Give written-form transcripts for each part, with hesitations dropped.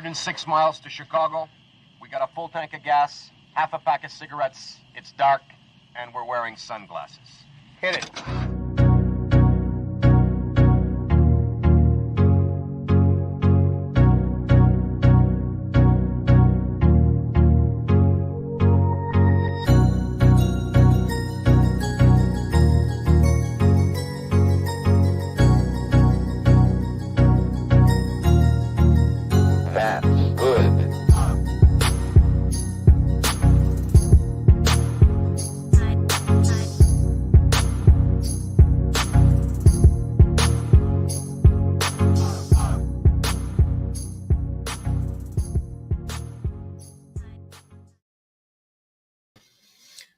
106 miles to Chicago. We got a full tank of gas, half a pack of cigarettes. It's dark, and we're wearing sunglasses. Hit it.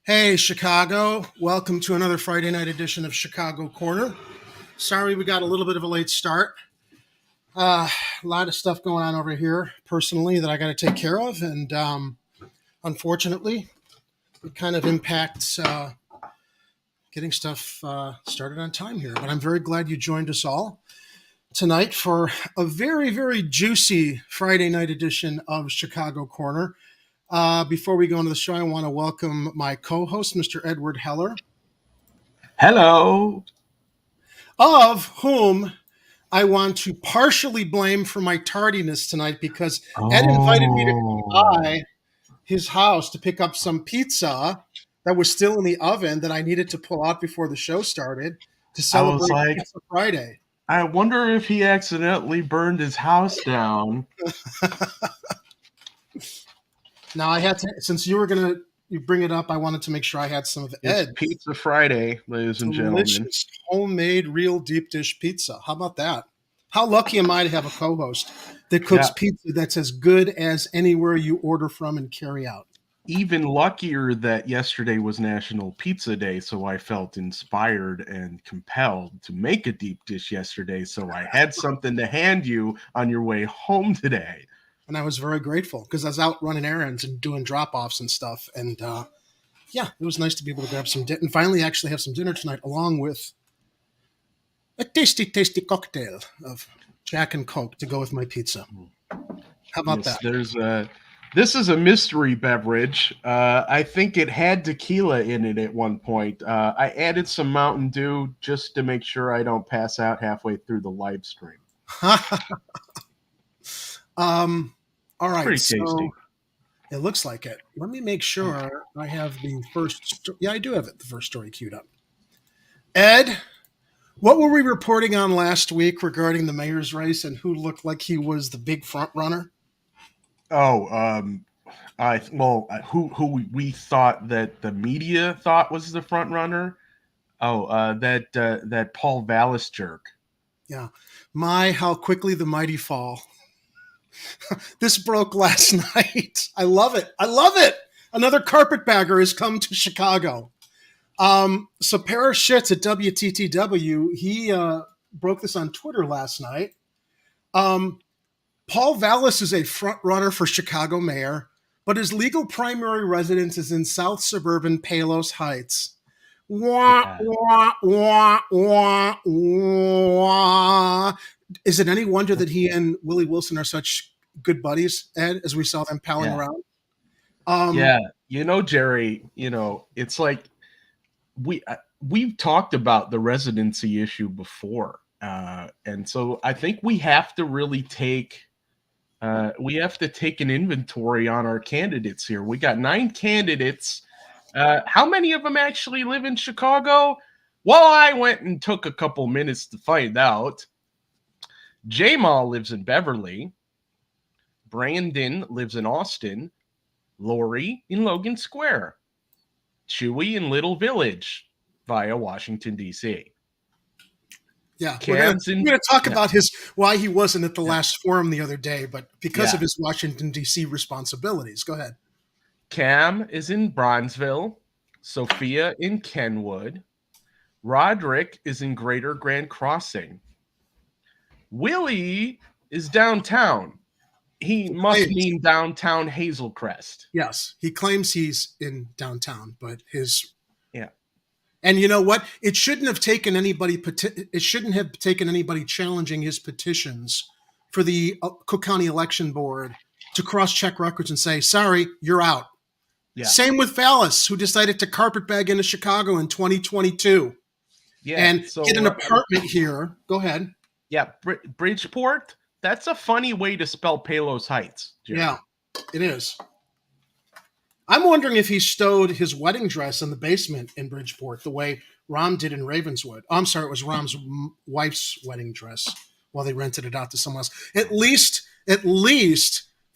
Hey, Chicago. Welcome to another Friday night edition of Chicago Corner. Sorry we got a little bit of a late start. A lot of stuff going on over here personally that I got to take care of. And unfortunately, it kind of impacts getting stuff started on time here. But I'm very glad you joined us all tonight for a very, very juicy Friday night edition of Chicago Corner. Before we go into the show, I want to welcome my co-host, Mr. Edward Heller. Hello. Of whom I want to partially blame for my tardiness tonight because Ed invited me to come by his house to pick up some pizza that was still in the oven that I needed to pull out before the show started to celebrate Pizza Friday. I wonder if he accidentally burned his house down. Now I had to, since you bring it up, I wanted to make sure I had some of Ed's Pizza Friday, ladies and gentlemen. Delicious homemade real deep dish pizza. How about that? How lucky am I to have a co-host that cooks pizza that's as good as anywhere you order from and carry out? Even luckier that yesterday was National Pizza Day, so I felt inspired and compelled to make a deep dish yesterday, so I had something to hand you on your way home today. And I was very grateful because I was out running errands and doing drop-offs and stuff. And it was nice to be able to grab some dinner and finally actually have some dinner tonight along with a tasty, tasty cocktail of Jack and Coke to go with my pizza. How about that? This is a mystery beverage. I think it had tequila in it at one point. I added some Mountain Dew just to make sure I don't pass out halfway through the live stream. All right. Pretty tasty. It looks like it. Let me make sure I have the first. I do have the first story queued up. Ed, what were we reporting on last week regarding the mayor's race and who looked like he was the big front runner? Who we thought that the media thought was the front runner? That Paul Vallas jerk. Yeah. How quickly the mighty fall. This broke last night. I love it. Another carpetbagger has come to Chicago. So Paris Schitz at WTTW, he broke this on Twitter last night. Paul Vallas is a front runner for Chicago mayor, but his legal primary residence is in South suburban Palos Heights. Wah, wah, wah, wah, wah. Is it any wonder that he and Willie Wilson are such good buddies, Ed, as we saw them palling around? Jerry, it's like we've talked about the residency issue before. And so I think we have to really take an inventory on our candidates here. We got 9 candidates. How many of them actually live in Chicago? Well, I went and took a couple minutes to find out. Jamal lives in Beverly. Brandon lives in Austin. Lori in Logan Square. Chewy in Little Village via Washington, D.C. Yeah, we're going to talk about why he wasn't at the last forum the other day, but because of his Washington, D.C. responsibilities. Go ahead. Cam is in Bronzeville. Sophia in Kenwood. Roderick is in Greater Grand Crossing. Willie is downtown. He must mean downtown Hazelcrest. Yes, he claims he's in downtown, but and you know what? It shouldn't have taken anybody challenging his petitions for the Cook County Election Board to cross-check records and say, sorry, you're out. Yeah. Same with Vallas, who decided to carpetbag into Chicago in 2022 and get an apartment here. Go ahead. Yeah, Bridgeport, that's a funny way to spell Palos Heights, Jerry. Yeah, it is. I'm wondering if he stowed his wedding dress in the basement in Bridgeport the way Rom did in Ravenswood. Oh, I'm sorry, it was Rom's wife's wedding dress while they rented it out to someone else. At least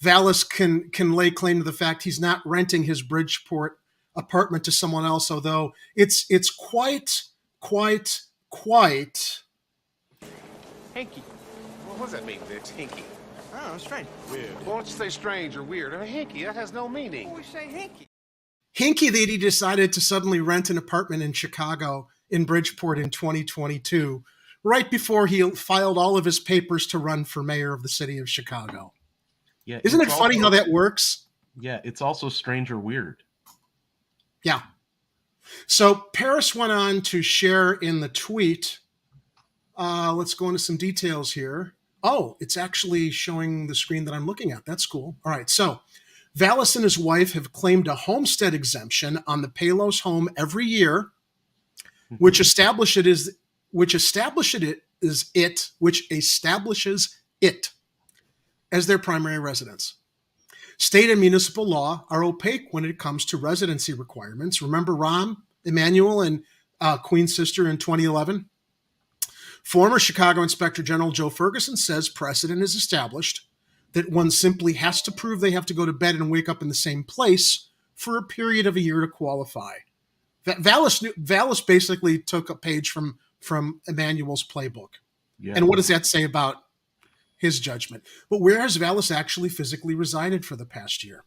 Vallas can lay claim to the fact he's not renting his Bridgeport apartment to someone else, although it's quite Hinky. What does that mean, Vince? Hinky. Oh, strange. Weird. Well, don't you say strange or weird? Hinky, that has no meaning. Always say hinky. hinky that he decided to suddenly rent an apartment in Chicago in Bridgeport in 2022, right before he filed all of his papers to run for mayor of the city of Chicago. Yeah, isn't it funny how that works? Yeah, it's also strange or weird. Yeah. So Paris went on to share in the tweet. Let's go into some details here. Oh, it's actually showing the screen that I'm looking at. That's cool. All right. So Vallas and his wife have claimed a homestead exemption on the Palos home every year, which establishes it as their primary residence. State and municipal law are opaque when it comes to residency requirements. Remember Rahm Emanuel and Queen's sister in 2011? Former Chicago Inspector General Joe Ferguson says precedent is established that one simply has to prove they have to go to bed and wake up in the same place for a period of a year to qualify. Vallas basically took a page from Emanuel's playbook. Yeah. And what does that say about his judgment? But where has Vallas actually physically resided for the past year?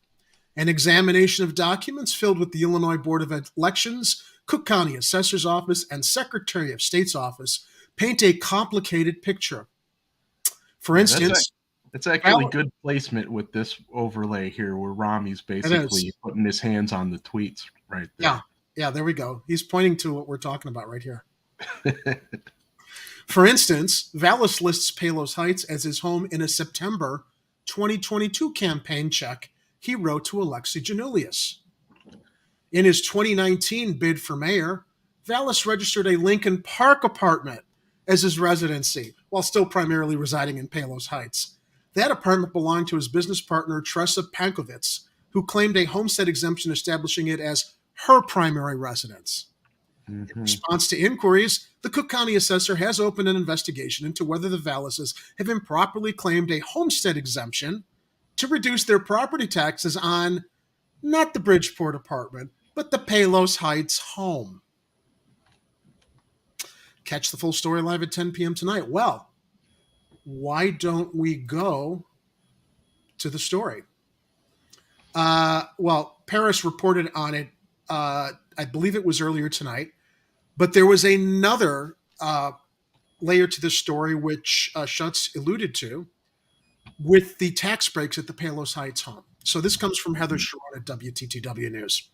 An examination of documents filled with the Illinois Board of Elections, Cook County Assessor's Office, and Secretary of State's Office paint a complicated picture. For instance, it's actually good placement with this overlay here where Rami's basically putting his hands on the tweets right there. Yeah, there we go. He's pointing to what we're talking about right here. For instance, Vallas lists Palos Heights as his home in a September 2022 campaign check he wrote to Alexi Janulius. In his 2019 bid for mayor, Vallas registered a Lincoln Park apartment as his residency, while still primarily residing in Palos Heights. That apartment belonged to his business partner, Tressa Pankovitz, who claimed a homestead exemption establishing it as her primary residence. In response to inquiries, the Cook County assessor has opened an investigation into whether the Vallases have improperly claimed a homestead exemption to reduce their property taxes on not the Bridgeport apartment, but the Palos Heights home. Catch the full story live at 10 p.m. tonight. Well, why don't we go to the story? Well, Paris reported on it, I believe it was earlier tonight, but there was another layer to this story which Schutz alluded to with the tax breaks at the Palos Heights home. So this comes from Heather Sharon at WTTW News.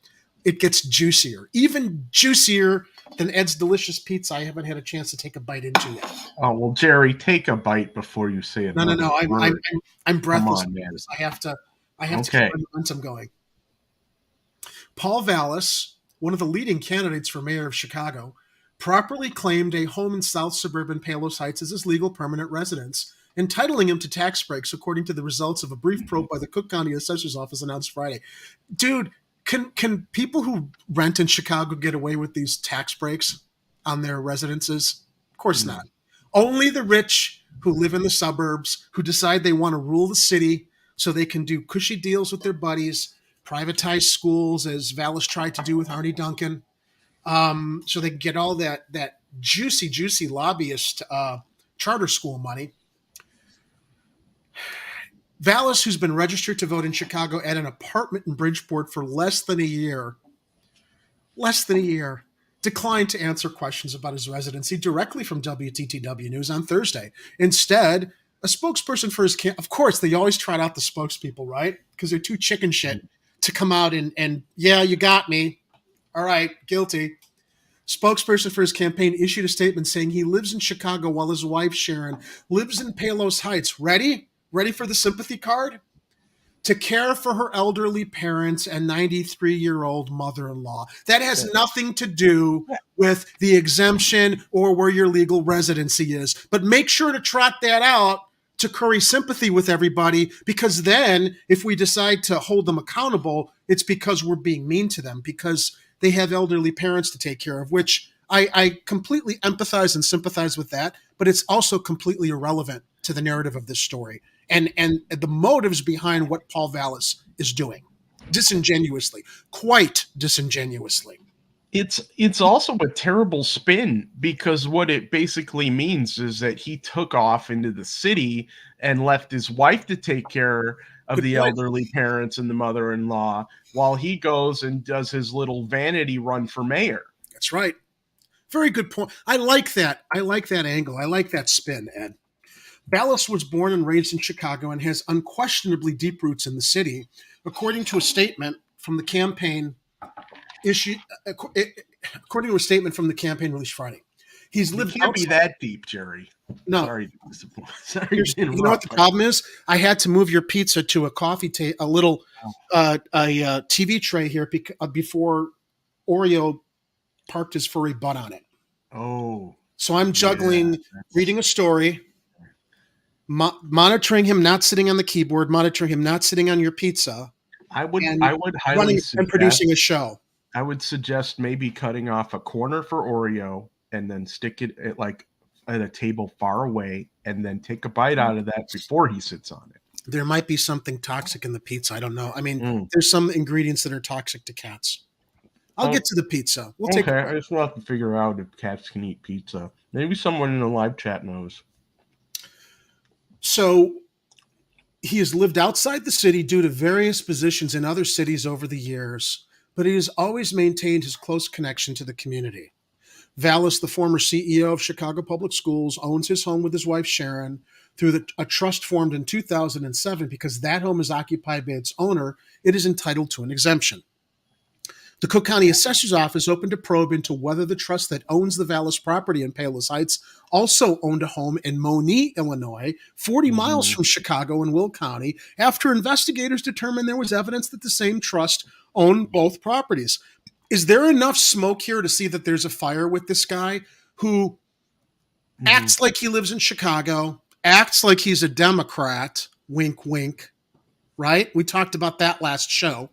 It gets juicier, even juicier than Ed's Delicious Pizza I haven't had a chance to take a bite into yet. Oh, well, Jerry, take a bite before you say it. No. I'm breathless. Come on, man. I have to keep my momentum going. Paul Vallas, one of the leading candidates for mayor of Chicago, properly claimed a home in South Suburban Palos Heights as his legal permanent residence, entitling him to tax breaks according to the results of a brief probe by the Cook County Assessor's Office announced Friday. Dude, can people who rent in Chicago get away with these tax breaks on their residences? Of course not. Only the rich who live in the suburbs, who decide they want to rule the city so they can do cushy deals with their buddies, privatize schools, as Vallas tried to do with Arnie Duncan, so they can get all that juicy lobbyist charter school money. Vallas, who's been registered to vote in Chicago at an apartment in Bridgeport for less than a year, declined to answer questions about his residency directly from WTTW News on Thursday. Instead, a spokesperson for his of course, they always trot out the spokespeople, right? Because they're too chicken shit to come out and yeah, you got me. All right, guilty. Spokesperson for his campaign issued a statement saying he lives in Chicago while his wife, Sharon, lives in Palos Heights. Ready? Ready for the sympathy card? To care for her elderly parents and 93-year-old mother-in-law. That has nothing to do with the exemption or where your legal residency is. But make sure to trot that out to curry sympathy with everybody, because then if we decide to hold them accountable, it's because we're being mean to them, because they have elderly parents to take care of, which I completely empathize and sympathize with that, but it's also completely irrelevant to the narrative of this story and the motives behind what Paul Vallas is doing. Disingenuously, quite disingenuously. It's also a terrible spin, because what it basically means is that he took off into the city and left his wife to take care of the elderly parents and the mother-in-law while he goes and does his little vanity run for mayor. That's right. Very good point. I like that. I like that angle. I like that spin, Ed. Vallas was born and raised in Chicago and has unquestionably deep roots in the city, according to a statement from the campaign according to a statement from the campaign released Friday. He's lived can't be that deep, Jerry. No. Sorry you know what the problem is? I had to move your pizza to a a little TV tray here before Oreo parked his furry butt on it. Oh. So I'm juggling reading a story, monitoring him not sitting on the keyboard, monitoring him not sitting on your pizza. I would highly suggest, and producing a show. I would suggest maybe cutting off a corner for Oreo and then stick it at a table far away, and then take a bite out of that before he sits on it. There might be something toxic in the pizza. I don't know. I mean, there's some ingredients that are toxic to cats. I'll get to the pizza. I just want to figure out if cats can eat pizza. Maybe someone in the live chat knows. So he has lived outside the city due to various positions in other cities over the years, but he has always maintained his close connection to the community. Vallas, the former CEO of Chicago Public Schools, owns his home with his wife Sharon through a trust formed in 2007. Because that home is occupied by its owner, it is entitled to an exemption. The Cook County Assessor's Office opened a probe into whether the trust that owns the Vallas property in Palos Heights also owned a home in Monee, Illinois, 40 miles from Chicago in Will County, after investigators determined there was evidence that the same trust owned both properties. Is there enough smoke here to see that there's a fire with this guy who acts like he lives in Chicago, acts like he's a Democrat, wink, wink, right? We talked about that last show,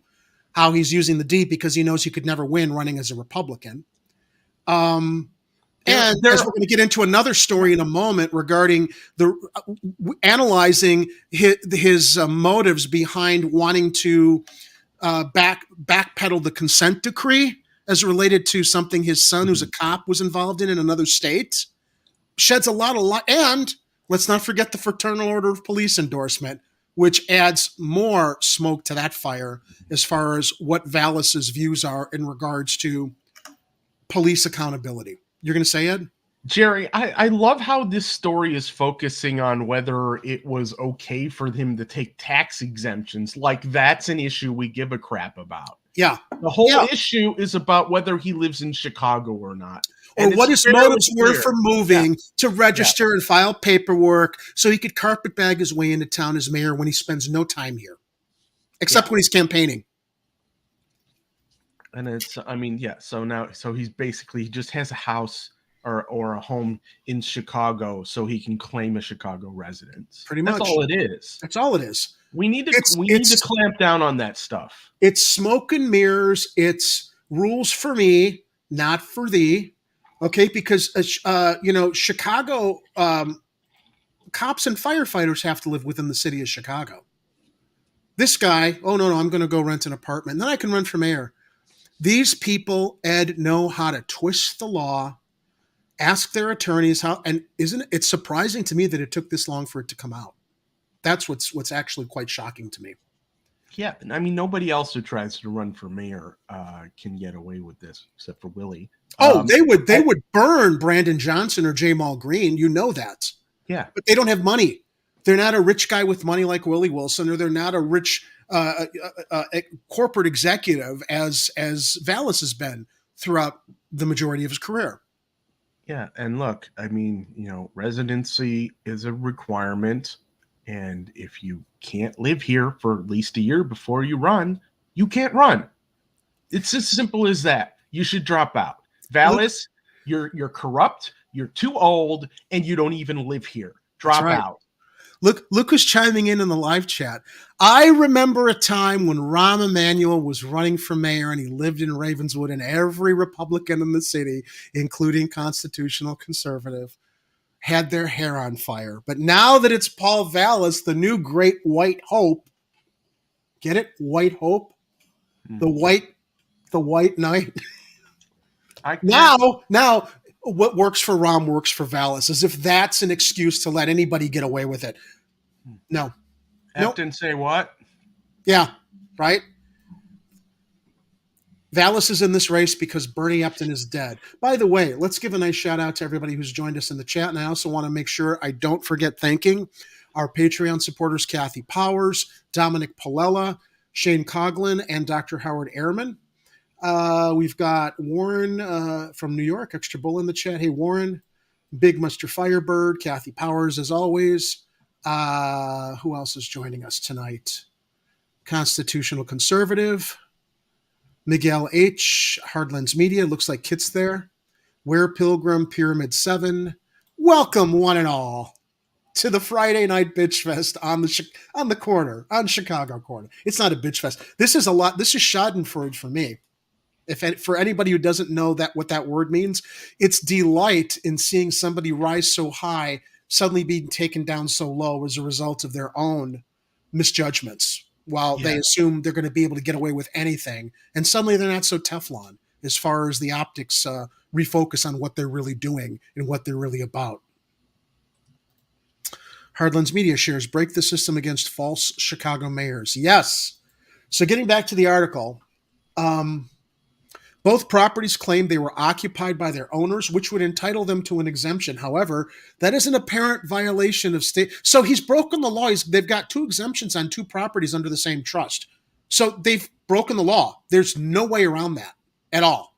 how he's using the D because he knows he could never win running as a Republican. And as we're going to get into another story in a moment regarding analyzing his motives behind wanting to backpedal the consent decree as related to something his son, who's a cop, was involved in another state, sheds a lot of light. And let's not forget the Fraternal Order of Police endorsement, which adds more smoke to that fire as far as what Vallas's views are in regards to police accountability. You're going to say, Ed? Jerry, I love how this story is focusing on whether it was okay for him to take tax exemptions. Like that's an issue we give a crap about. Yeah. The whole issue is about whether he lives in Chicago or not. Or what his motives were for moving to register and file paperwork so he could carpetbag his way into town as mayor when he spends no time here, except when he's campaigning. And it's, so he's basically, he just has a house or a home in Chicago so he can claim a Chicago residence. Pretty much. That's all it is. That's all it is. We need to clamp down on that stuff. It's smoke and mirrors. It's rules for me, not for thee. Okay, because Chicago cops and firefighters have to live within the city of Chicago. This guy, oh no, I'm going to go rent an apartment, and then I can run for mayor. These people, Ed, know how to twist the law, ask their attorneys how, and isn't it surprising to me that it took this long for it to come out? That's what's actually quite shocking to me. Yeah, I mean, nobody else who tries to run for mayor can get away with this, except for Willie. They would burn Brandon Johnson or Jamal Green. You know that. Yeah, but they don't have money. They're not a rich guy with money like Willie Wilson, or they're not a rich corporate executive as Vallas has been throughout the majority of his career. Yeah, and look, I mean, residency is a requirement. And if you can't live here for at least a year before you run, you can't run. It's as simple as that. You should drop out. Vallas, you're corrupt, you're too old, and you don't even live here. Drop out. Look who's chiming in the live chat. I remember a time when Rahm Emanuel was running for mayor and he lived in Ravenswood, and every Republican in the city, including constitutional conservative, had their hair on fire. But now that it's Paul Vallas, the new great white hope, get it? White hope? The white knight. Now what works for Rahm works for Vallas, as if that's an excuse to let anybody get away with it. No. Upton say what? Yeah, right? Vallas is in this race because Bernie Upton is dead. By the way, let's give a nice shout out to everybody who's joined us in the chat. And I also want to make sure I don't forget thanking our Patreon supporters, Kathy Powers, Dominic Palella, Shane Coughlin, and Dr. Howard Ehrman. We've got Warren from New York, Extra Bull in the chat. Hey, Warren, Big Mr. Firebird, Kathy Powers, as always. Who else is joining us tonight? Constitutional Conservative, Miguel H., Hardlands Media, looks like Kit's there. Where Pilgrim, Pyramid 7. Welcome, one and all, to the Friday Night Bitch Fest on the corner, on Chicago Corner. It's not a bitch fest. This is schadenfreude for me. For anybody who doesn't know what that word means, it's delight in seeing somebody rise so high, suddenly being taken down so low as a result of their own misjudgments, while they assume they're going to be able to get away with anything. And suddenly they're not so Teflon as far as the optics refocus on what they're really doing and what they're really about. Hardlands Media shares break the system against false Chicago mayors. Yes. So getting back to the article, both properties claimed they were occupied by their owners, which would entitle them to an exemption. However, that is an apparent violation of state. So he's broken the law. They've got 2 exemptions on 2 properties under the same trust. So they've broken the law. There's no way around that at all.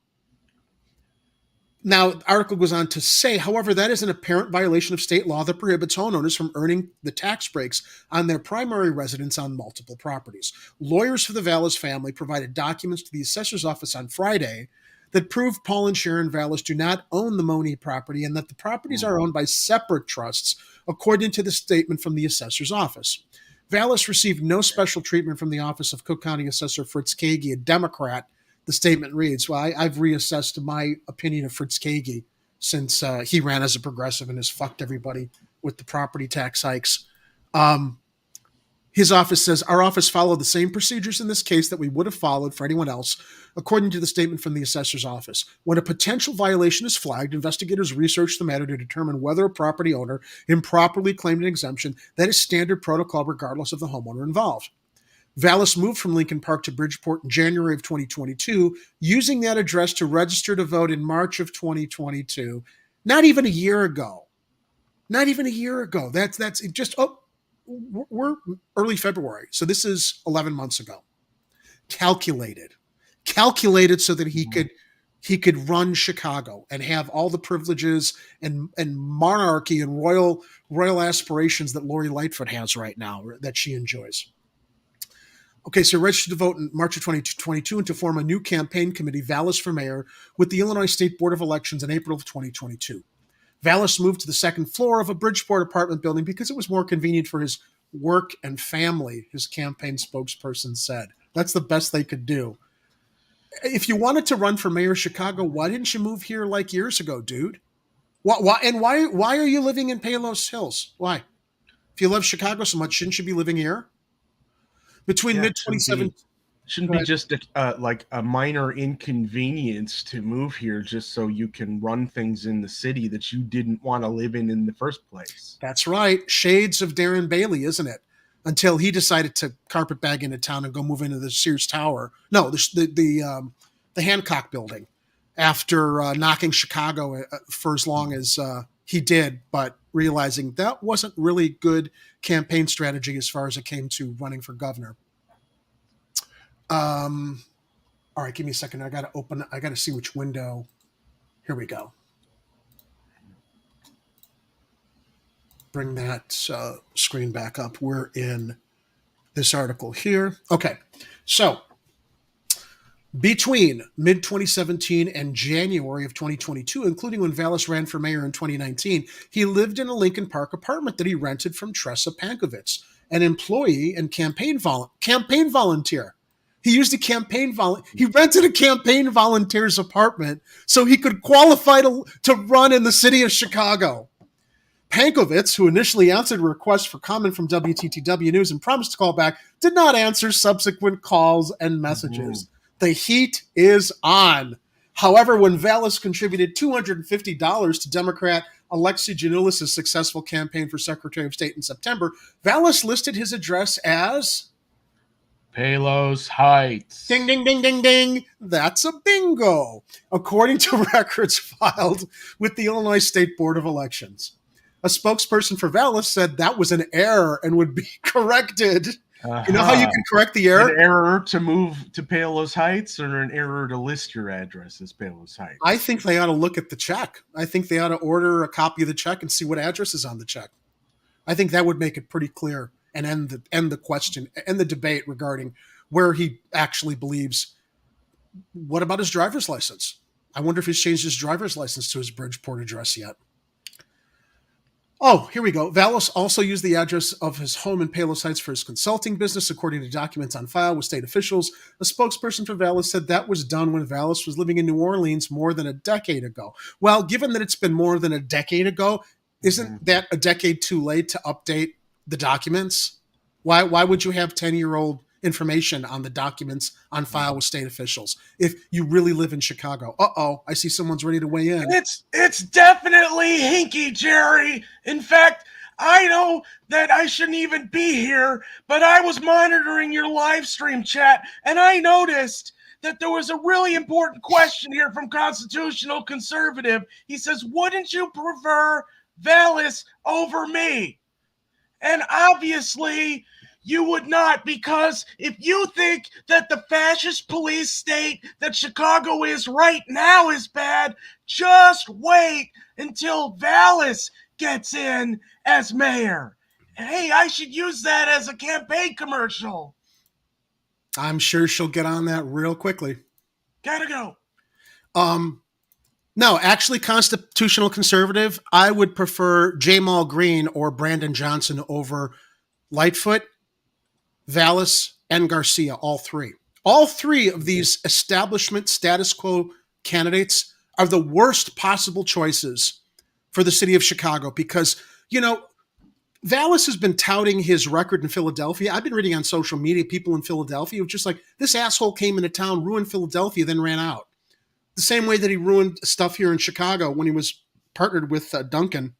Now, the article goes on to say, however, that is an apparent violation of state law that prohibits homeowners from earning the tax breaks on their primary residence on multiple properties. Lawyers for the Vallas family provided documents to the assessor's office on Friday that prove Paul and Sharon Vallas do not own the Money property and that the properties are owned by separate trusts, according to the statement from the assessor's office. Vallas received no special treatment from the office of Cook County Assessor Fritz Kagi, a Democrat. The statement reads, well, I've reassessed my opinion of Fritz Kagi since he ran as a progressive and has fucked everybody with the property tax hikes. His office says, our office followed the same procedures in this case that we would have followed for anyone else, according to the statement from the assessor's office. When a potential violation is flagged, investigators research the matter to determine whether a property owner improperly claimed an exemption. That is standard protocol regardless of the homeowner involved. Vallas moved from Lincoln Park to Bridgeport in January of 2022, using that address to register to vote in March of 2022. Not even a year ago. That's just, we're early February. So this is 11 months ago. Calculated so that he could run Chicago and have all the privileges and monarchy and royal aspirations that Lori Lightfoot has right now, that she enjoys. Okay, so registered to vote in March of 2022 and to form a new campaign committee, Vallas for Mayor, with the Illinois State Board of Elections in April of 2022. Vallas moved to the second floor of a Bridgeport apartment building because it was more convenient for his work and family, his campaign spokesperson said. That's the best they could do. If you wanted to run for mayor of Chicago, why didn't you move here like years ago, dude? Why are you living in Palos Hills? Why? If you love Chicago so much, shouldn't you be living here? Between mid-2017... Shouldn't be just like a minor inconvenience to move here just so you can run things in the city that you didn't want to live in the first place. That's right. Shades of Darren Bailey, isn't it? Until he decided to carpetbag into town and go move into the Sears Tower. No, the Hancock building after knocking Chicago for as long as he did, but realizing that wasn't really good campaign strategy as far as it came to running for governor. All right, give me a second. I got to see which window. Here we go. bring that screen back up. We're in this article here. Okay, so between mid-2017 and January of 2022, including when Vallas ran for mayor in 2019, he lived in a Lincoln Park apartment that he rented from Tressa Pankovitz, an employee and campaign volunteer. He used a he rented a campaign volunteer's apartment so he could qualify to run in the city of Chicago. Pankovitz, who initially answered a request for comment from WTTW News and promised to call back, did not answer subsequent calls and messages. The heat is on. However, when Vallas contributed $250 to Democrat Alexei Janulis' successful campaign for Secretary of State in September, Vallas listed his address as Palos Heights. Ding, ding, ding, ding, ding. That's a bingo, according to records filed with the Illinois State Board of Elections. A spokesperson for Vallas said that was an error and would be corrected. You know how you can correct the error? An error to move to Palos Heights or an error to list your address as Palos Heights? I think they ought to look at the check. I think they ought to order a copy of the check and see what address is on the check. I think that would make it pretty clear and end the question and the debate regarding where he actually believes. What about his driver's license? I wonder if he's changed his driver's license to his Bridgeport address yet. Oh, here we go. Vallas also used the address of his home in Palos Heights for his consulting business, according to documents on file with state officials. A spokesperson for Vallas said that was done when Vallas was living in New Orleans more than a decade ago. Well, given that it's been more than a decade ago, isn't that a decade too late to update the documents? Why would you have 10-year-old information on the documents on file with state officials if you really live in Chicago? I see someone's ready to weigh in. It's definitely hinky, Jerry. In fact, I know that I shouldn't even be here, but I was monitoring your live stream chat, and I noticed that there was a really important question here from Constitutional Conservative. He says, wouldn't you prefer Vallas over me? And obviously, you would not, because if you think that the fascist police state that Chicago is right now is bad, just wait until Vallas gets in as mayor. Hey, I should use that as a campaign commercial. I'm sure she'll get on that real quickly. Gotta go. No, actually, Constitutional Conservative, I would prefer Jamal Green or Brandon Johnson over Lightfoot, Vallas, and Garcia, all three. All three of these establishment status quo candidates are the worst possible choices for the city of Chicago because, Vallas has been touting his record in Philadelphia. I've been reading on social media, people in Philadelphia were just like, this asshole came into town, ruined Philadelphia, then ran out. The same way that he ruined stuff here in Chicago when he was partnered with Duncan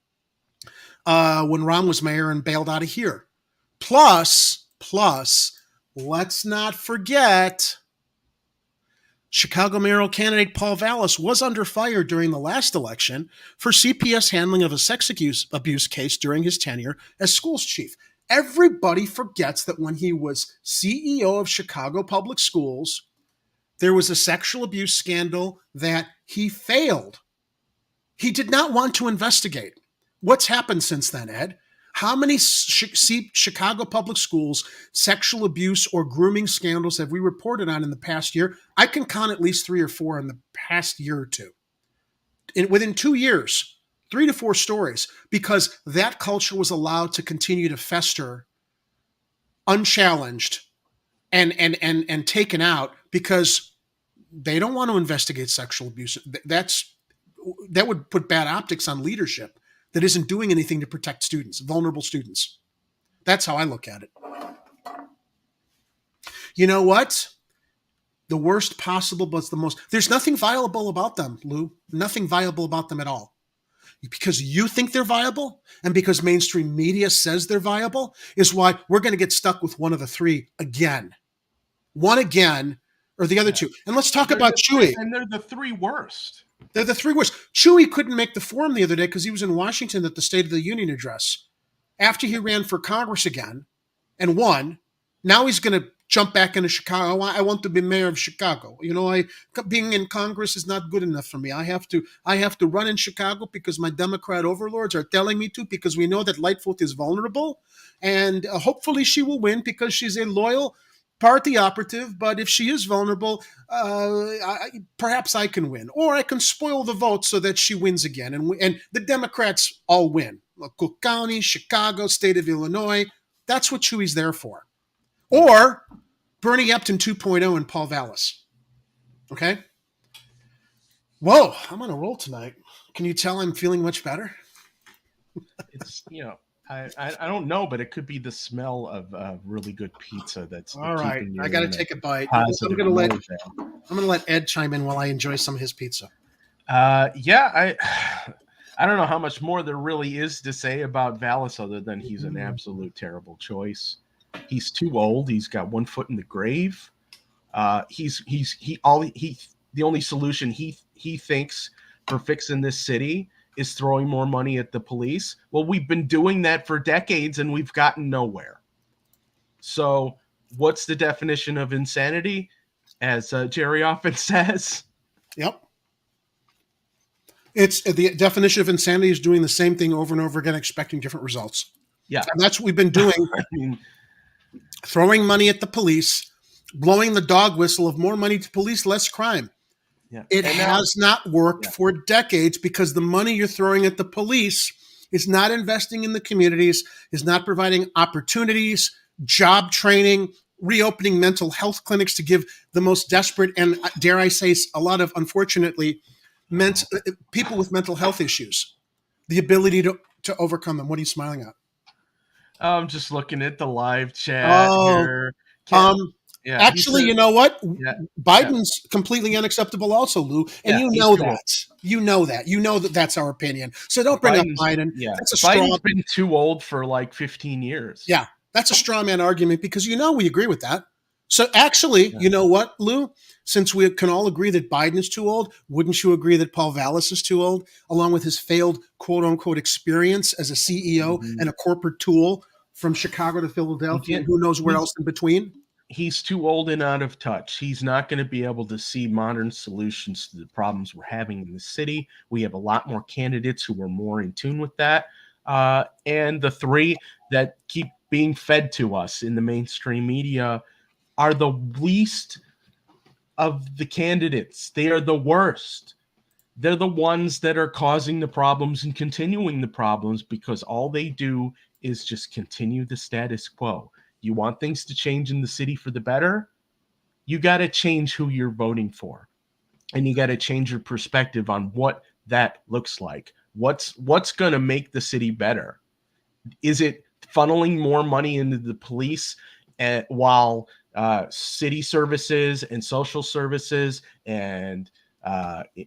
when Ron was mayor and bailed out of here. Plus, let's not forget, Chicago mayoral candidate Paul Vallas was under fire during the last election for CPS handling of a sex abuse case during his tenure as schools chief. Everybody forgets that when he was CEO of Chicago Public Schools, there was a sexual abuse scandal that he failed. He did not want to investigate. What's happened since then, Ed? How many Chicago Public Schools sexual abuse or grooming scandals have we reported on in the past year? I can count at least 3 or 4 in the past year or two. Within 2 years, 3 to 4 stories, because that culture was allowed to continue to fester unchallenged and taken out because they don't want to investigate sexual abuse. That would put bad optics on leadership that isn't doing anything to protect students, vulnerable students. That's how I look at it. You know what? The worst possible, but the most. There's nothing viable about them, Lou. Nothing viable about them at all. Because you think they're viable and because mainstream media says they're viable is why we're going to get stuck with one of the three again. One again or the other two. And let's talk about Chewy. And they're the 3 worst. They're the 3 worst. Chewy couldn't make the forum the other day because he was in Washington at the State of the Union address. After he ran for Congress again and won, now he's going to jump back into Chicago. I want to be mayor of Chicago. You know, being in Congress is not good enough for me. I have to run in Chicago because my Democrat overlords are telling me to, because we know that Lightfoot is vulnerable, and hopefully she will win because she's a loyal party operative. But if she is vulnerable, perhaps I can win, or I can spoil the vote so that she wins again, and the Democrats all win. Cook County, Chicago, state of Illinois. That's what Chewy's there for. Or Bernie Epton 2.0 and Paul Vallas. Okay? Whoa, I'm on a roll tonight. Can you tell I'm feeling much better? It's, you know, I don't know, but it could be the smell of really good pizza. That's all right. I got to take a bite. I'm going to let Ed chime in while I enjoy some of his pizza. Yeah, I don't know how much more there really is to say about Vallas other than he's an absolute terrible choice. He's too old. He's got one foot in the grave. The only solution he thinks for fixing this city is throwing more money at the police. Well, we've been doing that for decades and we've gotten nowhere. So what's the definition of insanity? As Jerry often says. Yep. It's the definition of insanity is doing the same thing over and over again, expecting different results. Yeah. And that's what we've been doing. I mean, throwing money at the police, blowing the dog whistle of more money to police, less crime. Yeah. It has not worked for decades because the money you're throwing at the police is not investing in the communities, is not providing opportunities, job training, reopening mental health clinics to give the most desperate and, dare I say, a lot of, unfortunately, people with mental health issues, the ability to overcome them. What are you smiling at? I'm just looking at the live chat here. Actually, you know what? Yeah. Biden's completely unacceptable also, Lou. And you know that. You know that. You know that that's our opinion. So don't bring up Biden. Yeah. Biden's been too old for like 15 years. Yeah. That's a straw man argument because we agree with that. So actually, you know what, Lou? Since we can all agree that Biden is too old, wouldn't you agree that Paul Vallas is too old, along with his failed quote-unquote experience as a CEO and a corporate tool from Chicago to Philadelphia and who knows where else in between? He's too old and out of touch. He's not going to be able to see modern solutions to the problems we're having in the city. We have a lot more candidates who are more in tune with that. And the three that keep being fed to us in the mainstream media are the least of the candidates. They are the worst. They're the ones that are causing the problems and continuing the problems because all they do is just continue the status quo. You want things to change in the city for the better? You got to change who you're voting for. And you got to change your perspective on what that looks like. What's going to make the city better? Is it funneling more money into the police while city services and social services and healthcare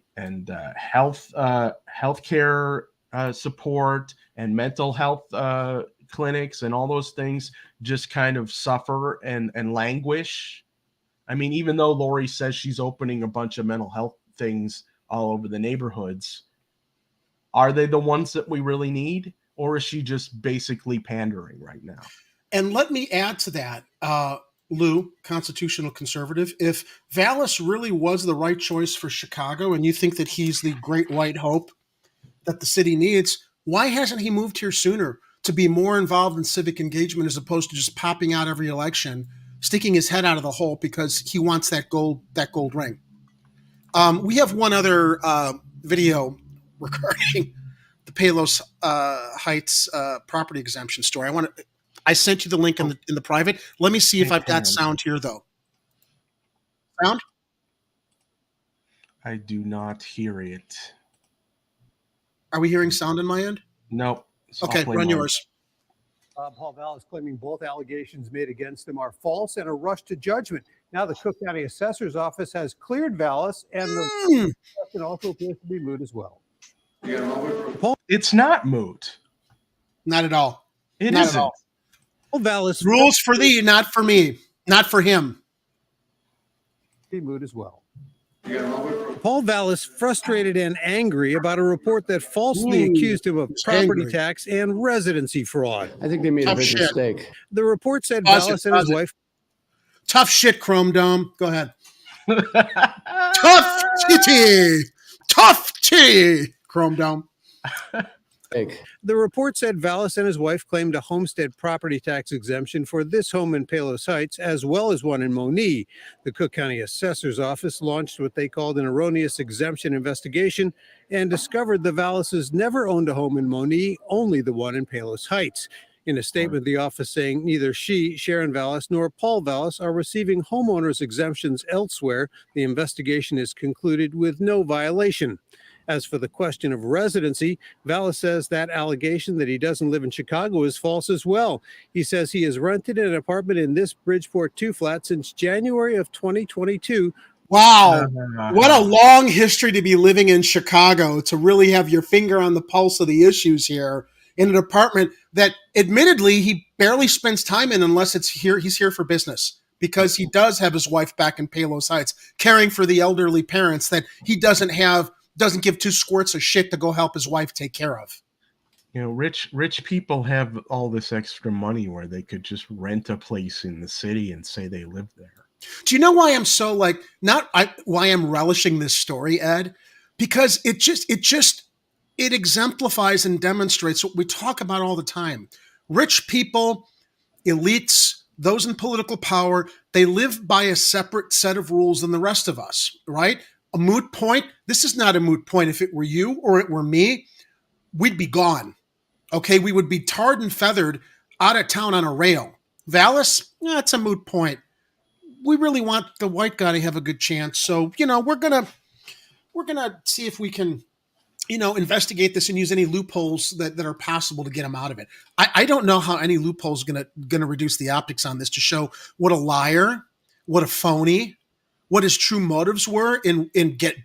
support and mental health clinics and all those things just kind of suffer and languish? I mean, even though Lori says she's opening a bunch of mental health things all over the neighborhoods, are they the ones that we really need? Or is she just basically pandering right now? And let me add to that, Lou, constitutional conservative, if Vallas really was the right choice for Chicago and you think that he's the great white hope that the city needs, why hasn't he moved here sooner to be more involved in civic engagement as opposed to just popping out every election, sticking his head out of the hole because he wants that gold ring? We have one other video regarding the Palos Heights property exemption story. I sent you the link in the private. Let me see if I've got sound here, though. Sound? I do not hear it. Are we hearing sound on my end? No. Okay, run yours. Paul Vallas claiming both allegations made against him are false and a rush to judgment. Now the Cook County Assessor's Office has cleared Vallas, and the question also appears to be moot as well. It's not moot. Not at all. It isn't. Vallas rules for thee, not for me, not for him. Be moot as well. Paul Vallas frustrated and angry about a report that falsely accused him of property tax and residency fraud. I think they made a big mistake. The report said Vallas and his wife. Tough shit, Chrome Dome. Go ahead. Tough titty. Tough titty, Chrome Dome. The report said Vallas and his wife claimed a homestead property tax exemption for this home in Palos Heights, as well as one in Monee. The Cook County Assessor's Office launched what they called an erroneous exemption investigation and discovered the Vallases never owned a home in Monee, only the one in Palos Heights. In a statement, the office saying neither she, Sharon Vallas, nor Paul Vallas are receiving homeowners exemptions elsewhere. The investigation is concluded with no violation. As for the question of residency, Vallas says that allegation that he doesn't live in Chicago is false as well. He says he has rented an apartment in this Bridgeport 2 flat since January of 2022. Wow. What a long history to be living in Chicago, to really have your finger on the pulse of the issues here in an apartment that admittedly he barely spends time in unless he's here for business, because he does have his wife back in Palos Heights caring for the elderly parents that he doesn't give two squirts of shit to go help his wife take care of. You know, rich people have all this extra money where they could just rent a place in the city and say they live there. Do you know why I'm so why I'm relishing this story, Ed? Because it exemplifies and demonstrates what we talk about all the time. Rich people, elites, those in political power, they live by a separate set of rules than the rest of us, right? A moot point. This is not a moot point. If it were you or it were me, we'd be gone. Okay, we would be tarred and feathered out of town on a rail. Vallas, it's a moot point. We really want the white guy to have a good chance. So, we're gonna see if we can, investigate this and use any loopholes that are possible to get him out of it. I don't know how any loophole is gonna reduce the optics on this to show what a liar, what a phony, what his true motives were in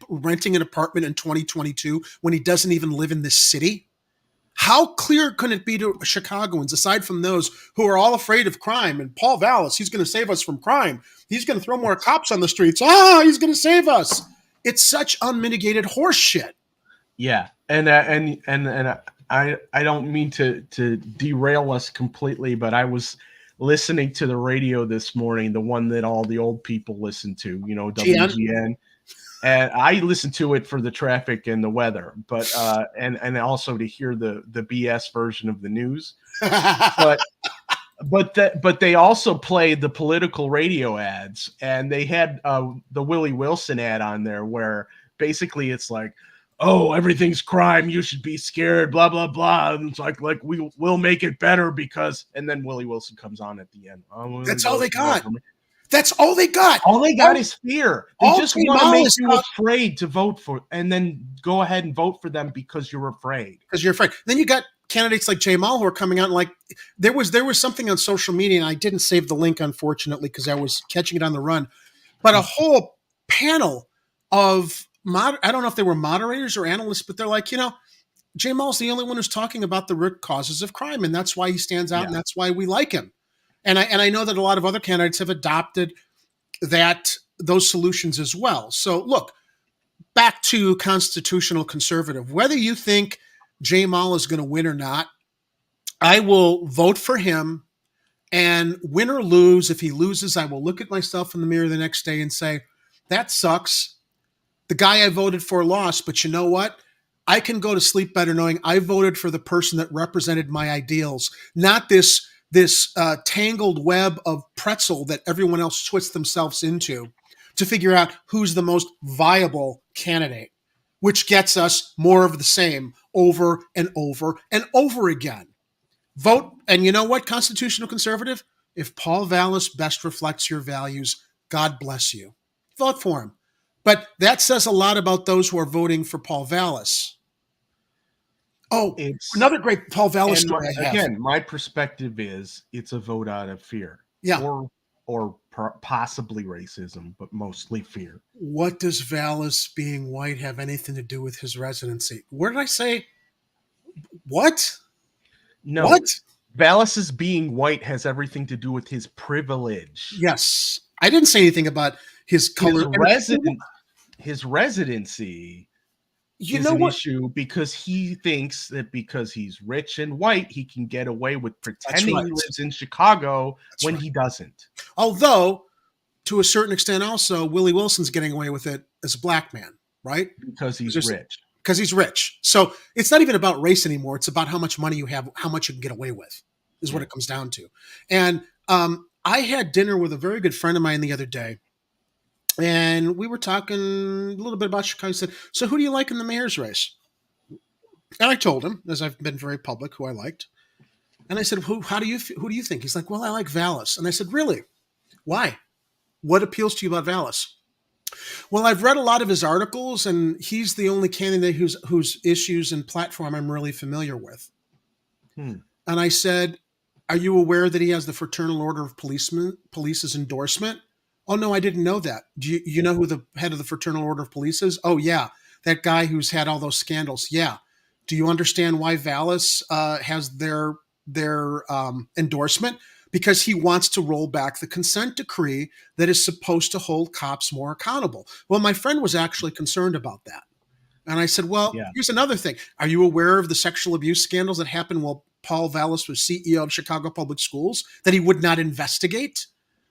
renting an apartment in 2022 when he doesn't even live in this city. How clear can it be to Chicagoans, aside from those who are all afraid of crime? And Paul Vallas, he's going to save us from crime. He's going to throw more cops on the streets. He's going to save us. It's such unmitigated horse shit. Yeah, and I don't mean to derail us completely, but I was listening to the radio this morning, the one that all the old people listen to, WGN. And I listen to it for the traffic and the weather, but and also to hear the BS version of the news. But they also played the political radio ads, and they had the Willie Wilson ad on there where basically it's like, oh, everything's crime, you should be scared, blah blah blah. And it's like we'll make it better because, and then Willie Wilson comes on at the end. That's all they got. That's all they got. All they got is fear. They just want to make you afraid to vote for, and then go ahead and vote for them because you're afraid. Because you're afraid. Then you got candidates like Jamal who are coming out and like there was something on social media, and I didn't save the link unfortunately because I was catching it on the run. But a whole panel of I don't know if they were moderators or analysts, but they're like, Jamal's the only one who's talking about the root causes of crime, and that's why he stands out, and that's why we like him. And I know that a lot of other candidates have adopted those solutions as well. So look, back to constitutional conservative. Whether you think Jamal is going to win or not, I will vote for him. And win or lose, if he loses, I will look at myself in the mirror the next day and say, that sucks. The guy I voted for lost, but you know what? I can go to sleep better knowing I voted for the person that represented my ideals, not this tangled web of pretzel that everyone else twists themselves into to figure out who's the most viable candidate, which gets us more of the same over and over and over again. Vote, and you know what, constitutional conservative? If Paul Vallas best reflects your values, God bless you. Vote for him. But that says a lot about those who are voting for Paul Vallas. Oh, another great Paul Vallas story I have. Again, my perspective is it's a vote out of fear. Yeah. Or possibly racism, but mostly fear. What does Vallas being white have anything to do with his residency? Where did I say? What? No. What? Vallas's being white has everything to do with his privilege. Yes. I didn't say anything about his color. His residency is an issue because he thinks that because he's rich and white, he can get away with pretending he lives in Chicago when he doesn't. Although to a certain extent, also, Willie Wilson's getting away with it as a black man, right? Because he's rich. Because he's rich. So it's not even about race anymore. It's about how much money you have, how much you can get away with, is what it comes down to. And I had dinner with a very good friend of mine the other day, and we were talking a little bit about Chicago. He said, "So who do you like in the mayor's race?" And I told him, as I've been very public, who I liked. And I said, who do you think? He's like, "Well, I like Vallas." And I said, "Really? Why? What appeals to you about Vallas?" "Well, I've read a lot of his articles, and he's the only candidate whose issues and platform I'm really familiar with." And I said, "Are you aware that he has the Fraternal Order of Police's endorsement?" "Oh, no, I didn't know that." "Do you know who the head of the Fraternal Order of Police is?" "Oh, yeah, that guy who's had all those scandals." "Yeah." "Do you understand why Vallas has their endorsement?" "Because he wants to roll back the consent decree that is supposed to hold cops more accountable." Well, my friend was actually concerned about that. And I said, "Well, here's another thing. Are you aware of the sexual abuse scandals that happened while Paul Vallas was CEO of Chicago Public Schools that he would not investigate?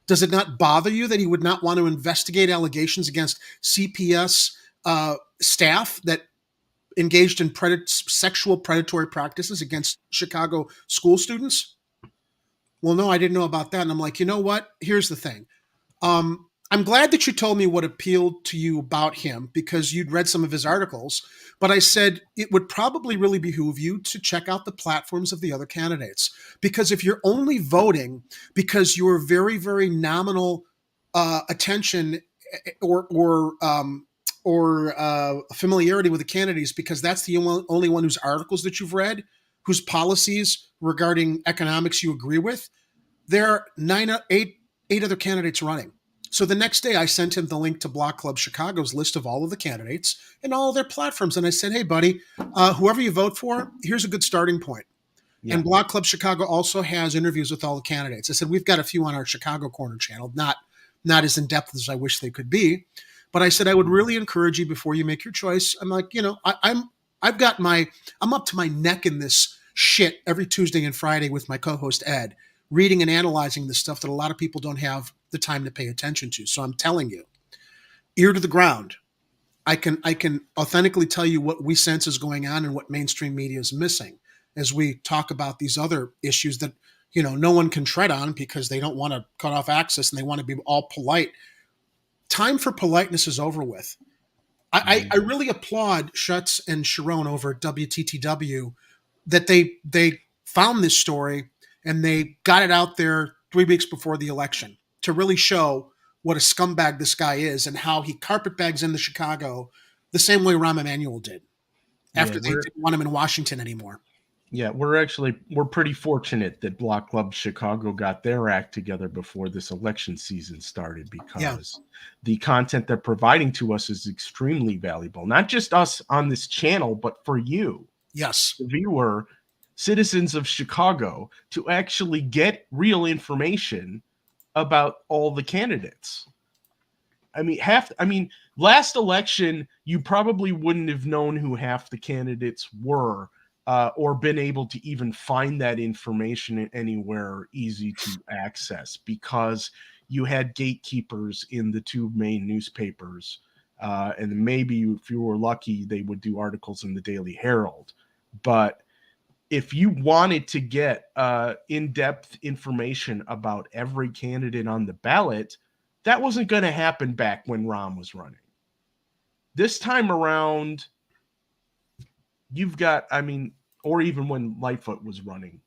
Does it not bother you that he would not want to investigate allegations against CPS staff that engaged in sexual predatory practices against Chicago school students?" "Well, no, I didn't know about that." And I'm like, you know what? Here's the thing. I'm glad that you told me what appealed to you about him because you'd read some of his articles. But I said it would probably really behoove you to check out the platforms of the other candidates. Because if you're only voting because your very, very nominal attention or familiarity with the candidates, because that's the only one whose articles that you've read, whose policies regarding economics you agree with, there are eight other candidates running. So the next day I sent him the link to Block Club Chicago's list of all of the candidates and all of their platforms. And I said, "Hey, buddy, whoever you vote for, here's a good starting point." Yeah. And Block Club Chicago also has interviews with all the candidates. I said, "We've got a few on our Chicago Corner channel, not as in-depth as I wish they could be. But I said, I would really encourage you before you make your choice." I'm like, I'm up to my neck in this shit every Tuesday and Friday with my co-host Ed, reading and analyzing the stuff that a lot of people don't have the time to pay attention to. So I'm telling you, ear to the ground, I can authentically tell you what we sense is going on and what mainstream media is missing as we talk about these other issues that, no one can tread on because they don't want to cut off access and they want to be all polite. Time for politeness is over with. I really applaud Schutz and Sharon over at WTTW that they found this story and they got it out there 3 weeks before the election to really show what a scumbag this guy is and how he carpetbags into Chicago the same way Rahm Emanuel did after they didn't want him in Washington anymore. Yeah, we're pretty fortunate that Block Club Chicago got their act together before this election season started because the content they're providing to us is extremely valuable. Not just us on this channel, but for you. Yes. The viewer, citizens of Chicago, to actually get real information about all the candidates. Last election, you probably wouldn't have known who half the candidates were or been able to even find that information anywhere easy to access because you had gatekeepers in the two main newspapers. And maybe if you were lucky, they would do articles in the Daily Herald. But if you wanted to get in-depth information about every candidate on the ballot, that wasn't going to happen back when Rahm was running. This time around, you've got, or even when Lightfoot was running,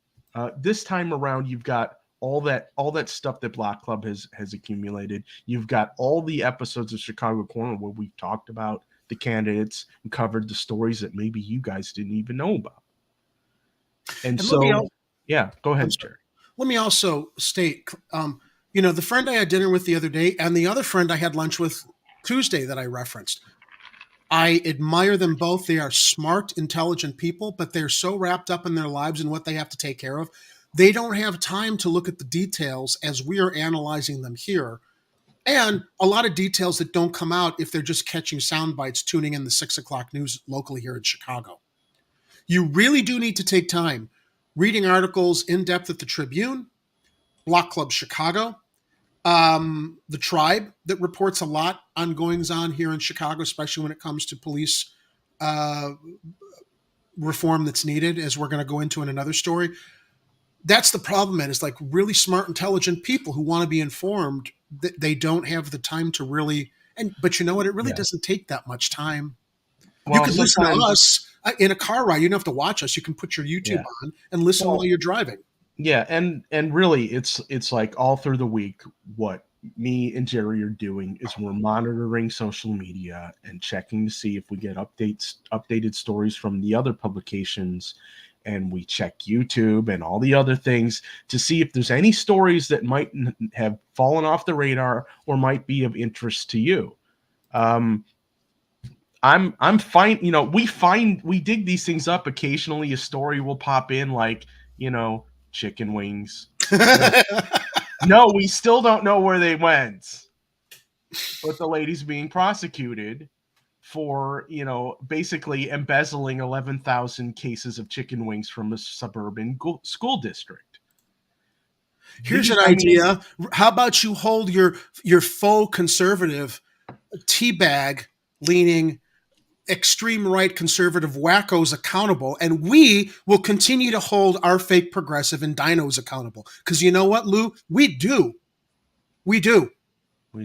this time around, you've got all that stuff that Block Club has accumulated. You've got all the episodes of Chicago Corner where we've talked about the candidates and covered the stories that maybe you guys didn't even know about. And so, go ahead, Jerry. Let me also state, the friend I had dinner with the other day and the other friend I had lunch with Tuesday that I referenced, I admire them both. They are smart, intelligent people, but they're so wrapped up in their lives and what they have to take care of. They don't have time to look at the details as we are analyzing them here. And a lot of details that don't come out if they're just catching sound bites, tuning in the 6 o'clock news locally here in Chicago. You really do need to take time reading articles in depth at the Tribune, Block Club Chicago, the Tribe that reports a lot on goings on here in Chicago, especially when it comes to police reform that's needed, as we're going to go into in another story. That's the problem, man, is like really smart, intelligent people who want to be informed, that they don't have the time to really, but you know what? It really doesn't take that much time. Well, you can listen to us in a car ride. You don't have to watch us. You can put your YouTube on and listen while you're driving. Yeah, and really, it's like all through the week, what me and Jerry are doing is we're monitoring social media and checking to see if we get updated stories from the other publications, and we check YouTube and all the other things to see if there's any stories that might have fallen off the radar or might be of interest to you. I'm fine. You know, we dig these things up. Occasionally a story will pop in, like, you know, chicken wings. No, we still don't know where they went. But the lady's being prosecuted for, you know, basically embezzling 11,000 cases of chicken wings from a suburban school district. Here's an idea. How about you hold your faux conservative, teabag leaning, extreme right conservative wackos accountable, and we will continue to hold our fake progressive and dinos accountable. Because you know what, Lou? We do.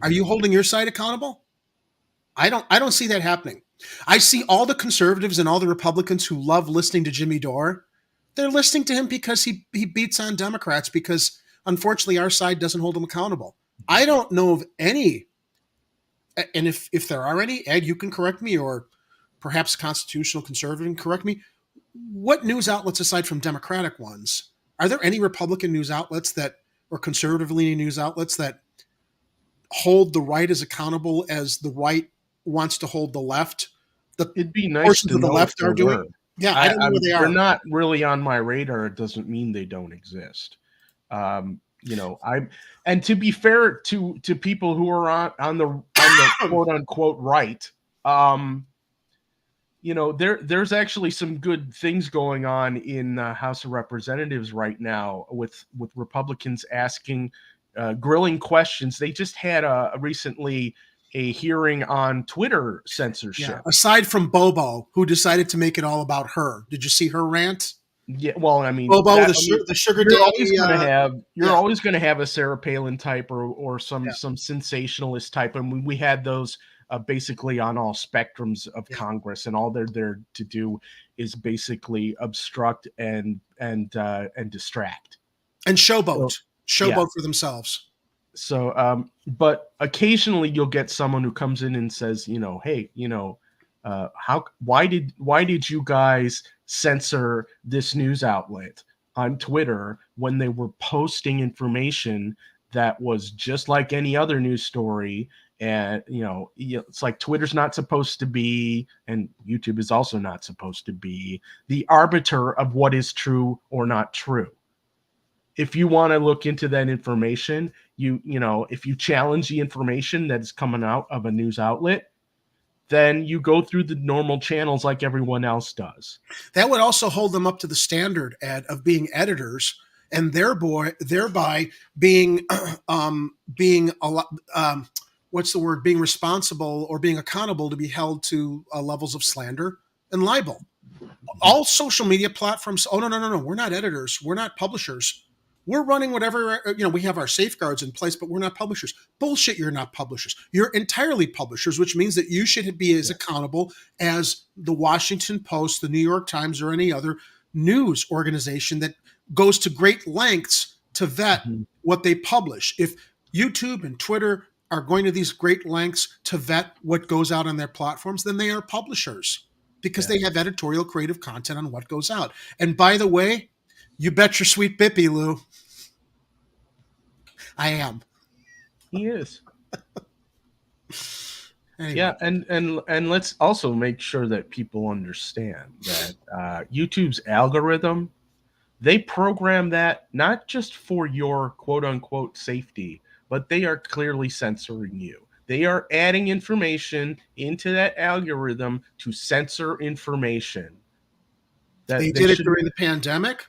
Are you holding your side accountable? I don't see that happening. I see all the conservatives and all the Republicans who love listening to Jimmy Dore. They're listening to him because he beats on Democrats, because unfortunately our side doesn't hold him accountable. I don't know of any, and if there are any, Ed, you can correct me, or perhaps constitutional conservative can correct me. What news outlets aside from Democratic ones, are there any Republican news outlets that, or conservative leaning news outlets that hold the right as accountable as the right wants to hold the left? It'd be nice portions to of the know left are doing. Yeah, I don't know where they are. They're not really on my radar. It doesn't mean they don't exist. You know, and to be fair to people who are on the quote unquote right, you know, there's actually some good things going on in the House of Representatives right now with Republicans asking grilling questions. They just had recently a hearing on Twitter censorship. Yeah. Aside from Bobo, who decided to make it all about her. Did you see her rant? Yeah, well, I mean, Bobo, the sugar daddy. You're always going to have a Sarah Palin type or some sensationalist type, and we had those basically on all spectrums of Congress, and all they're there to do is basically obstruct and distract and showboat for themselves. So, but occasionally you'll get someone who comes in and says, you know, hey, you know, why did you guys censor this news outlet on Twitter when they were posting information that was just like any other news story? And, you know, it's like Twitter's not supposed to be, and YouTube is also not supposed to be, the arbiter of what is true or not true. If you want to look into that information, you know, if you challenge the information that is coming out of a news outlet, then you go through the normal channels like everyone else does. That would also hold them up to the standard, Ed, of being editors, and thereby being being responsible or being accountable to be held to levels of slander and libel. All social media platforms. Oh, no. We're not editors. We're not publishers. We're running whatever, you know, we have our safeguards in place, but we're not publishers. Bullshit, you're not publishers. You're entirely publishers, which means that you should be as accountable as the Washington Post, the New York Times, or any other news organization that goes to great lengths to vet what they publish. If YouTube and Twitter are going to these great lengths to vet what goes out on their platforms, then they are publishers, because they have editorial creative content on what goes out. And by the way, you bet your sweet bippy, Lou, I am. He is. Anyway. Yeah, and let's also make sure that people understand that YouTube's algorithm, they program that not just for your quote unquote safety, but they are clearly censoring you. They are adding information into that algorithm to censor information. They did it during the pandemic.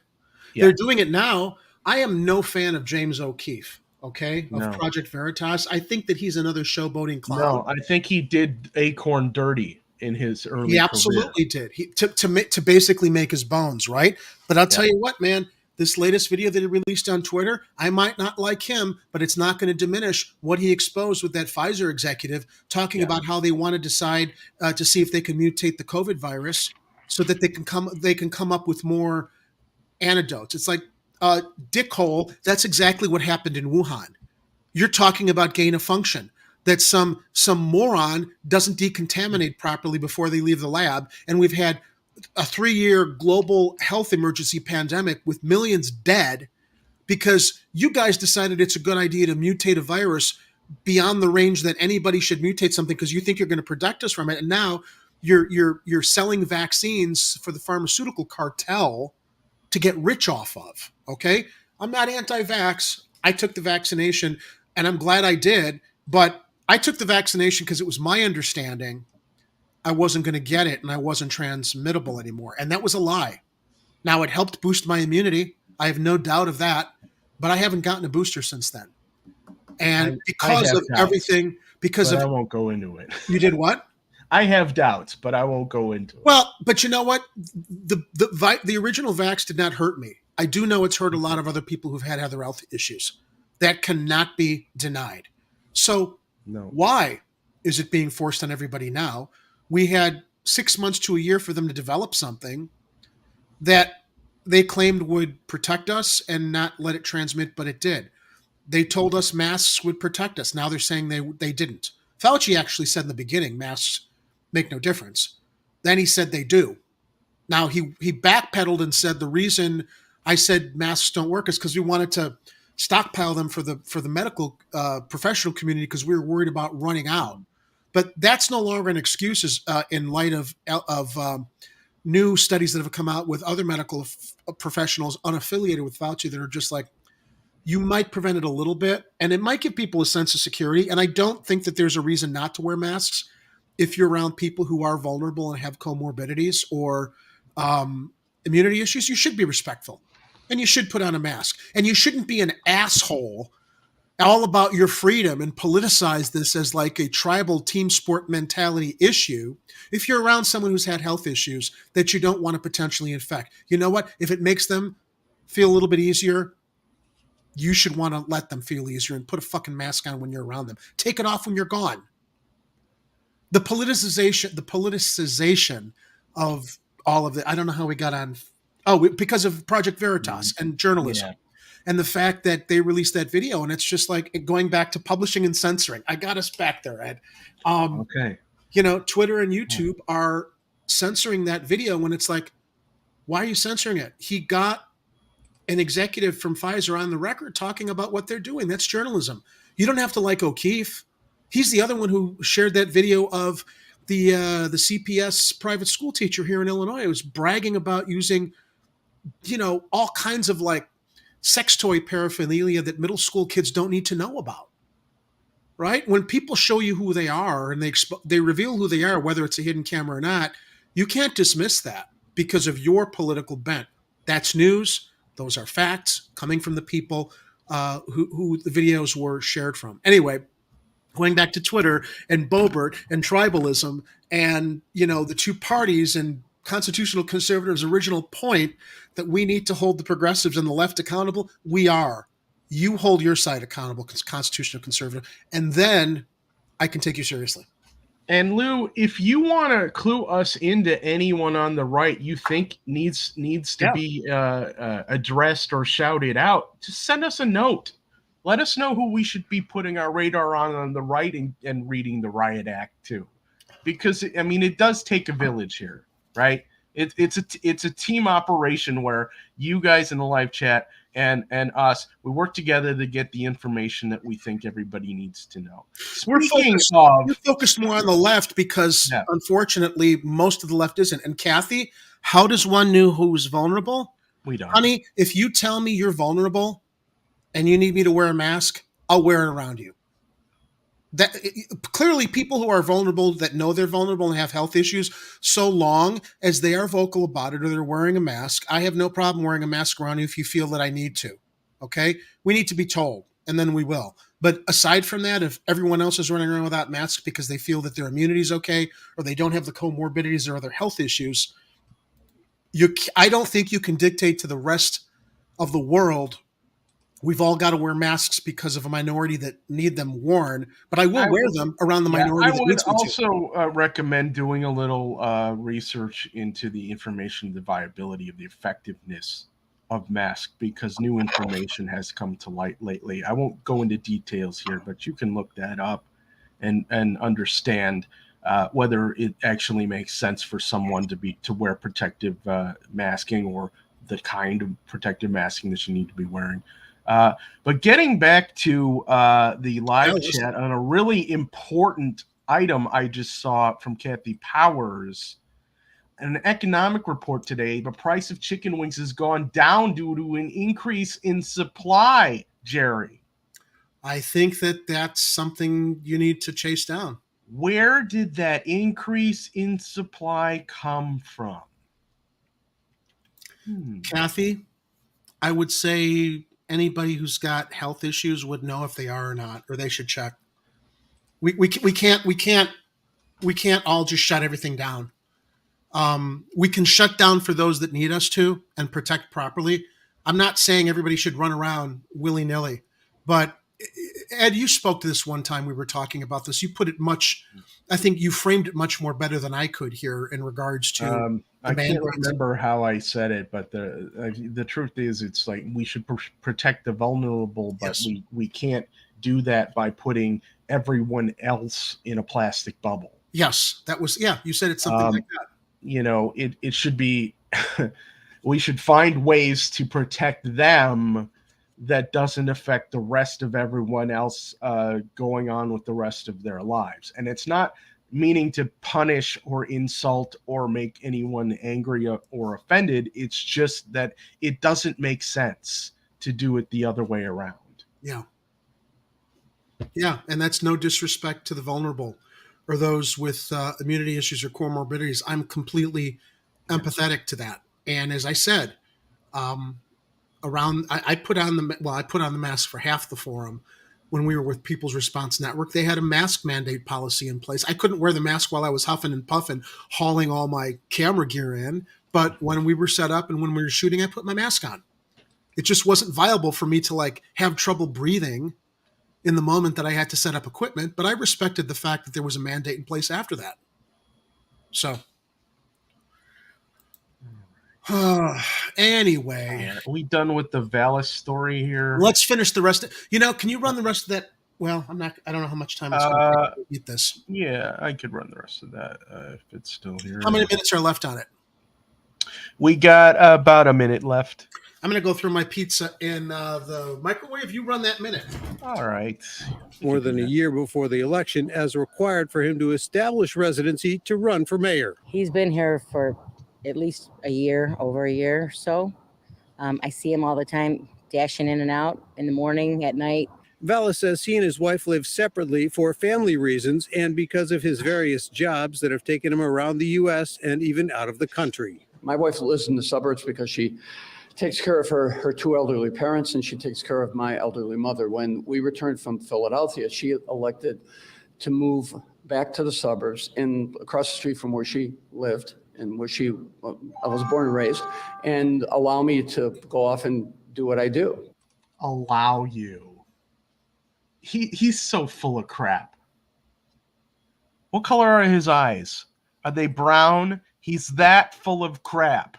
Yeah. They're doing it now. I am no fan of James O'Keefe. okay, of No. Project Veritas. I think that he's another showboating clown. No, I think he did Acorn dirty in his early He career. absolutely did. He to basically make his bones, right? But I'll tell you what, man, this latest video that he released on Twitter, I might not like him, but it's not going to diminish what he exposed with that Pfizer executive talking about how they want to decide to see if they can mutate the COVID virus so that they can come up with more antidotes. It's like dickhole. That's exactly what happened in Wuhan. You're talking about gain of function, that some moron doesn't decontaminate properly before they leave the lab, and we've had a 3-year global health emergency pandemic with millions dead because you guys decided it's a good idea to mutate a virus beyond the range that anybody should mutate something because you think you're going to protect us from it, and now you're selling vaccines for the pharmaceutical cartel to get rich off of. Okay, I'm not anti-vax. I took the vaccination, and I'm glad I did. But I took the vaccination because it was my understanding I wasn't going to get it and I wasn't transmittable anymore. And that was a lie. Now, it helped boost my immunity. I have no doubt of that. But I haven't gotten a booster since then. And because of everything, because of... I won't go into it. You did what? I have doubts, but I won't go into it. Well, but you know what? The original vax did not hurt me. I do know it's hurt a lot of other people who've had other health issues. That cannot be denied. So why is it being forced on everybody now? We had 6 months to a year for them to develop something that they claimed would protect us and not let it transmit, but it did. They told us masks would protect us. Now they're saying they didn't. Fauci actually said in the beginning, masks make no difference. Then he said they do. Now he backpedaled and said the reason I said masks don't work is because we wanted to stockpile them for the medical professional community because we were worried about running out. But that's no longer an excuse in light of new studies that have come out with other medical professionals unaffiliated with Fauci that are just like, you might prevent it a little bit, and it might give people a sense of security. And I don't think that there's a reason not to wear masks if you're around people who are vulnerable and have comorbidities or immunity issues. You should be respectful, and you should put on a mask. And you shouldn't be an asshole all about your freedom and politicize this as like a tribal team sport mentality issue if you're around someone who's had health issues that you don't want to potentially infect. You know what? If it makes them feel a little bit easier, you should want to let them feel easier and put a fucking mask on when you're around them. Take it off when you're gone. The politicization of all of it. I don't know how we got on. Oh, because of Project Veritas and journalism. Yeah. And the fact that they released that video, and it's just like going back to publishing and censoring. I got us back there, Ed. Okay. You know, Twitter and YouTube are censoring that video when it's like, why are you censoring it? He got an executive from Pfizer on the record talking about what they're doing. That's journalism. You don't have to like O'Keefe. He's the other one who shared that video of the CPS private school teacher here in Illinois who was bragging about using, you know, all kinds of like sex toy paraphernalia that middle school kids don't need to know about, right? When people show you who they are and they reveal who they are, whether it's a hidden camera or not, you can't dismiss that because of your political bent. That's news. Those are facts coming from the people who the videos were shared from. Anyway, going back to Twitter and Boebert and tribalism and, you know, the two parties and constitutional conservatives' original point that we need to hold the progressives and the left accountable, we are. You hold your side accountable, constitutional conservative, and then I can take you seriously. And Lou, if you want to clue us into anyone on the right you think needs to be addressed or shouted out, just send us a note. Let us know who we should be putting our radar on the right and reading the Riot Act too. Because, I mean, it does take a village here, right? It's a team operation where you guys in the live chat and us, we work together to get the information that we think everybody needs to know. You're focused more on the left because, unfortunately, most of the left isn't. And Kathy, how does one know who's vulnerable? We don't. Honey, if you tell me you're vulnerable and you need me to wear a mask, I'll wear it around you. That clearly people who are vulnerable that know they're vulnerable and have health issues, so long as they are vocal about it or they're wearing a mask, I have no problem wearing a mask around you if you feel that I need to. Okay? We need to be told. and then we will. But aside from that, if everyone else is running around without masks because they feel that their immunity is okay, or they don't have the comorbidities or other health issues, I don't think you can dictate to the rest of the world, we've all got to wear masks because of a minority that need them worn, but I will wear them around the minority that needs me to. I would also recommend doing a little research into the information, the viability of the effectiveness of masks, because new information has come to light lately. I won't go into details here, but you can look that up and understand whether it actually makes sense for someone to wear protective masking, or the kind of protective masking that you need to be wearing. But getting back to the live chat on a really important item I just saw from Kathy Powers, an economic report today, the price of chicken wings has gone down due to an increase in supply, Jerry. I think that's something you need to chase down. Where did that increase in supply come from? Kathy, I would say anybody who's got health issues would know if they are or not, or they should check. We can't all just shut everything down. We can shut down for those that need us to and protect properly. I'm not saying everybody should run around willy-nilly, but Ed, you spoke to this one time we were talking about this. You put it I think you framed it much more better than I could here in regards to I can't remember how I said it, but the truth is, it's like we should protect the vulnerable, but yes, we can't do that by putting everyone else in a plastic bubble. Yes, that was, you said it's something like that. You know, it should be, we should find ways to protect them that doesn't affect the rest of everyone else going on with the rest of their lives. And it's not meaning to punish or insult or make anyone angry or offended. It's just that it doesn't make sense to do it the other way around. Yeah. Yeah, and that's no disrespect to the vulnerable or those with immunity issues or comorbidities. I'm completely empathetic to that. And as I said, I put on the mask for half the forum when we were with People's Response Network. They had a mask mandate policy in place. I couldn't wear the mask while I was huffing and puffing, hauling all my camera gear in. But when we were set up and when we were shooting, I put my mask on. It just wasn't viable for me to have trouble breathing in the moment that I had to set up equipment. But I respected the fact that there was a mandate in place after that. So anyway, are we done with the Vallas story here? Let's finish the rest. Can you run the rest of that? Well, I don't know how much time it's going to take to eat this. Yeah, I could run the rest of that if it's still here. How many minutes are left on it? We got about a minute left. I'm going to go through my pizza in the microwave. You run that minute. All right. More than a year before the election, as required for him to establish residency to run for mayor. He's been here for at least over a year or so. I see him all the time, dashing in and out in the morning, at night. Vallas says he and his wife live separately for family reasons and because of his various jobs that have taken him around the U.S. and even out of the country. My wife lives in the suburbs because she takes care of her two elderly parents, and she takes care of my elderly mother. When we returned from Philadelphia, she elected to move back to the suburbs and across the street from where she lived and where I was born and raised, and allow me to go off and do what I do. Allow you. He's so full of crap. What color are his eyes? Are they brown? He's that full of crap.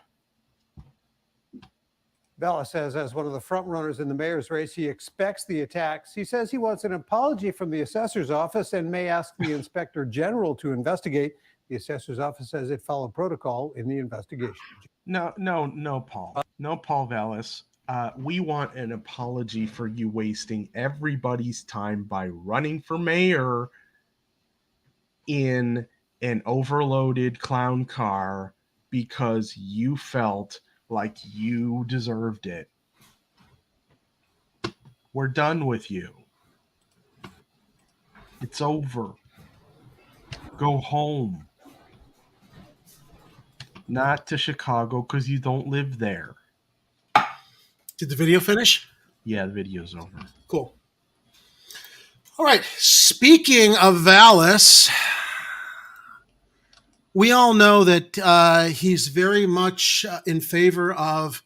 Vallas says, as one of the front runners in the mayor's race, he expects the attacks. He says he wants an apology from the assessor's office and may ask the inspector general to investigate. The assessor's office says it followed protocol in the investigation. No, Paul. No, Paul Vallas. We want an apology for you wasting everybody's time by running for mayor in an overloaded clown car because you felt like you deserved it. We're done with you. It's over. Go home. Not to Chicago because you don't live there. Did the video finish? Yeah, the video's over. Cool. All right. Speaking of Vallas, we all know that he's very much in favor of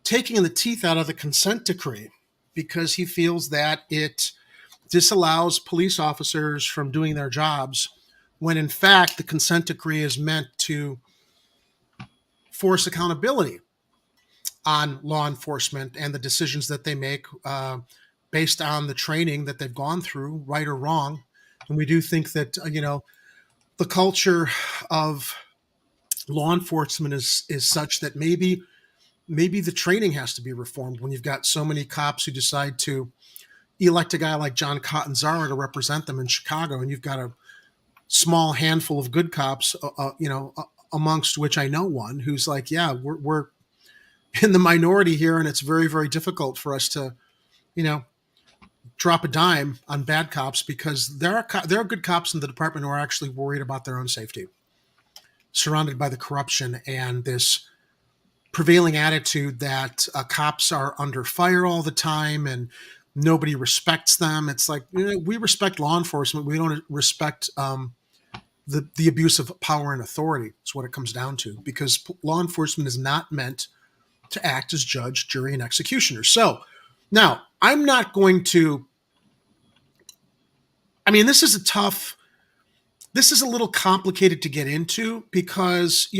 taking the teeth out of the consent decree because he feels that it disallows police officers from doing their jobs when in fact the consent decree is meant to force accountability on law enforcement and the decisions that they make based on the training that they've gone through, right or wrong. And we do think that, the culture of law enforcement is such that maybe the training has to be reformed when you've got so many cops who decide to elect a guy like John Catanzaro to represent them in Chicago, and you've got a small handful of good cops, amongst which I know one who's like, yeah, we're in the minority here, and it's very, very difficult for us to, drop a dime on bad cops because there are good cops in the department who are actually worried about their own safety, surrounded by the corruption and this prevailing attitude that cops are under fire all the time and nobody respects them. It's like, we respect law enforcement. We don't respect the abuse of power and authority. It's what it comes down to, because law enforcement is not meant to act as judge, jury, and executioner. So now I'm not going to, this is a little complicated to get into because,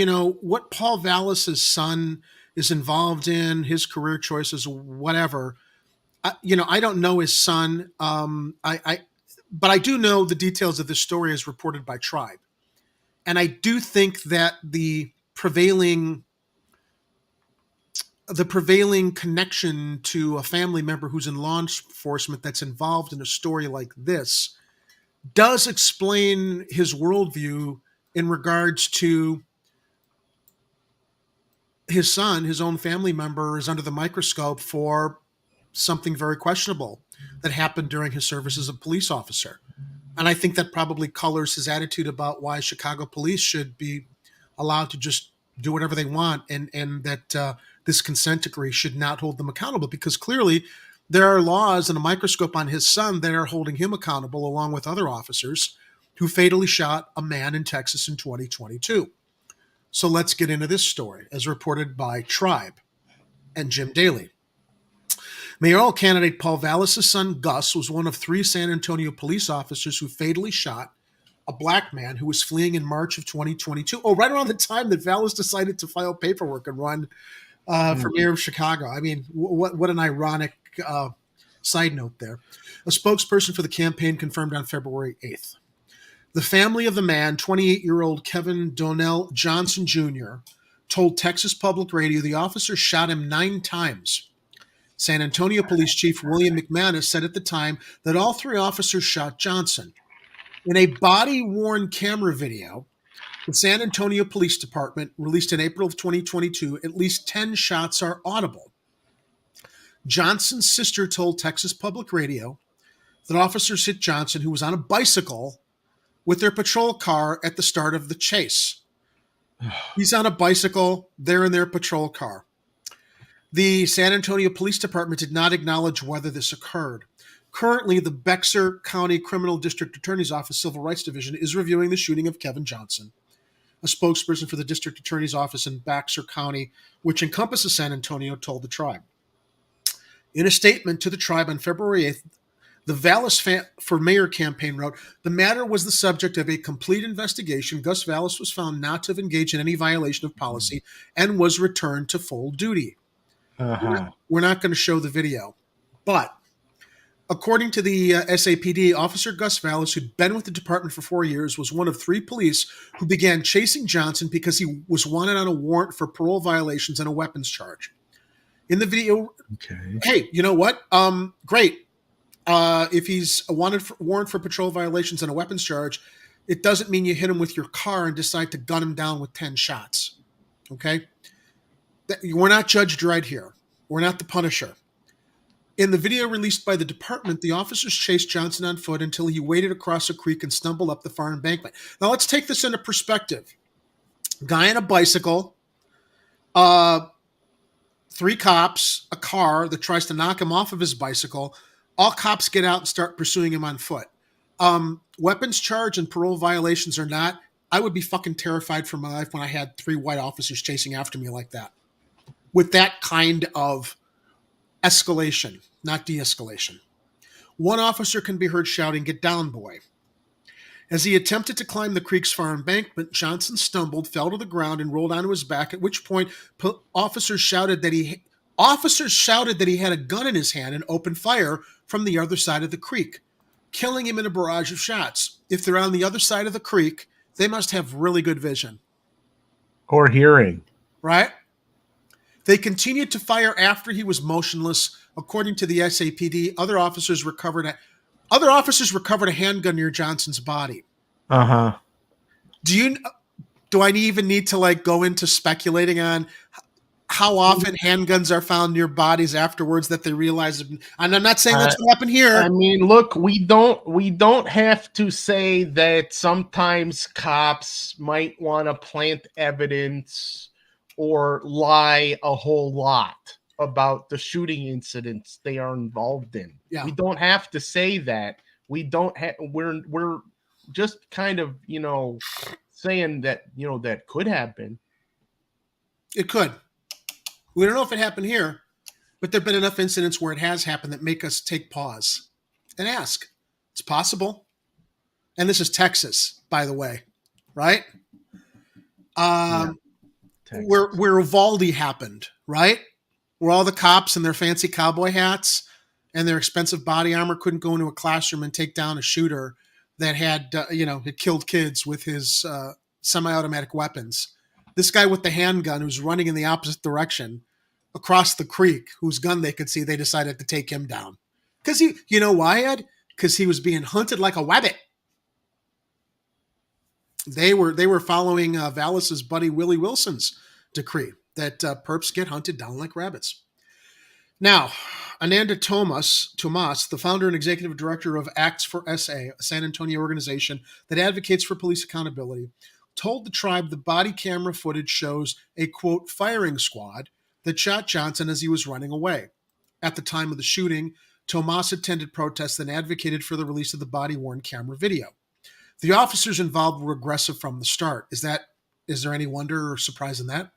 what Paul Vallas's son is involved in, his career choices, whatever, I don't know his son. But I do know the details of this story as reported by Tribe. And I do think that the prevailing connection to a family member who's in law enforcement that's involved in a story like this does explain his worldview in regards to his son. His own family member is under the microscope for something very questionable that happened during his service as a police officer. And I think that probably colors his attitude about why Chicago police should be allowed to just do whatever they want, and that this consent decree should not hold them accountable, because clearly there are laws and a microscope on his son that are holding him accountable along with other officers who fatally shot a man in Texas in 2022. So let's get into this story as reported by Tribe and Jim Daly. Mayoral candidate Paul Vallas' son, Gus, was one of 3 San Antonio police officers who fatally shot a black man who was fleeing in March of 2022. Oh, right around the time that Vallas decided to file paperwork and run for mayor of Chicago. What an ironic side note there. A spokesperson for the campaign confirmed on February 8th. The family of the man, 28-year-old Kevin Donnell Johnson Jr., told Texas Public Radio the officer shot him 9 times. San Antonio Police Chief William McManus said at the time that all 3 officers shot Johnson. In a body-worn camera video, the San Antonio Police Department released in April of 2022, at least 10 shots are audible. Johnson's sister told Texas Public Radio that officers hit Johnson, who was on a bicycle, with their patrol car at the start of the chase. He's on a bicycle, they're in their patrol car. The San Antonio Police Department did not acknowledge whether this occurred. Currently, the Bexar County Criminal District Attorney's Office Civil Rights Division is reviewing the shooting of Kevin Johnson. A spokesperson for the District Attorney's Office in Bexar County, which encompasses San Antonio, told the Tribe. In a statement to the Tribe on February 8th, the Vallas for Mayor campaign wrote, "The matter was the subject of a complete investigation. Gus Vallas was found not to have engaged in any violation of policy and was returned to full duty." We're not going to show the video. But according to the SAPD, Officer Gus Vallas, who'd been with the department for 4 years, was one of 3 police who began chasing Johnson because he was wanted on a warrant for parole violations and a weapons charge. In the video, hey, you know what? Great. If he's a warrant for patrol violations and a weapons charge, it doesn't mean you hit him with your car and decide to gun him down with 10 shots. Okay? We're not Judge Dredd here. We're not the Punisher. In the video released by the department, the officers chased Johnson on foot until he waded across a creek and stumbled up the far embankment. Now let's take this into perspective. Guy on a bicycle, 3 cops, a car that tries to knock him off of his bicycle, all cops get out and start pursuing him on foot. Weapons charge and parole violations or not, I would be fucking terrified for my life when I had 3 white officers chasing after me like that. With that kind of escalation, not de-escalation. One officer can be heard shouting, "Get down, boy." As he attempted to climb the creek's far embankment, Johnson stumbled, fell to the ground, and rolled onto his back, at which point officers shouted that he had a gun in his hand and opened fire from the other side of the creek, killing him in a barrage of shots. If they're on the other side of the creek, they must have really good vision. Or hearing. Right? They continued to fire after he was motionless. According to the SAPD, other officers recovered a handgun near Johnson's body. Uh-huh. Do I even need to like go into speculating on how often handguns are found near bodies afterwards that they realize? And I'm not saying that's what happened here. I mean, look, we don't have to say that sometimes cops might want to plant evidence or lie a whole lot about the shooting incidents they are involved in. Yeah. We don't have to say that. We're just kind of, saying that, that could happen. It could. We don't know if it happened here, but there've been enough incidents where it has happened that make us take pause and ask. It's possible. And this is Texas, by the way, right? Where Uvalde happened, right? Where all the cops in their fancy cowboy hats and their expensive body armor couldn't go into a classroom and take down a shooter that had killed kids with his semi-automatic weapons. This guy with the handgun who's running in the opposite direction across the creek, whose gun they could see, they decided to take him down. Because you know why, Ed? Because he was being hunted like a rabbit. They were following Vallas's buddy Willie Wilson's decree that perps get hunted down like rabbits. Now, Ananda Tomas, the founder and executive director of Acts for SA, a San Antonio organization that advocates for police accountability, told the tribe the body camera footage shows a, quote, firing squad that shot Johnson as he was running away. At the time of the shooting, Tomas attended protests and advocated for the release of the body-worn camera video. The officers involved were aggressive from the start. Is there any wonder or surprise in that?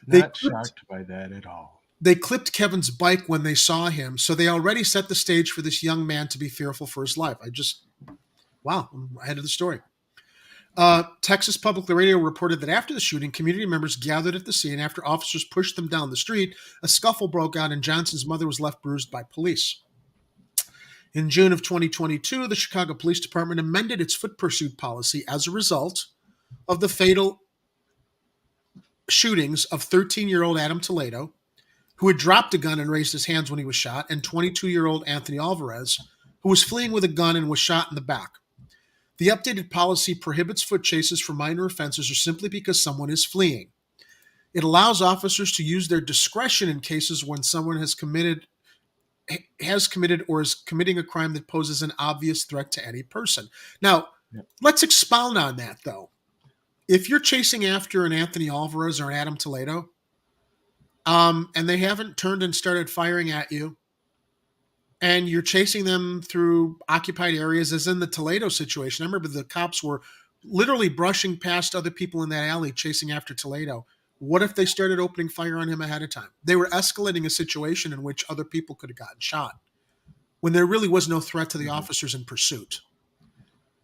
Not shocked by that at all. They clipped Kevin's bike when they saw him, so they already set the stage for this young man to be fearful for his life. I'm ahead of the story. Texas Public Radio reported that after the shooting, community members gathered at the scene. After officers pushed them down the street, a scuffle broke out and Johnson's mother was left bruised by police. In June of 2022, the Chicago Police Department amended its foot pursuit policy as a result of the fatal shootings of 13-year-old Adam Toledo, who had dropped a gun and raised his hands when he was shot, and 22-year-old Anthony Alvarez, who was fleeing with a gun and was shot in the back. The updated policy prohibits foot chases for minor offenses or simply because someone is fleeing. It allows officers to use their discretion in cases when someone has committed or is committing a crime that poses an obvious threat to any person. Now, Let's expound on that, though. If you're chasing after an Anthony Alvarez or an Adam Toledo, and they haven't turned and started firing at you, and you're chasing them through occupied areas, as in the Toledo situation. I remember the cops were literally brushing past other people in that alley chasing after Toledo. What if they started opening fire on him ahead of time? They were escalating a situation in which other people could have gotten shot when there really was no threat to the officers in pursuit.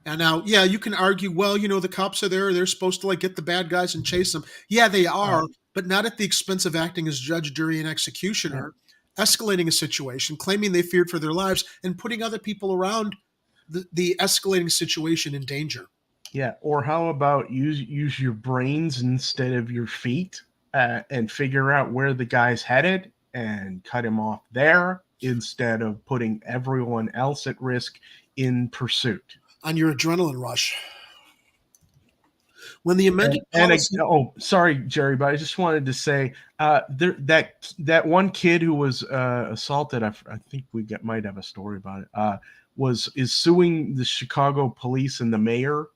And now, yeah, you can argue, well, the cops are there. They're supposed to get the bad guys and chase them. Yeah, they are, but not at the expense of acting as judge, jury, and executioner, escalating a situation, claiming they feared for their lives, and putting other people around the escalating situation in danger. Yeah, or how about use your brains instead of your feet and figure out where the guy's headed and cut him off there instead of putting everyone else at risk in pursuit. On your adrenaline rush. When the amended policy... sorry, Jerry, but I just wanted to say that one kid who was assaulted, I think we might have a story about it, is suing the Chicago police and the mayor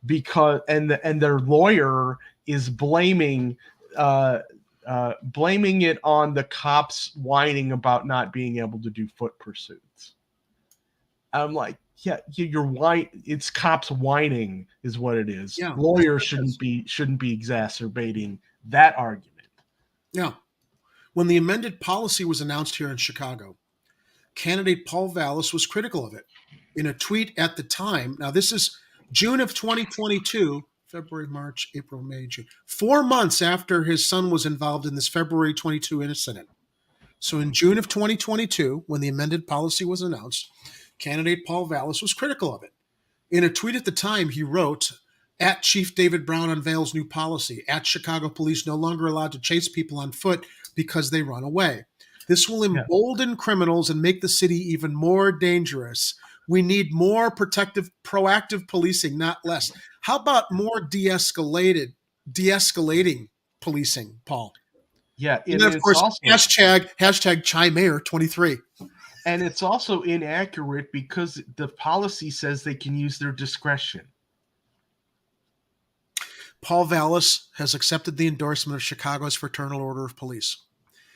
because their lawyer is blaming it on the cops whining about not being able to do foot pursuits. I'm like, yeah, you're whine. It's cops whining is what it is. Yeah, Lawyers shouldn't be exacerbating that argument. Yeah. When the amended policy was announced here in Chicago, candidate Paul Vallas was critical of it. In a tweet at the time, now this is June of 2022, February, March, April, May, June, 4 months after his son was involved in this February 22 incident. So in June of 2022, when the amended policy was announced, candidate Paul Vallas was critical of it. In a tweet at the time, he wrote, "At Chief David Brown unveils new policy. At Chicago police no longer allowed to chase people on foot because they run away. This will embolden criminals and make the city even more dangerous. We need more proactive policing, not less." How about more de-escalating policing, Paul? Yeah, And then, of course, hashtag ChiMayor23. And it's also inaccurate because the policy says they can use their discretion. Paul Vallas has accepted the endorsement of Chicago's Fraternal Order of Police.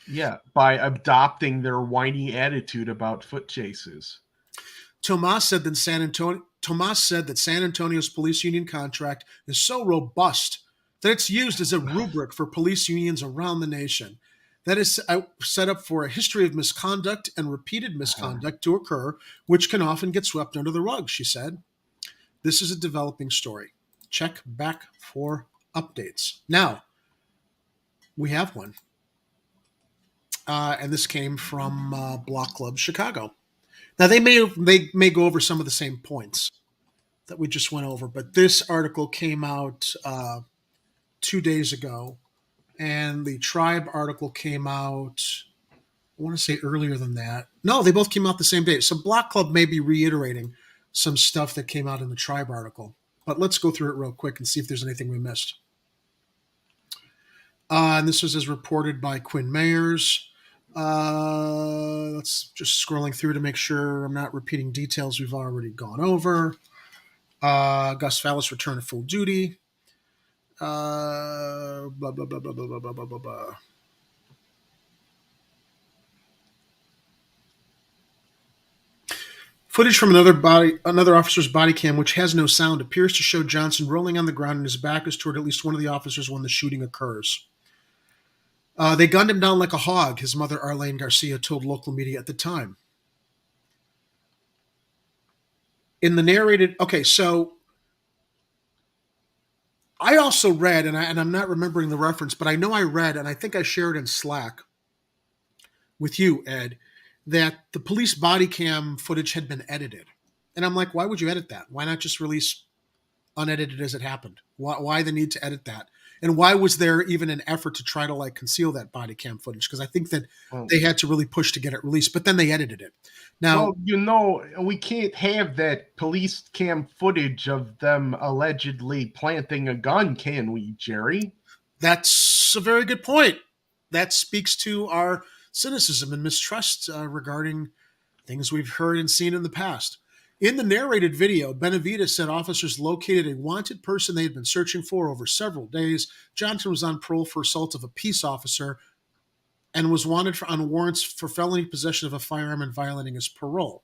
Yeah, by adopting their whiny attitude about foot chases. Tomas said that San Antonio's police union contract is so robust that it's used as a rubric for police unions around the nation. That is set up for a history of misconduct and repeated misconduct to occur, which can often get swept under the rug, she said. This is a developing story. Check back for updates. Now, we have one. And this came from Block Club Chicago. Now, they may go over some of the same points that we just went over, but this article came out 2 days ago, and the Tribe article came out, I want to say earlier than that. No, they both came out the same day. So Block Club may be reiterating some stuff that came out in the Tribe article. But let's go through it real quick and see if there's anything we missed. And this was as reported by Quinn Mayers. Let's just scrolling through to make sure I'm not repeating details we've already gone over. Gus Vallas return to full duty. Blah, blah, blah, blah, blah, blah, blah, blah, blah, blah. Footage from another officer's body cam, which has no sound, appears to show Johnson rolling on the ground and his back is toward at least one of the officers when the shooting occurs. They gunned him down like a hog, his mother Arlene Garcia told local media at the time. In the narrated, okay, so I also read, and I'm not remembering the reference, but I know I read, and I think I shared in Slack with you, Ed, that the police body cam footage had been edited. And I'm like, why would you edit that? Why not just release unedited as it happened? Why the need to edit that? And why was there even an effort to try to conceal that body cam footage? Because I think that they had to really push to get it released, but then they edited it. Now, well, we can't have that police cam footage of them allegedly planting a gun, can we, Jerry? That's a very good point. That speaks to our cynicism and mistrust regarding things we've heard and seen in the past. In the narrated video, Benavides said officers located a wanted person they had been searching for over several days. Johnson was on parole for assault of a peace officer and was wanted on warrants for felony possession of a firearm and violating his parole.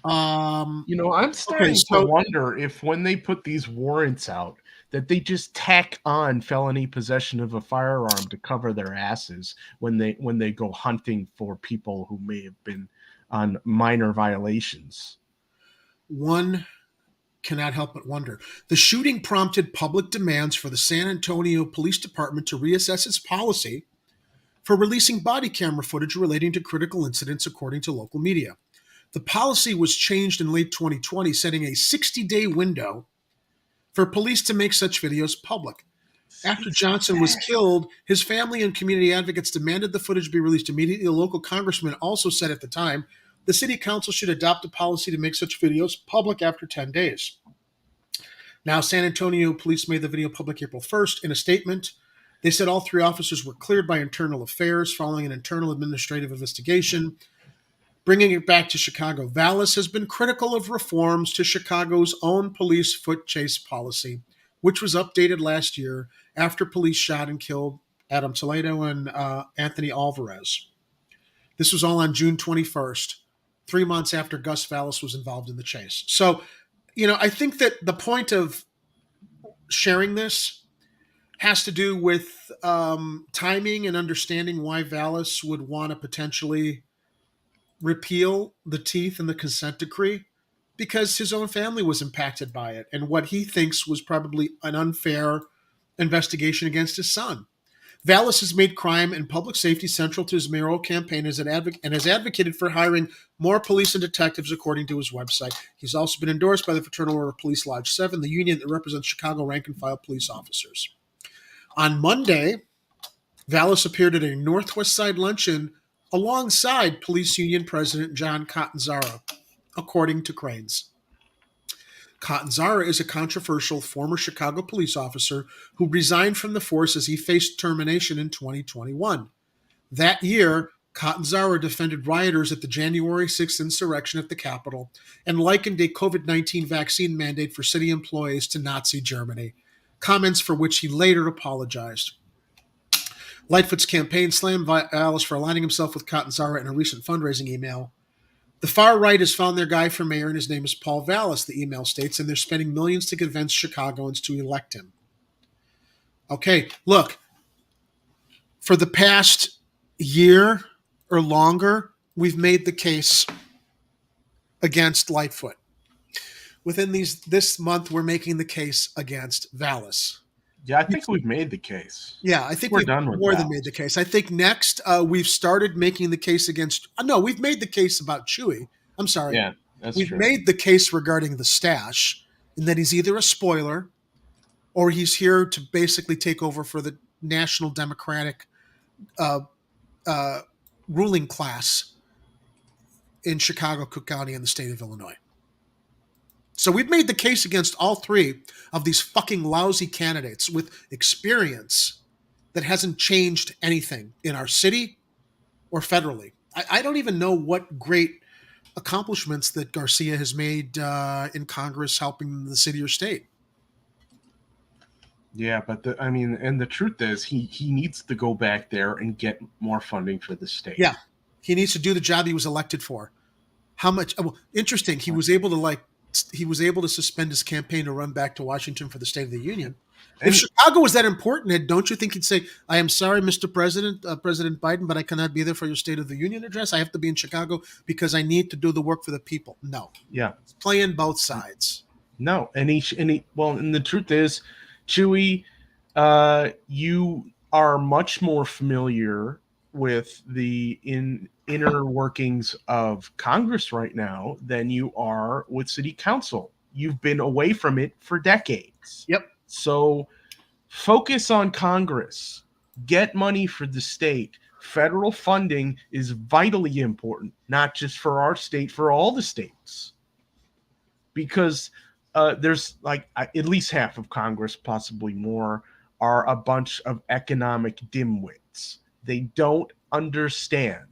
I'm starting to wonder if when they put these warrants out, that they just tack on felony possession of a firearm to cover their asses when they go hunting for people who may have been on minor violations. One cannot help but wonder. The shooting prompted public demands for the San Antonio Police Department to reassess its policy for releasing body camera footage relating to critical incidents, according to local media. The policy was changed in late 2020, setting a 60-day window for police to make such videos public. After Johnson was killed, his family and community advocates demanded the footage be released immediately. A local congressman also said at the time, the city council should adopt a policy to make such videos public after 10 days. Now, San Antonio police made the video public April 1st. In a statement, they said all three officers were cleared by internal affairs following an internal administrative investigation. Bringing it back to Chicago, Vallas has been critical of reforms to Chicago's own police foot chase policy, which was updated last year after police shot and killed Adam Toledo and Anthony Alvarez. This was all on June 21st. 3 months after Gus Vallas was involved in the chase. So, you know, I think that the point of sharing this has to do with timing and understanding why Vallas would want to potentially repeal the teeth in the consent decree, because his own family was impacted by it and what he thinks was probably an unfair investigation against his son. Vallas has made crime and public safety central to his mayoral campaign and has advocated for hiring more police and detectives, according to his website. He's also been endorsed by the Fraternal Order of Police Lodge 7, the union that represents Chicago rank-and-file police officers. On Monday, Vallas appeared at a Northwest Side luncheon alongside Police Union President John Catanzara, according to Cranes. Catanzara is a controversial former Chicago police officer who resigned from the force as he faced termination in 2021. That year, Catanzara defended rioters at the January 6th insurrection at the Capitol and likened a COVID-19 vaccine mandate for city employees to Nazi Germany, comments for which he later apologized. Lightfoot's campaign slammed Vallas for aligning himself with Catanzara in a recent fundraising email. The far right has found their guy for mayor, and his name is Paul Vallas, the email states, and they're spending millions to convince Chicagoans to elect him. Okay, look, for the past year or longer, we've made the case against Lightfoot. Within this month, we're making the case against Vallas. Yeah, I think we've made the case. Yeah, I think we've done with more Vallas. than made the case. I think next we've started making the case against. No, we've made the case about Chewy. I'm sorry. Yeah, that's we've true. made the case regarding the stash, and that he's either a spoiler or he's here to basically take over for the National Democratic ruling class in Chicago, Cook County, and the state of Illinois. So we've made the case against all three of these fucking lousy candidates with experience that hasn't changed anything in our city or federally. I don't even know what great accomplishments that Garcia has made in Congress helping the city or state. Yeah, but the truth is he needs to go back there and get more funding for the state. Yeah, he needs to do the job he was elected for. How much? Oh, interesting. He was able to suspend his campaign to run back to Washington for the State of the Union. If Chicago was that important, don't you think he'd say, "I am sorry, Mr. President, President Biden, but I cannot be there for your State of the Union address. I have to be in Chicago because I need to do the work for the people." No. Yeah. He's playing both sides. No, and the truth is, Chewy, you are much more familiar with the inner workings of Congress right now than you are with city council. You've been away from it for decades. Yep. So focus on Congress. Get money for the state. Federal funding is vitally important, not just for our state, for all the states. Because there's at least half of Congress, possibly more, are a bunch of economic dimwits. They don't understand.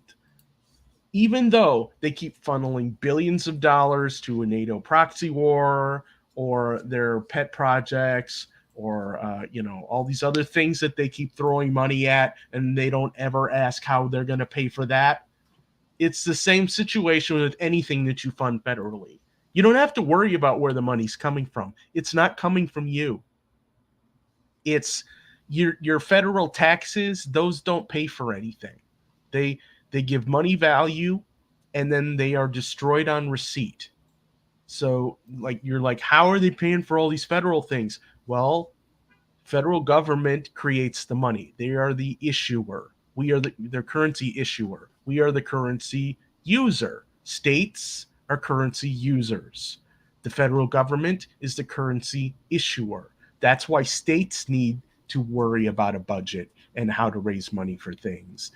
Even though they keep funneling billions of dollars to a NATO proxy war or their pet projects or, all these other things that they keep throwing money at, and they don't ever ask how they're going to pay for that. It's the same situation with anything that you fund federally. You don't have to worry about where the money's coming from. It's not coming from you. It's your federal taxes. Those don't pay for anything. They give money value, and then they are destroyed on receipt. So you're like, how are they paying for all these federal things? Well, federal government creates the money. They are the issuer. We are their currency issuer. We are the currency user. States are currency users. The federal government is the currency issuer. That's why states need to worry about a budget and how to raise money for things.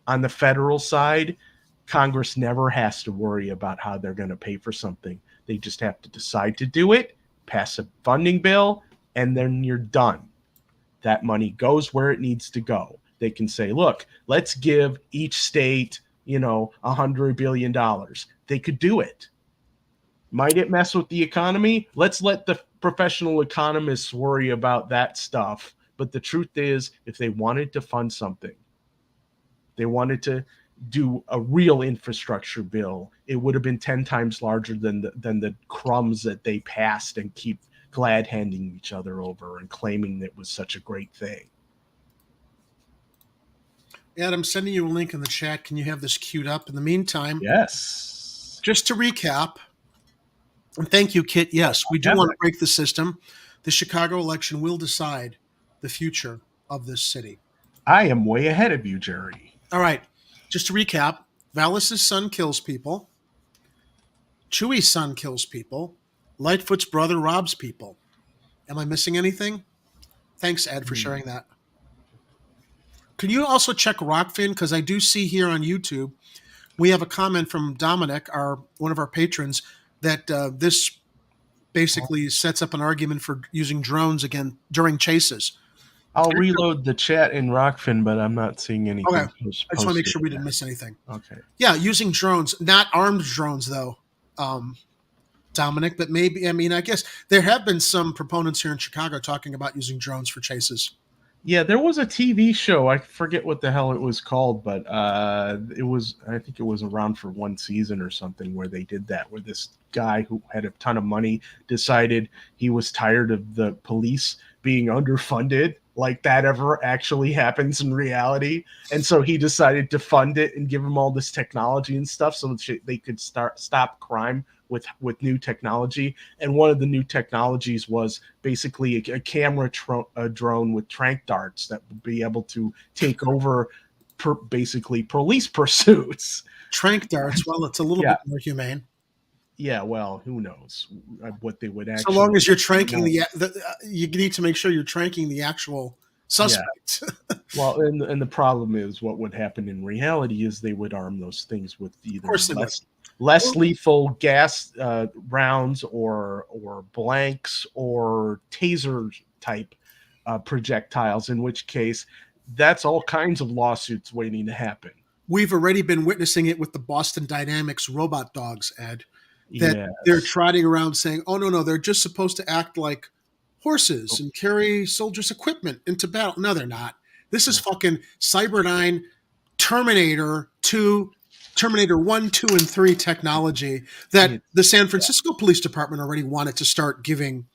On the federal side, Congress never has to worry about how they're going to pay for something. They just have to decide to do it, pass a funding bill, and then you're done. That money goes where it needs to go. They can say, look, let's give each state, $100 billion. They could do it. Might it mess with the economy? Let's let the professional economists worry about that stuff. But the truth is, if they wanted to fund something, they wanted to do a real infrastructure bill, it would have been 10 times larger than the crumbs that they passed and keep glad handing each other over and claiming that it was such a great thing. Ed, I'm sending you a link in the chat. Can you have this queued up? In the meantime, Yes. just to recap, and thank you, Kit. Yes, we do want to break the system. The Chicago election will decide the future of this city. I am way ahead of you, Jerry. All right. Just to recap, Vallas' son kills people. Chewy's son kills people. Lightfoot's brother robs people. Am I missing anything? Thanks, Ed, for sharing that. Can you also check Rockfin? Because I do see here on YouTube, we have a comment from Dominic, one of our patrons, that this basically sets up an argument for using drones again during chases. I'll reload the chat in Rockfin, but I'm not seeing anything. Okay. I just want to make sure we didn't miss anything. Okay. Yeah, using drones, not armed drones, though, Dominic, but maybe, I mean, I guess there have been some proponents here in Chicago talking about using drones for chases. Yeah, there was a TV show. I forget what the hell it was called, but I think it was around for one season or something where they did that, where this guy who had a ton of money decided he was tired of the police being underfunded, like that ever actually happens in reality. And so he decided to fund it and give them all this technology and stuff so that they could stop crime with new technology. And one of the new technologies was basically a camera drone with tranq darts that would be able to take over basically police pursuits. Tranq darts, well, it's a little bit more humane. Yeah, well, who knows what they would actually. So long as you're tranking you need to make sure you're tranking the actual suspect. Yeah. Well, and the problem is what would happen in reality is they would arm those things with either less lethal gas rounds or blanks or taser type projectiles, in which case that's all kinds of lawsuits waiting to happen. We've already been witnessing it with the Boston Dynamics robot dogs, Ed. That they're trotting around saying, oh, no, they're just supposed to act like horses and carry soldiers' equipment into battle. No, they're not. This is fucking Cyberdyne Terminator 2, Terminator 1, 2, and 3 technology that the San Francisco Police Department already wanted to start giving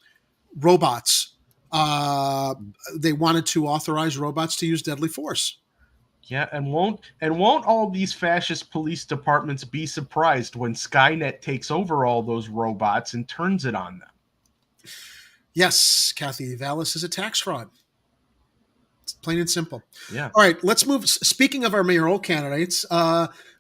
robots. They wanted to authorize robots to use deadly force. Yeah, and won't all these fascist police departments be surprised when Skynet takes over all those robots and turns it on them? Yes, Kathy, Vallas is a tax fraud. It's plain and simple. Yeah. All right, let's move. Speaking of our mayoral candidates,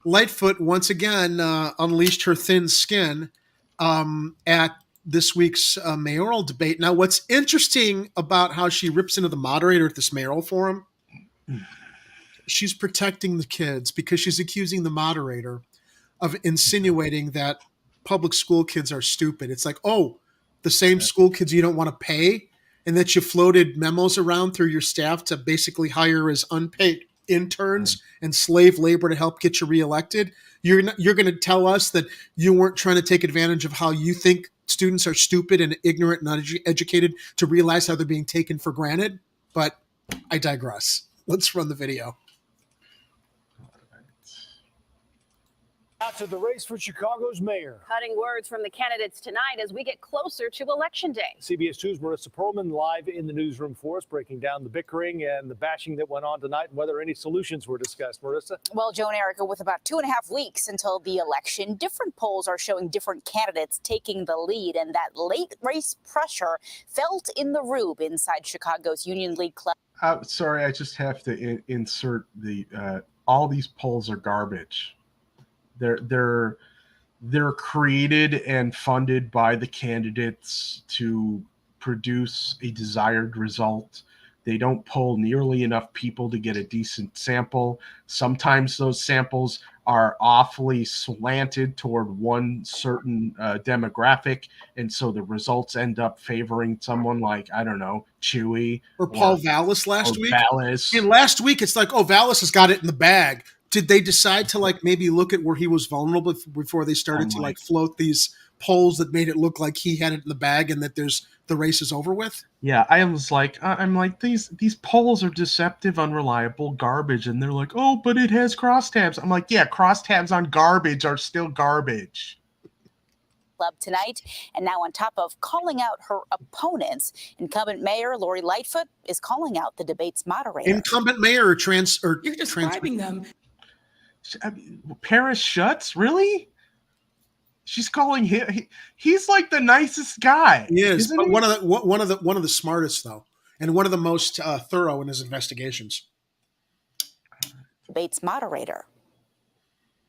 Lightfoot once again unleashed her thin skin at this week's mayoral debate. Now, what's interesting about how she rips into the moderator at this mayoral forum, she's protecting the kids because she's accusing the moderator of insinuating that public school kids are stupid. It's like, oh, the same school kids you don't want to pay, and that you floated memos around through your staff to basically hire as unpaid interns and slave labor to help get you reelected. You're going to tell us that you weren't trying to take advantage of how you think students are stupid and ignorant and uneducated to realize how they're being taken for granted. But I digress. Let's run the video. Out to the race for Chicago's mayor. Cutting words from the candidates tonight as we get closer to Election Day. CBS 2's Marissa Perlman live in the newsroom for us, breaking down the bickering and the bashing that went on tonight and whether any solutions were discussed. Marissa? Well, Joe and Erica, with about 2.5 weeks until the election, different polls are showing different candidates taking the lead, and that late race pressure felt in the Rube inside Chicago's Union League Club. Sorry, I just have to insert the all these polls are garbage. They're created and funded by the candidates to produce a desired result. They don't poll nearly enough people to get a decent sample. Sometimes those samples are awfully slanted toward one certain demographic, and so the results end up favoring someone like, I don't know, Chewy or Paul Vallas last week. Vallas. And last week, it's like, oh, Vallas has got it in the bag. Did they decide to like maybe look at where he was vulnerable before they started to like float these polls that made it look like he had it in the bag and that the race is over with. Yeah, I'm like these polls are deceptive, unreliable, garbage, and they're like, oh, but it has crosstabs. I'm like, yeah, crosstabs on garbage are still garbage. Club tonight, and now on top of calling out her opponents, incumbent Mayor Lori Lightfoot is calling out the debate's moderator. Incumbent mayor You're describing them. Paris Schutz, really? She's calling him. He's like the nicest guy. He is, but he? one of the smartest though, and one of the most thorough in his investigations. Debate's moderator.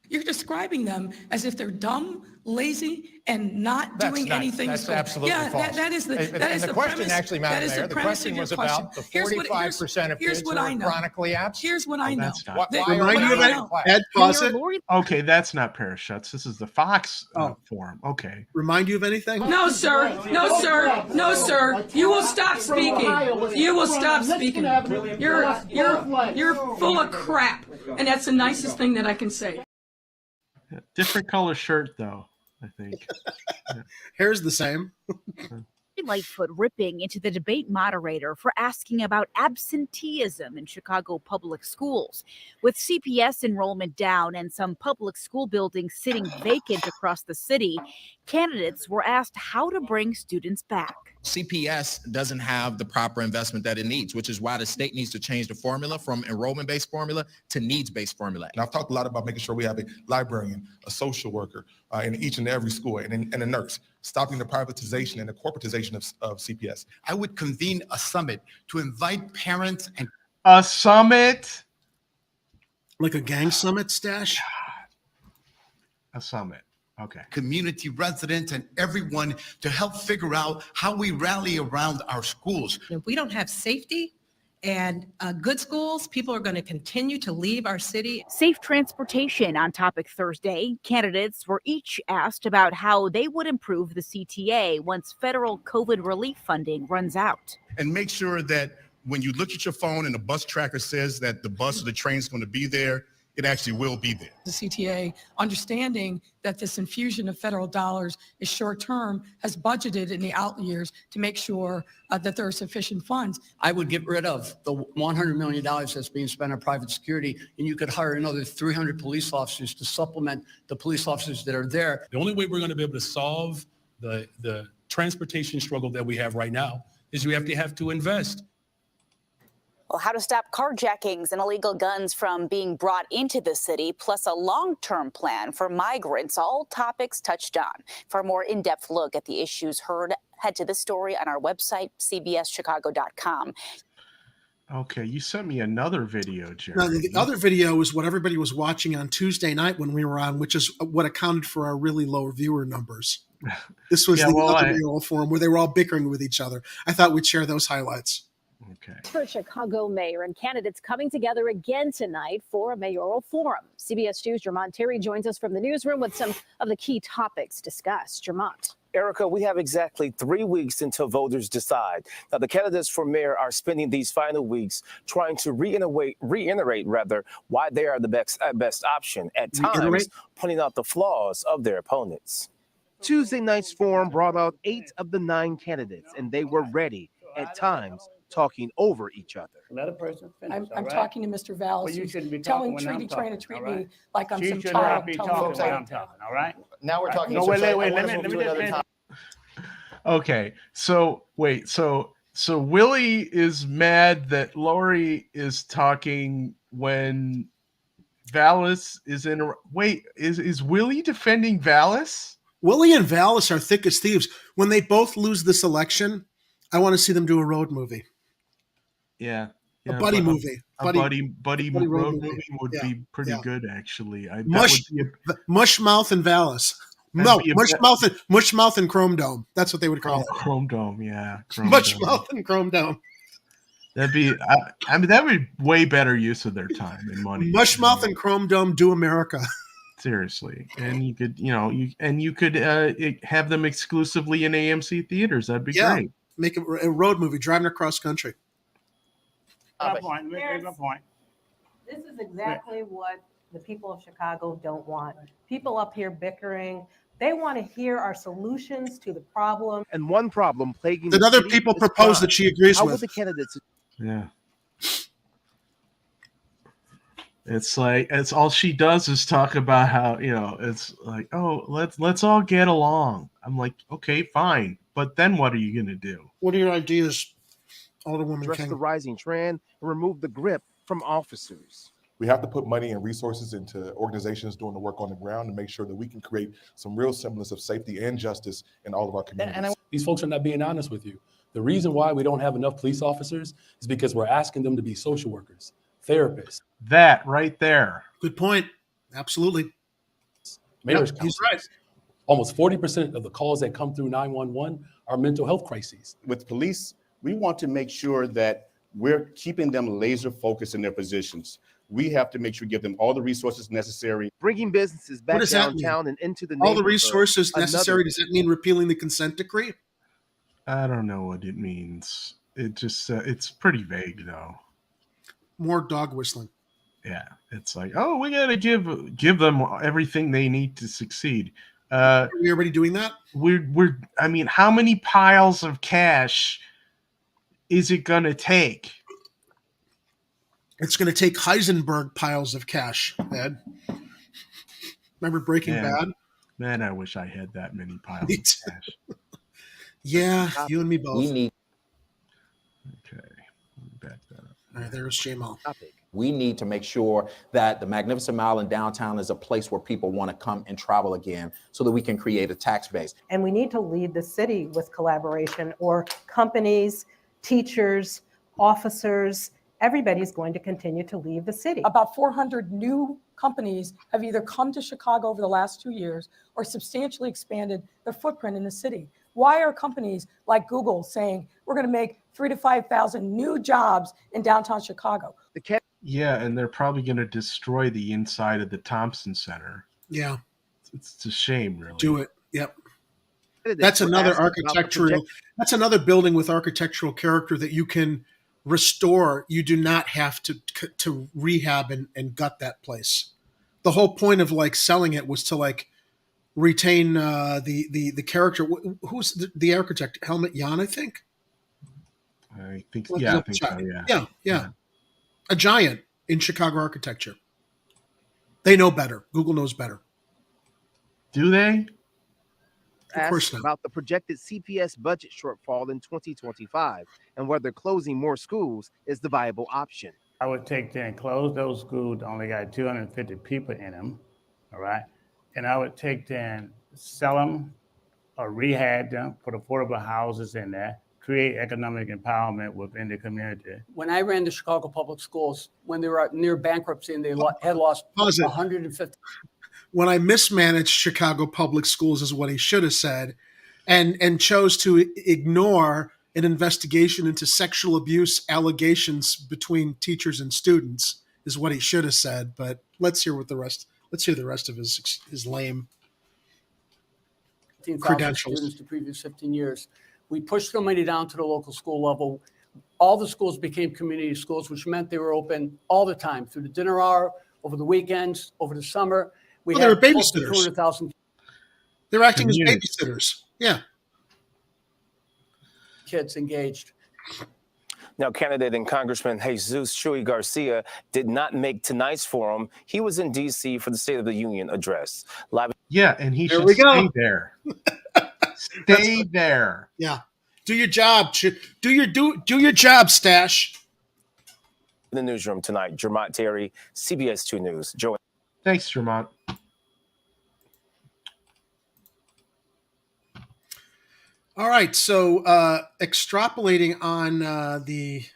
You're describing them as if they're dumb, lazy, and not doing anything. That's absolutely false. That is the question, premise. actually, Madam Mayor, the question was about the 45% of kids who are chronically absent. Here's what I know. Ed, pause it. Okay, that's not Paris Schutz. This is the Fox forum. Okay. Remind you of anything? No, sir. No, sir. No, sir. You will stop speaking. You will stop speaking. You're full of crap, and that's the nicest thing that I can say. Different color shirt, though, I think. Hair's the same. Lightfoot ripping into the debate moderator for asking about absenteeism in Chicago public schools. With CPS enrollment down and some public school buildings sitting vacant across the city, candidates were asked how to bring students back. CPS doesn't have the proper investment that it needs, which is why the state needs to change the formula from enrollment-based formula to needs-based formula. And I've talked a lot about making sure we have a librarian, a social worker in each and every school, and a nurse, stopping the privatization and the corporatization of CPS. I would convene a summit to invite parents and... A summit? Like a gang summit stash? A summit. Okay. Community residents and everyone to help figure out how we rally around our schools. If we don't have safety and good schools, people are going to continue to leave our city. Safe transportation on topic Thursday. Candidates were each asked about how they would improve the CTA once federal COVID relief funding runs out. And make sure that when you look at your phone and the bus tracker says that the bus or the train is going to be there, it actually will be there. The CTA, understanding that this infusion of federal dollars is short-term, has budgeted in the out years to make sure that there are sufficient funds. I would get rid of the $100 million that's being spent on private security, and you could hire another 300 police officers to supplement the police officers that are there. The only way we're going to be able to solve the transportation struggle that we have right now is we have to invest. Well, how to stop carjackings and illegal guns from being brought into the city, plus a long-term plan for migrants, all topics touched on. For a more in-depth look at the issues heard, head to the story on our website, cbschicago.com. Okay, you sent me another video, Jerry. Now, the other video is what everybody was watching on Tuesday night when we were on, which is what accounted for our really low viewer numbers. This was the forum where they were all bickering with each other. I thought we'd share those highlights. Okay. For Chicago mayor and candidates coming together again tonight for a mayoral forum. CBS News' Jermont Terry joins us from the newsroom with some of the key topics discussed. Jermont. Erica, we have exactly 3 weeks until voters decide. Now, the candidates for mayor are spending these final weeks trying to reiterate why they are the best option, at times pointing out the flaws of their opponents. Tuesday night's forum brought out 8 of the 9 candidates, and they were ready, at times, talking over each other. Let a person finish. I'm talking to Mr. Vallas. Well, you shouldn't be telling talking when I'm trying to talking, treat all right? me like I'm She some should child. not be talking when I'm talking, all right? Now we're talking. No, wait, let me just finish. Okay, so wait, so Willie is mad that Lori is talking when Vallas is in. Wait, is Willie defending Vallas? Willie and Vallas are thick as thieves. When they both lose this election, I want to see them do a road movie. Yeah, a buddy movie. A buddy road movie would be pretty good, actually. Mushmouth and Vallas. No, Mushmouth and Chrome Dome. That's what they would call it. Chrome Dome, yeah. Mushmouth and Chrome Dome. That'd be, I mean, that would be way better use of their time and money. Mushmouth and Chrome Dome do America. Seriously, and you could, you could have them exclusively in AMC theaters. That'd be great. Make a road movie, driving across country. This is exactly what the people of Chicago don't want. People up here bickering, They want to hear our solutions to the problem. And one problem plaguing that the other city people is propose crime. that she agrees How with. will the candidates? Yeah. It's like it's all she does is talk about how, it's like, oh, let's all get along. I'm like, okay, fine, but then what are you gonna do? What are your ideas, Alderwoman Address King? the rising trend and remove the grip from officers. We have to put money and resources into organizations doing the work on the ground to make sure that we can create some real semblance of safety and justice in all of our communities. These folks are not being honest with you. The reason why we don't have enough police officers is because we're asking them to be social workers, therapists. That right there. Good point. Absolutely. Marriage He's counselors. right. Almost 40% of the calls that come through 911 are mental health crises. With police, we want to make sure that we're keeping them laser focused in their positions. We have to make sure we give them all the resources necessary. Bringing businesses back What does that mean? downtown and into the All the neighborhood. resources necessary. Does that mean repealing the consent decree? I don't know what it means. It just it's pretty vague though. More dog whistling. Yeah, it's like, oh, we gotta give them everything they need to succeed. Are we already doing that? I mean, how many piles of cash is it gonna take? It's going to take Heisenberg piles of cash, Ed. Remember Breaking Bad? Man, I wish I had that many piles of cash. Yeah, you and me both. Okay. All right, there's Jamal. We need to make sure that the Magnificent Mile in downtown is a place where people want to come and travel again so that we can create a tax base. And we need to lead the city with collaboration, or companies, teachers, officers. Everybody's going to continue to leave the city. About 400 new companies have either come to Chicago over the last 2 years or substantially expanded their footprint in the city. Why are companies like Google saying we're going to make 3,000 to 5,000 new jobs in downtown Chicago? Yeah, and they're probably going to destroy the inside of the Thompson Center. Yeah. It's a shame, really. Do it. Yep. That's another architectural. That's another building with architectural character that you can restore. You do not have to rehab and gut that place. The whole point of like selling it was to like retain the character. Who's the architect? Helmut Jan, I think. I think so. Yeah. Yeah. A giant in Chicago architecture. They know better. Google knows better. Do they? Of course not. About the projected CPS budget shortfall in 2025 and whether closing more schools is the viable option. I would take then close those schools that only got 250 people in them, all right? And I would take then sell them or rehab them, put affordable houses in there, create economic empowerment within the community. When I ran the Chicago Public Schools, when they were near bankruptcy and they had lost 150. When I mismanaged Chicago Public Schools is what he should have said, and chose to ignore an investigation into sexual abuse allegations between teachers and students is what he should have said. But let's hear the rest of his lame credentials. Students the previous 15 years. We pushed the money down to the local school level. All the schools became community schools, which meant they were open all the time through the dinner hour, over the weekends, over the summer. They were babysitters. 200,000. They're acting as babysitters. Yeah. Kids engaged. Now, candidate and Congressman Jesus Chuy Garcia did not make tonight's forum. He was in D.C. for the State of the Union address. Yeah, and he should stay there. Stay there. Yeah. Do your job. Do your job, Stash. In the newsroom tonight, Jermont Terry, CBS 2 News. Joe. Thanks, Jermont. All right, so extrapolating on the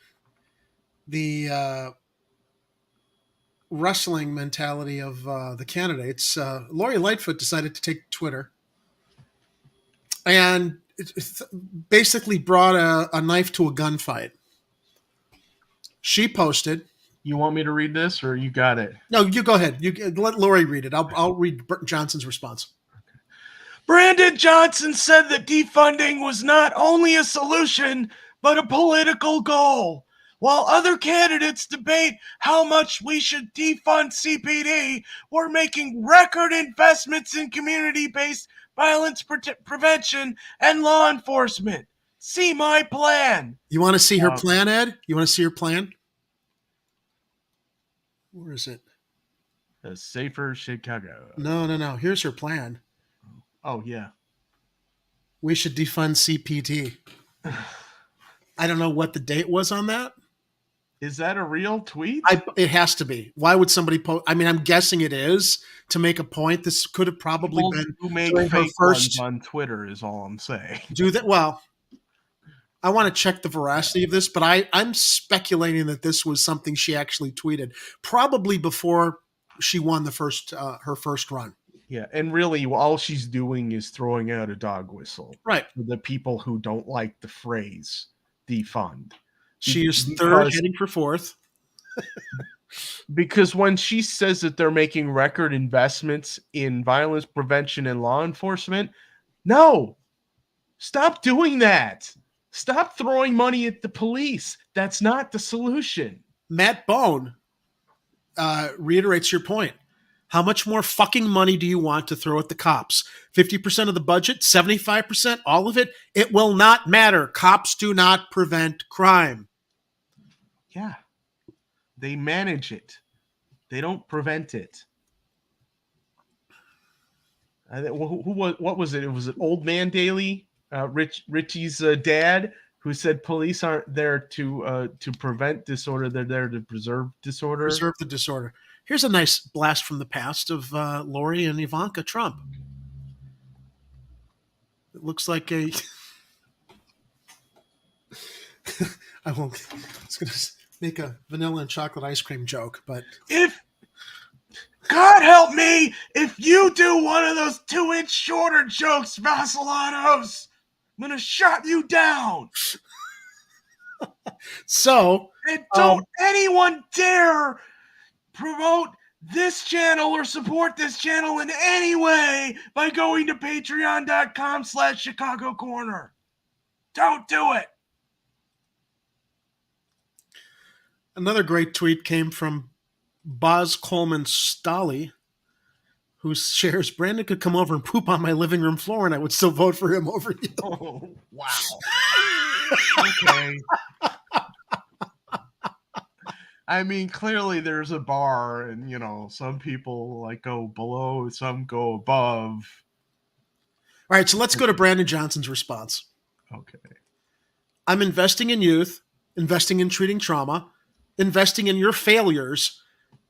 wrestling mentality of the candidates, Lori Lightfoot decided to take Twitter and basically brought a knife to a gunfight. She posted. You want me to read this, or you got it? No, you go ahead. You let Lori read it. I'll read Burton Johnson's response. Brandon Johnson said that defunding was not only a solution, but a political goal. While other candidates debate how much we should defund CPD, we're making record investments in community-based violence prevention, and law enforcement. See my plan. You want to see her plan, Ed? You want to see her plan? Where is it? A safer Chicago. No. Here's her plan. Oh, yeah. We should defund CPD. I don't know what the date was on that. Is that a real tweet? It has to be. Why would somebody post? I mean, I'm guessing it is to make a point. This could have probably been who make during her fake first ones on Twitter is all I'm saying. do that. Well, I want to check the veracity of this, but I'm speculating that this was something she actually tweeted, probably before she won her first run. Yeah, and really, all she's doing is throwing out a dog whistle, right? For the people who don't like the phrase "defund." She is third, heading for fourth. Because when she says that they're making record investments in violence prevention and law enforcement, no, stop doing that. Stop throwing money at the police. That's not the solution. Matt Bone reiterates your point. How much more fucking money do you want to throw at the cops? 50% of the budget? 75%? All of it? It will not matter. Cops do not prevent crime. Yeah. They manage it. They don't prevent it. What was it? It was an Old Man Daily, Richie's dad, who said police aren't there to prevent disorder. They're there to preserve disorder. Preserve the disorder. Here's a nice blast from the past of Lori and Ivanka Trump. It looks like a... I was going to make a vanilla and chocolate ice cream joke, but... If God help me, if you do one of those 2-inch shorter jokes, Vasilatos, I'm going to shut you down. So... And don't anyone dare promote this channel or support this channel in any way by going to patreon.com/Chicago Corner. Don't do it. Another great tweet came from Boz Coleman Stolly, who shares, Brandon could come over and poop on my living room floor and I would still vote for him over you. Oh, wow. Okay. I mean, clearly there's a bar and, some people like go below, some go above. All right, so let's go to Brandon Johnson's response. Okay. I'm investing in youth, investing in treating trauma, investing in your failures,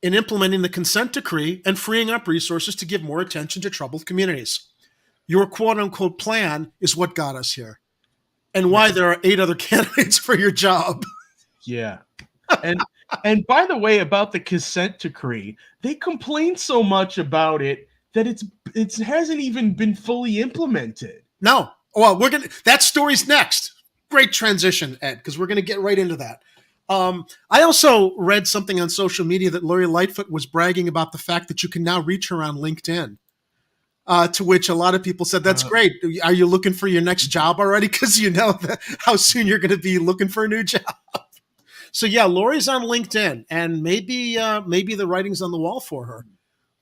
in implementing the consent decree, and freeing up resources to give more attention to troubled communities. Your quote-unquote plan is what got us here, and why there are 8 other candidates for your job. Yeah. And by the way, about the consent decree, they complain so much about it that it hasn't even been fully implemented. No. Well, that story's next. Great transition, Ed, because we're gonna get right into that. I also read something on social media that Lori Lightfoot was bragging about the fact that you can now reach her on LinkedIn. To which a lot of people said, that's great. Are you looking for your next job already? Because you know how soon you're going to be looking for a new job. So yeah, Lori's on LinkedIn, and maybe the writing's on the wall for her,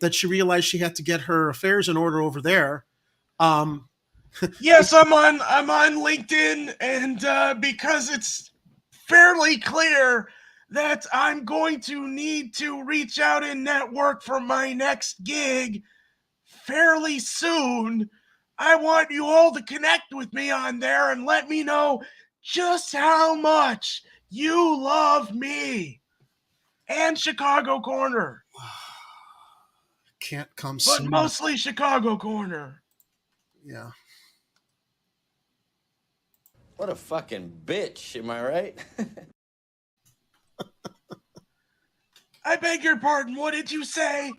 that she realized she had to get her affairs in order over there. Yes, I'm on LinkedIn, and because it's fairly clear that I'm going to need to reach out and network for my next gig fairly soon, I want you all to connect with me on there and let me know just how much you love me and Chicago Corner. Can't come but soon. Mostly Chicago Corner. Yeah. What a fucking bitch, am I right? I beg your pardon, what did you say?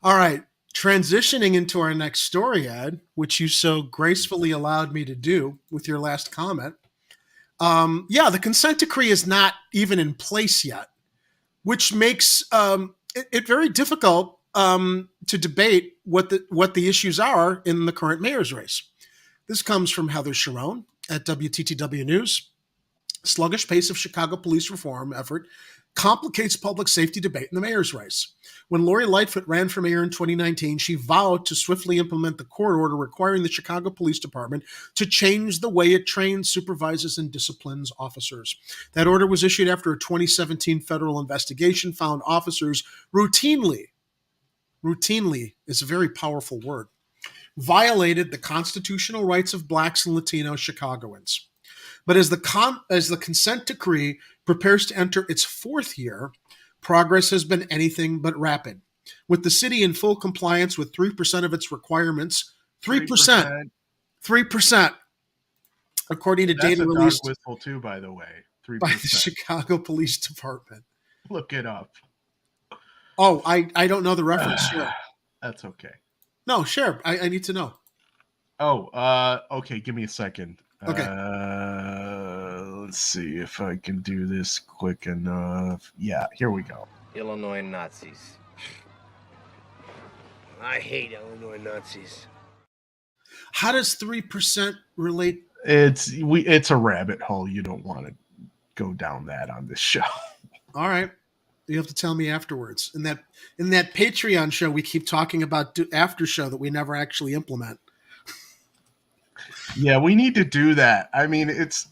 All right, transitioning into our next story, Ed, which you so gracefully allowed me to do with your last comment. The consent decree is not even in place yet, which makes it very difficult to debate what the issues are in the current mayor's race. This comes from Heather Sharon at WTTW News. Sluggish pace of Chicago police reform effort complicates public safety debate in the mayor's race. When Lori Lightfoot ran for mayor in 2019, she vowed to swiftly implement the court order requiring the Chicago Police Department to change the way it trains, supervises, and disciplines officers. That order was issued after a 2017 federal investigation found officers routinely is a very powerful word, violated the constitutional rights of Blacks and Latino Chicagoans. But as the consent decree prepares to enter its fourth year, progress has been anything but rapid. With the city in full compliance with 3% of its requirements, 3%, according to data released That's a dog whistle too, by the way. 3%. by the Chicago Police Department. Look it up. Oh, I don't know the reference. Sure. That's okay. No, sure. I need to know. Oh, okay. Give me a second. Okay. Let's see if I can do this quick enough. Yeah, here we go. Illinois Nazis. I hate Illinois Nazis. How does 3% relate? It's a rabbit hole. You don't want to go down that on this show. All right. You have to tell me afterwards. In that Patreon show, we keep talking about after show that we never actually implement. Yeah, we need to do that. I mean, it's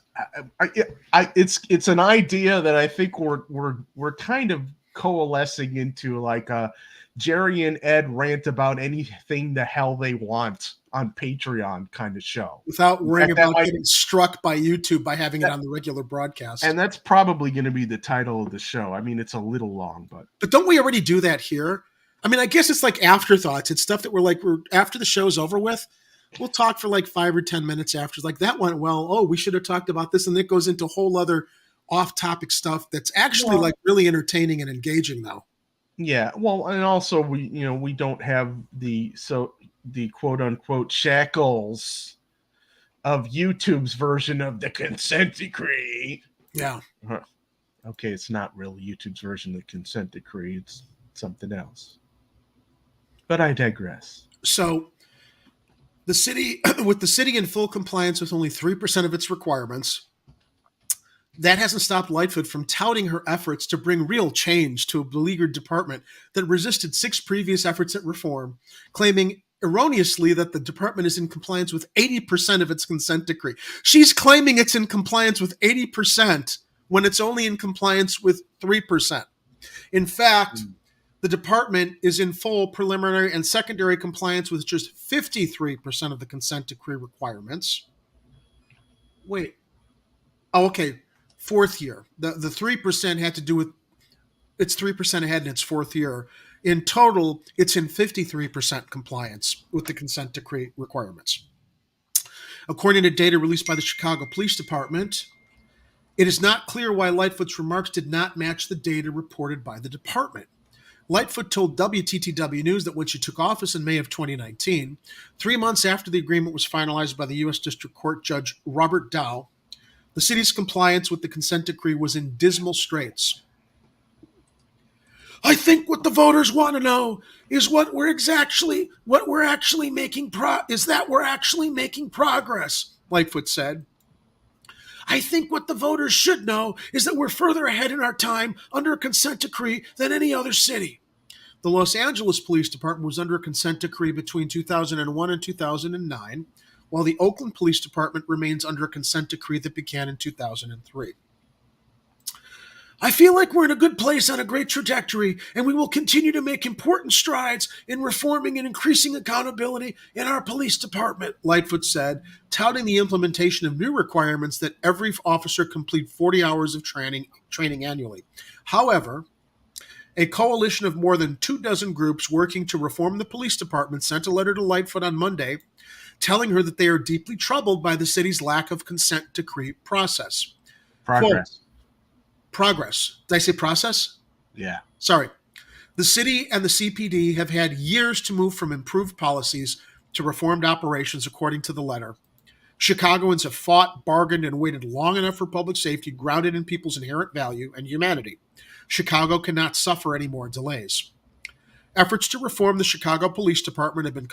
an idea that I think we're kind of coalescing into, like a Jerry and Ed rant about anything the hell they want on Patreon kind of show. Without worrying about getting struck by YouTube by having it on the regular broadcast. And that's probably going to be the title of the show. I mean, it's a little long, but don't we already do that here? I mean, I guess it's like afterthoughts. It's stuff that we're after the show's over with. We'll talk for like 5 or 10 minutes after. It's like, that went well. Oh, we should have talked about this. And it goes into whole other off-topic stuff that's actually like really entertaining and engaging now. Yeah. Well, and also we don't have the quote unquote shackles of YouTube's version of the consent decree. Yeah. Okay. It's not really YouTube's version of the consent decree. It's something else, but I digress. So, the city in full compliance with only 3% of its requirements, that hasn't stopped Lightfoot from touting her efforts to bring real change to a beleaguered department that resisted 6 previous efforts at reform, claiming erroneously that the department is in compliance with 80% of its consent decree. She's claiming it's in compliance with 80% when it's only in compliance with 3%. In fact, the department is in full preliminary and secondary compliance with just 53% of the consent decree requirements. Wait. Oh, okay. Fourth year. The 3% had to do with it's 3% ahead in its fourth year. In total, it's in 53% compliance with the consent decree requirements. According to data released by the Chicago Police Department, it is not clear why Lightfoot's remarks did not match the data reported by the department. Lightfoot told WTTW News that when she took office in May of 2019, 3 months after the agreement was finalized by the U.S. District Court Judge Robert Dow, the city's compliance with the consent decree was in dismal straits. I think what the voters want to know is we're actually making progress, Lightfoot said. I think what the voters should know is that we're further ahead in our time under a consent decree than any other city. The Los Angeles Police Department was under a consent decree between 2001 and 2009, while the Oakland Police Department remains under a consent decree that began in 2003. I feel like we're in a good place on a great trajectory, and we will continue to make important strides in reforming and increasing accountability in our police department, Lightfoot said, touting the implementation of new requirements that every officer complete 40 hours of training annually. However, a coalition of more than 24 groups working to reform the police department sent a letter to Lightfoot on Monday telling her that they are deeply troubled by the city's lack of consent decree process. Progress. Progress. Did I say process? Yeah. Sorry. The city and the CPD have had years to move from improved policies to reformed operations, according to the letter. Chicagoans have fought, bargained, and waited long enough for public safety grounded in people's inherent value and humanity. Chicago cannot suffer any more delays. Efforts to reform the Chicago Police Department have been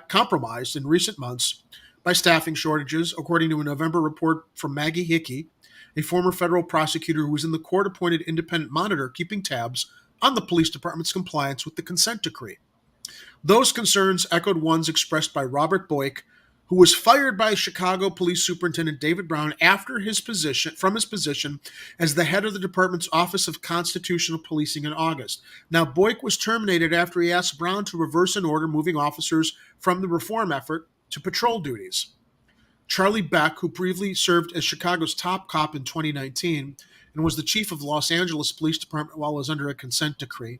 compromised in recent months by staffing shortages, according to a November report from Maggie Hickey, a former federal prosecutor who was in the court-appointed independent monitor keeping tabs on the police department's compliance with the consent decree. Those concerns echoed ones expressed by Robert Boyk, who was fired by Chicago Police Superintendent David Brown from his position as the head of the department's Office of Constitutional Policing in August. Now, Boyk was terminated after he asked Brown to reverse an order moving officers from the reform effort to patrol duties. Charlie Beck, who briefly served as Chicago's top cop in 2019 and was the chief of the Los Angeles Police Department while it was under a consent decree,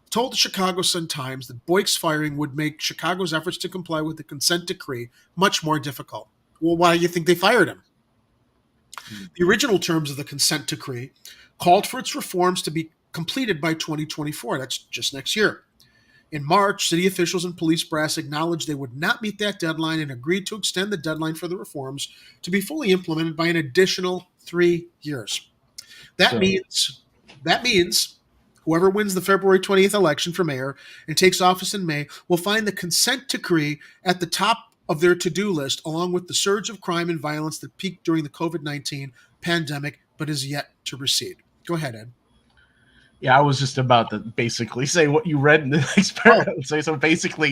told the Chicago Sun-Times that Boyk's firing would make Chicago's efforts to comply with the consent decree much more difficult. Well, why do you think they fired him? The original terms of the consent decree called for its reforms to be completed by 2024. That's just next year. In March, city officials and police brass acknowledged they would not meet that deadline and agreed to extend the deadline for the reforms to be fully implemented by an additional 3 years. That means whoever wins the February 20th election for mayor and takes office in May will find the consent decree at the top of their to-do list, along with the surge of crime and violence that peaked during the COVID-19 pandemic but is yet to recede. Go ahead, Ed. Yeah, I was just about to basically say what you read in the next paragraph. So basically,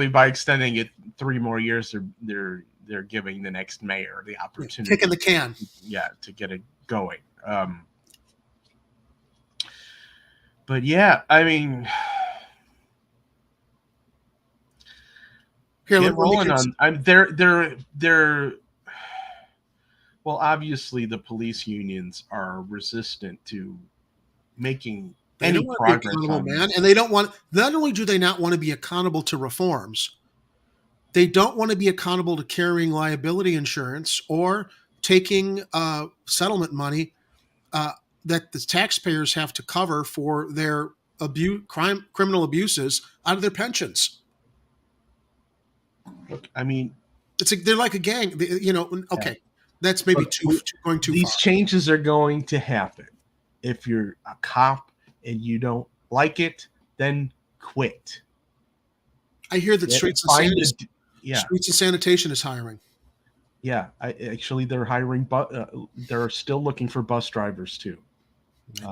by extending it 3 more years, they're giving the next mayor the opportunity, kicking the can, to get it going. But yeah, I mean, here, get rolling on. They're. Well, obviously, the police unions are resistant to making any progress on man, and they don't want. Not only do they not want to be accountable to reforms, they don't want to be accountable to carrying liability insurance or taking settlement money that the taxpayers have to cover for their criminal abuses out of their pensions. Look, I mean, they're like a gang, okay. That's maybe going too far. These changes are going to happen. If you're a cop and you don't like it, then quit. I hear that Streets and Sanitation is hiring. Yeah, they're hiring, but they're still looking for bus drivers too.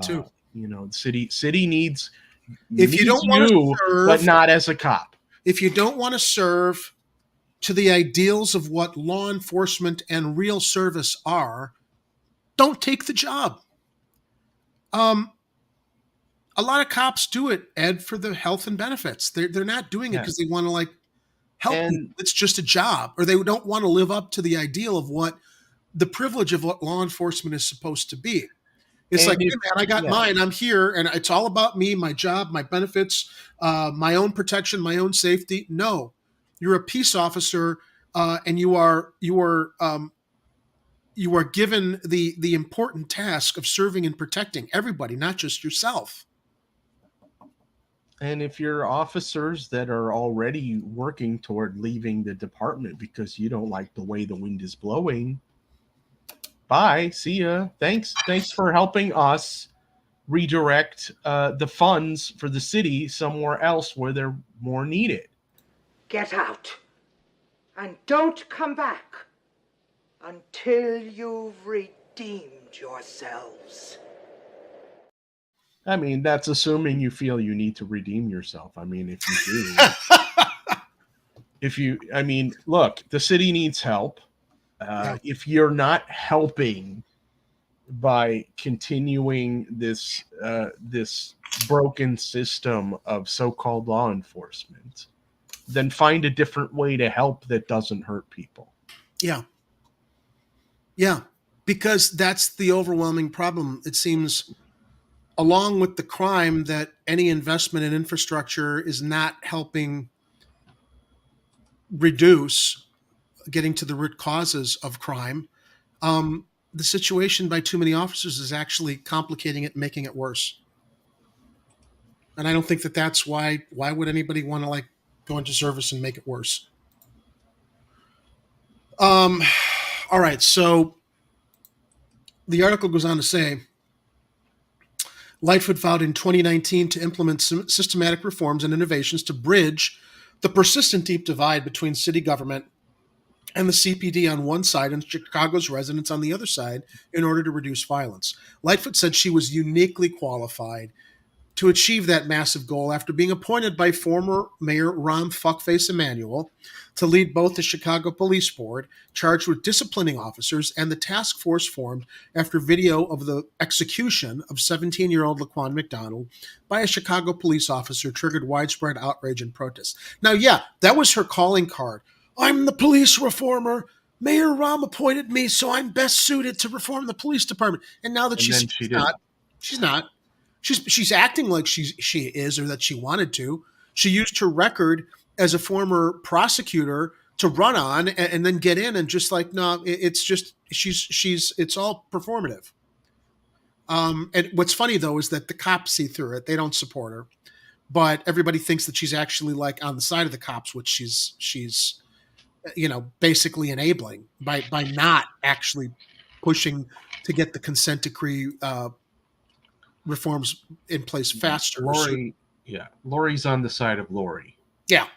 Too. The city needs. If you don't want to serve, but not as a cop. If you don't want to serve to the ideals of what law enforcement and real service are, don't take the job. A lot of cops do it, Ed, for the health and benefits. They're not doing it because they want to help people. It's just a job, or they don't want to live up to the ideal of what the privilege of what law enforcement is supposed to be. It's like, hey, man, I got mine. I'm here, and it's all about me, my job, my benefits, my own protection, my own safety. No, you're a peace officer, and you are given the important task of serving and protecting everybody, not just yourself. And if you're officers that are already working toward leaving the department because you don't like the way the wind is blowing, bye, see ya. Thanks for helping us redirect the funds for the city somewhere else where they're more needed. Get out and don't come back until you've redeemed yourselves. I mean, that's assuming you feel you need to redeem yourself. I mean, if you do, look, the city needs help. If you're not helping by continuing this broken system of so-called law enforcement, then find a different way to help that doesn't hurt people. Yeah, because that's the overwhelming problem. It seems, along with the crime, that any investment in infrastructure is not helping reduce, getting to the root causes of crime. The situation by too many officers is actually complicating it and making it worse. And I don't think that's why would anybody want to go into service and make it worse? All right, so the article goes on to say, Lightfoot vowed in 2019 to implement systematic reforms and innovations to bridge the persistent deep divide between city government and the CPD on one side and Chicago's residents on the other side in order to reduce violence. Lightfoot said she was uniquely qualified to achieve that massive goal after being appointed by former Mayor Rahm Fuckface Emanuel to lead both the Chicago Police Board, charged with disciplining officers, and the task force formed after video of the execution of 17-year-old Laquan McDonald by a Chicago police officer triggered widespread outrage and protest. Now, yeah, that was her calling card. I'm the police reformer. Mayor Rahm appointed me, so I'm best suited to reform the police department. And now that she's not. She's acting like she is, or that she wanted to. She used her record as a former prosecutor to run on and then get in, and just like, no, it's just it's all performative. And what's funny though is that the cops see through it; they don't support her, but everybody thinks that she's actually like on the side of the cops, which she's basically enabling by not actually pushing to get the consent decree reforms in place faster. Lori's on the side of Lori. Yeah.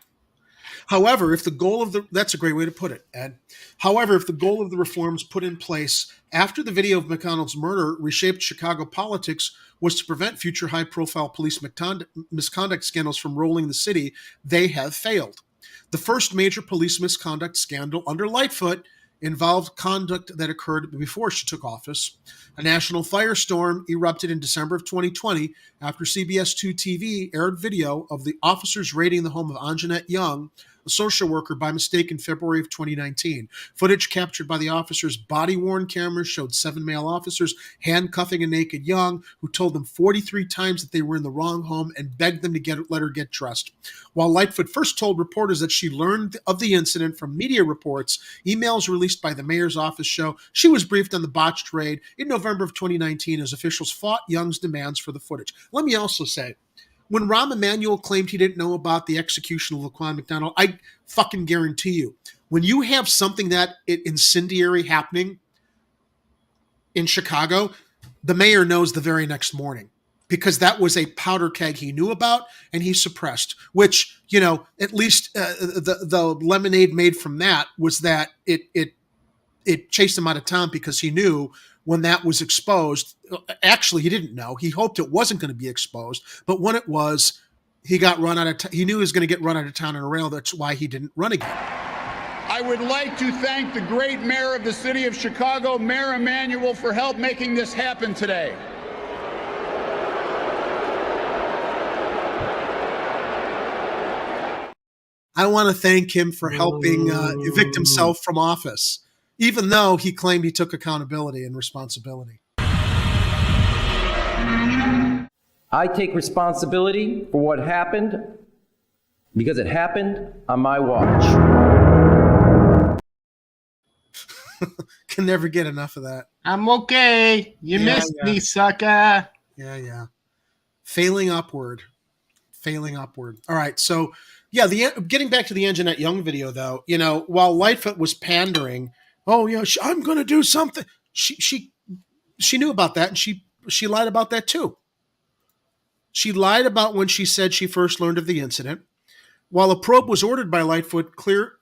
However, if the goal of that's a great way to put it, Ed. However, if the goal of the reforms put in place after the video of McConnell's murder reshaped Chicago politics was to prevent future high-profile police misconduct scandals from rolling the city, they have failed. The first major police misconduct scandal under Lightfoot involved conduct that occurred before she took office. A national firestorm erupted in December of 2020 after CBS 2 TV aired video of the officers raiding the home of Anjanette Young, a social worker, by mistake in February of 2019. Footage captured by the officers' body-worn cameras showed 7 male officers handcuffing a naked Young, who told them 43 times that they were in the wrong home and begged them to let her get dressed. While Lightfoot first told reporters that she learned of the incident from media reports, emails released by the mayor's office show she was briefed on the botched raid in November of 2019 as officials fought Young's demands for the footage. Let me also say, when Rahm Emanuel claimed he didn't know about the execution of Laquan McDonald, I fucking guarantee you, when you have something that incendiary happening in Chicago, the mayor knows the very next morning, because that was a powder keg he knew about and he suppressed, which, at least the lemonade made from that was that it chased him out of town, because he knew when that was exposed. Actually, he didn't know. He hoped it wasn't going to be exposed, but when it was, he got run out of he knew he was going to get run out of town on a rail. That's why he didn't run again. I would like to thank the great mayor of the city of Chicago, Mayor Emanuel, for help making this happen today. I want to thank him for helping evict himself from office, even though he claimed he took accountability and responsibility. I take responsibility for what happened because it happened on my watch. Can never get enough of that. I'm okay. You missed me, sucker. Yeah. Failing upward. All right, so yeah, getting back to the Anjanette Young video, though, while Lightfoot was pandering, I'm going to do something. She knew about that, and she lied about that too. She lied about when she said she first learned of the incident. While a probe ordered by Lightfoot cleared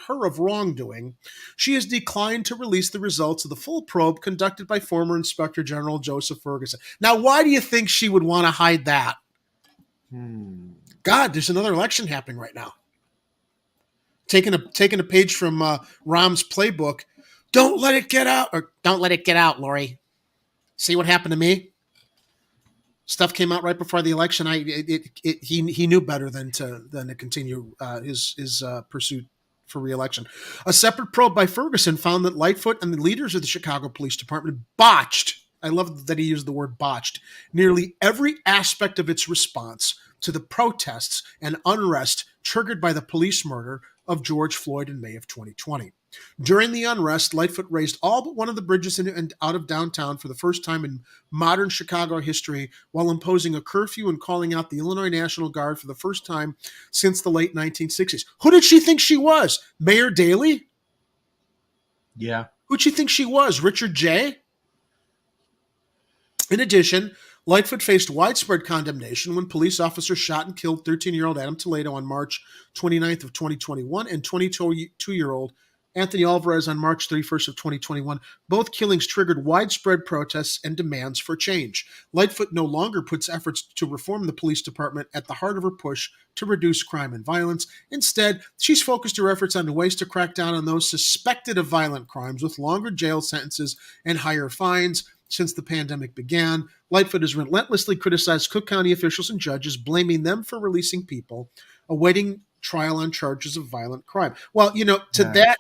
her of wrongdoing, she has declined to release the results of the full probe conducted by former Inspector General Joseph Ferguson. Now, why do you think she would want to hide that? God, there's another election happening right now. Taking a page from Rahm's playbook. Don't let it get out, Lori. See what happened to me? Stuff came out right before the election. He knew better than to continue his pursuit for re-election. A separate probe by Ferguson found that Lightfoot and the leaders of the Chicago Police Department botched. I love that he used the word botched. Nearly every aspect of its response to the protests and unrest triggered by the police murder of George Floyd in May of 2020. During the unrest, Lightfoot raised all but one of the bridges in and out of downtown for the first time in modern Chicago history, while imposing a curfew and calling out the Illinois National Guard for the first time since the late 1960s. Who did she think she was? Mayor Daley? Yeah. Who'd she think she was? Richard J? In addition, Lightfoot faced widespread condemnation when police officers shot and killed 13-year-old Adam Toledo on March 29th of 2021 and 22-year-old Anthony Alvarez on March 31st of 2021. Both killings triggered widespread protests and demands for change. Lightfoot no longer puts efforts to reform the police department at the heart of her push to reduce crime and violence. Instead, she's focused her efforts on ways to crack down on those suspected of violent crimes with longer jail sentences and higher fines. Since the pandemic began, Lightfoot has relentlessly criticized Cook County officials and judges, blaming them for releasing people awaiting trial on charges of violent crime. Well, to that,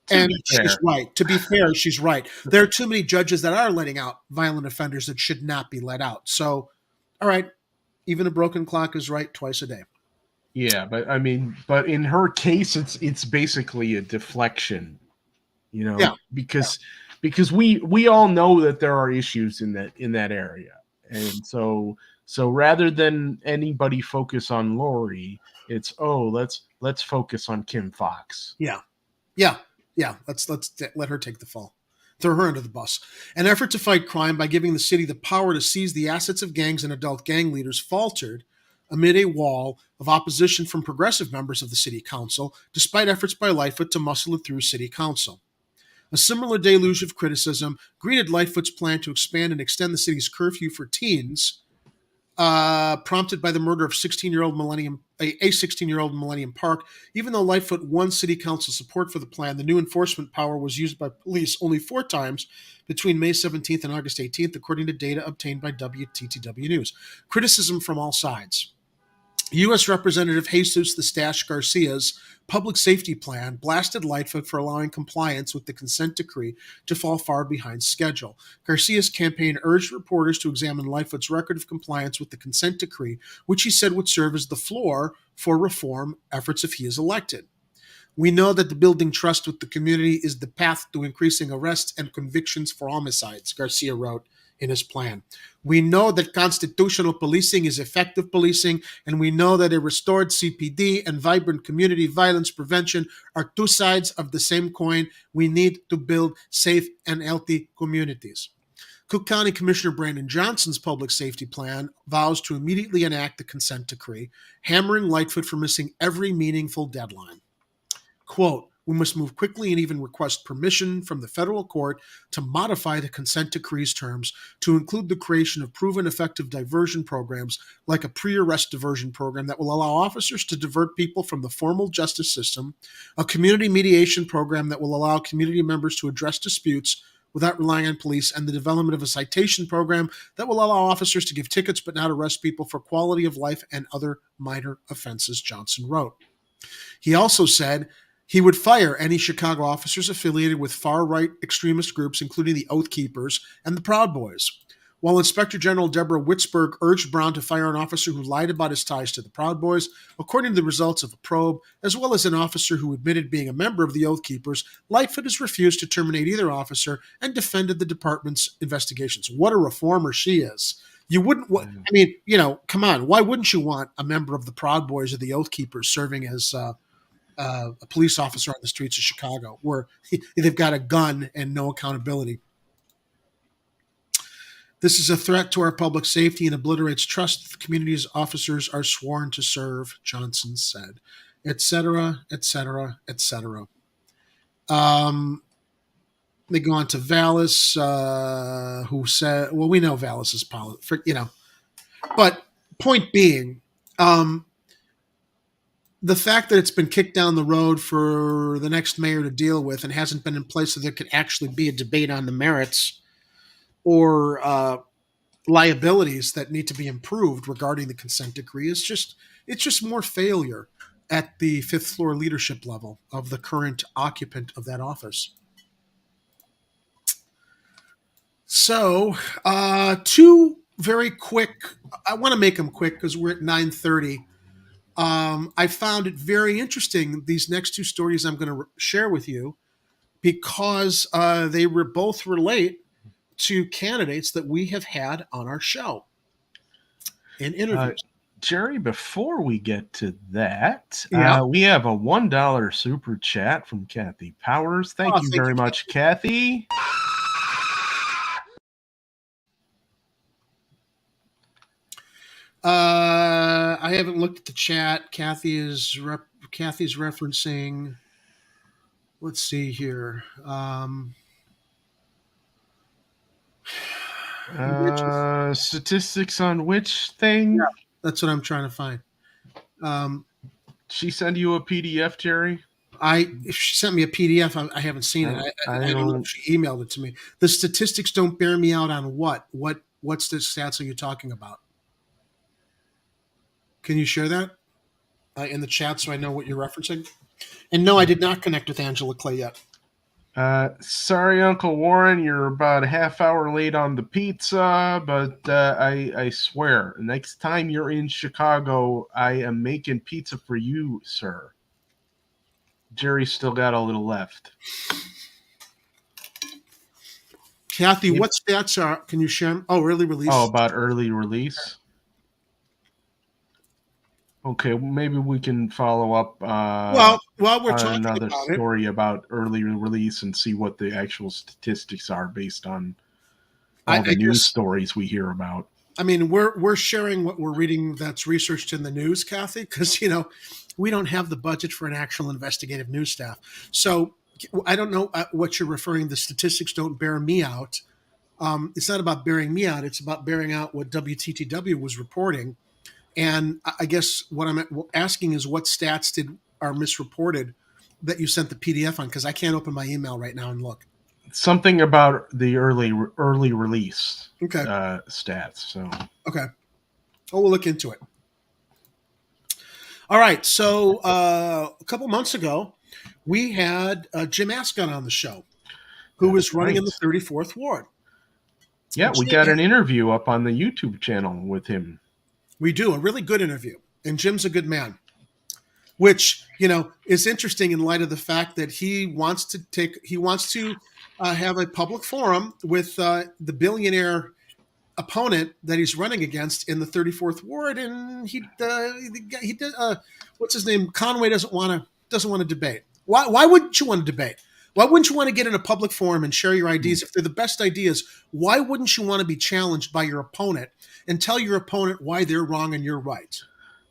and she's right. To be fair, she's right. There are too many judges that are letting out violent offenders that should not be let out. So, all right, even a broken clock is right twice a day. Yeah, but in her case, it's basically a deflection, because we all know that there are issues in that area, and so rather than anybody focus on Lori, it's let's focus on Kim Fox. Yeah. Let's let her take the fall. Throw her under the bus. An effort to fight crime by giving the city the power to seize the assets of gangs and adult gang leaders faltered amid a wall of opposition from progressive members of the city council, despite efforts by Lightfoot to muscle it through city council. A similar deluge of criticism greeted Lightfoot's plan to expand and extend the city's curfew for teens, prompted by the murder of a 16-year-old Millennium Park. Even though Lightfoot won city council support for the plan, the new enforcement power was used by police only 4 times between May 17th and August 18th, according to data obtained by WTTW News. Criticism from all sides. U.S. Representative Jesus the Stash Garcia's public safety plan blasted Lightfoot for allowing compliance with the consent decree to fall far behind schedule. Garcia's campaign urged reporters to examine Lightfoot's record of compliance with the consent decree, which he said would serve as the floor for reform efforts if he is elected. We know that the building trust with the community is the path to increasing arrests and convictions for homicides, Garcia wrote in his plan. We know that constitutional policing is effective policing, and we know that a restored CPD and vibrant community violence prevention are 2 sides of the same coin. We need to build safe and healthy communities. Cook County Commissioner Brandon Johnson's public safety plan vows to immediately enact the consent decree, hammering Lightfoot for missing every meaningful deadline. Quote, "We must move quickly and even request permission from the federal court to modify the consent decree's terms to include the creation of proven effective diversion programs like a pre-arrest diversion program that will allow officers to divert people from the formal justice system, a community mediation program that will allow community members to address disputes without relying on police, and the development of a citation program that will allow officers to give tickets but not arrest people for quality of life and other minor offenses," Johnson wrote. He also said he would fire any Chicago officers affiliated with far-right extremist groups, including the Oath Keepers and the Proud Boys. While Inspector General Deborah Witzberg urged Brown to fire an officer who lied about his ties to the Proud Boys, according to the results of a probe, as well as an officer who admitted being a member of the Oath Keepers, Lightfoot has refused to terminate either officer and defended the department's investigations. What a reformer she is. You wouldn't, come on, why wouldn't you want a member of the Proud Boys or the Oath Keepers serving as a police officer on the streets of Chicago, where they've got a gun and no accountability? This is a threat to our public safety and obliterates trust that the community's officers are sworn to serve, Johnson said, et cetera, et cetera, et cetera. They go on to Vallas, who said, well, we know Vallas is but point being, the fact that it's been kicked down the road for the next mayor to deal with and hasn't been in place so there could actually be a debate on the merits or liabilities that need to be improved regarding the consent decree it's just more failure at the 5th floor leadership level of the current occupant of that office. So, 2 very quick, I want to make them quick because we're at 9:30. I found it very interesting, these next 2 stories I'm going to share with you, because they both relate to candidates that we have had on our show in interviews. Jerry, before we get to that, Yeah. We have a $1 super chat from Kathy Powers. Thank you very much, Kathy. haven't looked at the chat. Kathy's referencing. Let's see here. Statistics on which thing? Yeah, that's what I'm trying to find. She send you a PDF, Jerry? If she sent me a PDF, I haven't seen it. I don't know if she emailed it to me. The statistics don't bear me out on what? What's the stats are you talking about? Can you share that in the chat so I know what you're referencing? And no, I did not connect with Angela Clay yet. Sorry, Uncle Warren, you're about a half hour late on the pizza, but I swear, next time you're in Chicago, I am making pizza for you, sir. Jerry's still got a little left. Kathy, what stats can you share? Oh, early release. Oh, about early release. Okay, maybe we can follow up. While we're talking another about story about early release and see what the actual statistics are based on all the news stories we hear about. I mean, we're sharing what we're reading that's researched in the news, Kathy, because we don't have the budget for an actual investigative news staff. So I don't know what you're referring. The statistics don't bear me out. It's not about bearing me out. It's about bearing out what WTTW was reporting. And I guess what I'm asking is what stats are misreported that you sent the PDF on? Because I can't open my email right now and look. Something about the early release stats. So okay, we'll look into it. All right. So a couple months ago, we had Jim Ascot on the show, who was running in the 34th Ward. Yeah, we got an interview up on the YouTube channel with him. We do a really good interview, and Jim's a good man, which is interesting in light of the fact that he wants to have a public forum with the billionaire opponent that he's running against in the 34th Ward, and he did what's his name? Conway doesn't want to debate. Why wouldn't you want to debate? Why wouldn't you want to get in a public forum and share your ideas if they're the best ideas? Why wouldn't you want to be challenged by your opponent and tell your opponent why they're wrong and you're right?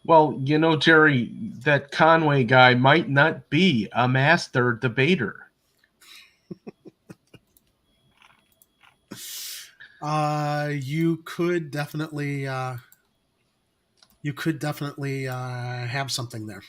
Well, Jerry, that Conway guy might not be a master debater. You could definitely have something there.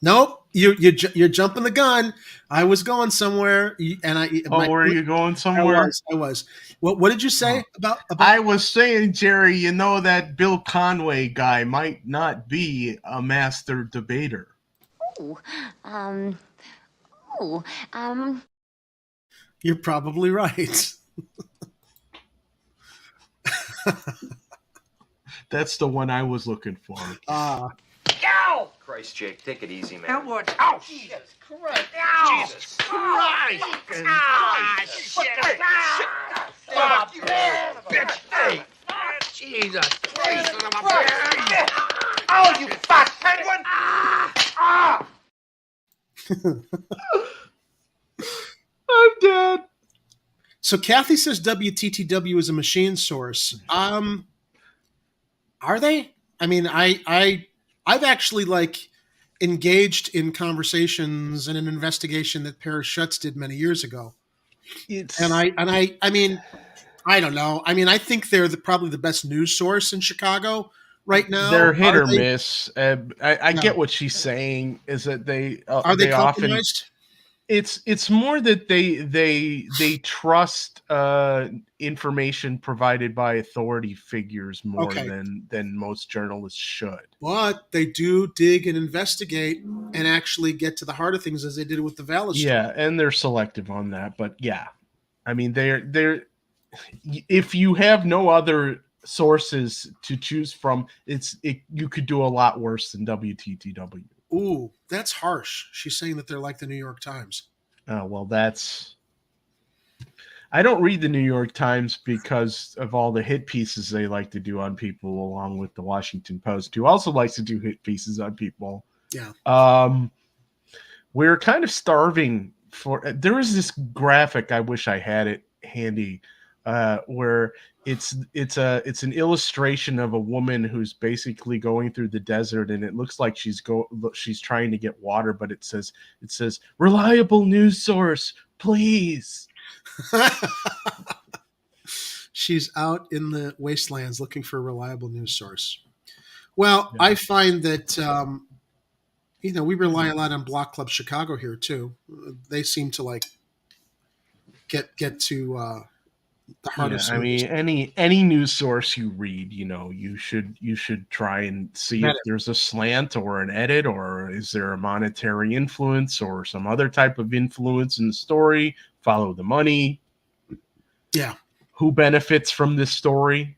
Nope, you're jumping the gun. I was going somewhere, and were you going somewhere? I was. What did you say about? I was saying, Jerry, that Bill Conway guy might not be a master debater. You're probably right. That's the one I was looking for. Ow! Christ, Jake, take it easy, man. Edward. Oh, Jesus Christ. Ow! Jesus Christ. Ah, shit. Stop, you bitch. Hey. Jesus Christ. Oh, you fat penguin. I'm dead. So Kathy says WTTW is a machine source. Are they? I mean, I've actually engaged in conversations and an investigation that Paris Schutz did many years ago. I mean, I don't know. I mean, I think they're probably the best news source in Chicago right now. They're hit or miss. I get what she's saying. Is that they are they often? compromised? It's more that they trust information provided by authority figures more than most journalists should. But they do dig and investigate and actually get to the heart of things, as they did with the Vallas story. Yeah, and they're selective on that. But yeah, I mean, they're if you have no other sources to choose from, you could do a lot worse than WTTW. Ooh, that's harsh. She's saying that they're like the New York Times. Oh, well, I don't read the New York Times because of all the hit pieces they like to do on people, along with the Washington Post, who also likes to do hit pieces on people. Yeah. We're kind of starving for. There is this graphic. I wish I had it handy, where it's an illustration of a woman who's basically going through the desert, and it looks like she's trying to get water, but it says reliable news source, please. She's out in the wastelands looking for a reliable news source. Well, I find that we rely a lot on Block Club Chicago here too. They seem to like get to the hardest. I mean, any news source you read, you should try and see if there's a slant or an edit, or is there a monetary influence or some other type of influence in the story. Follow the money. Yeah. Who benefits from this story?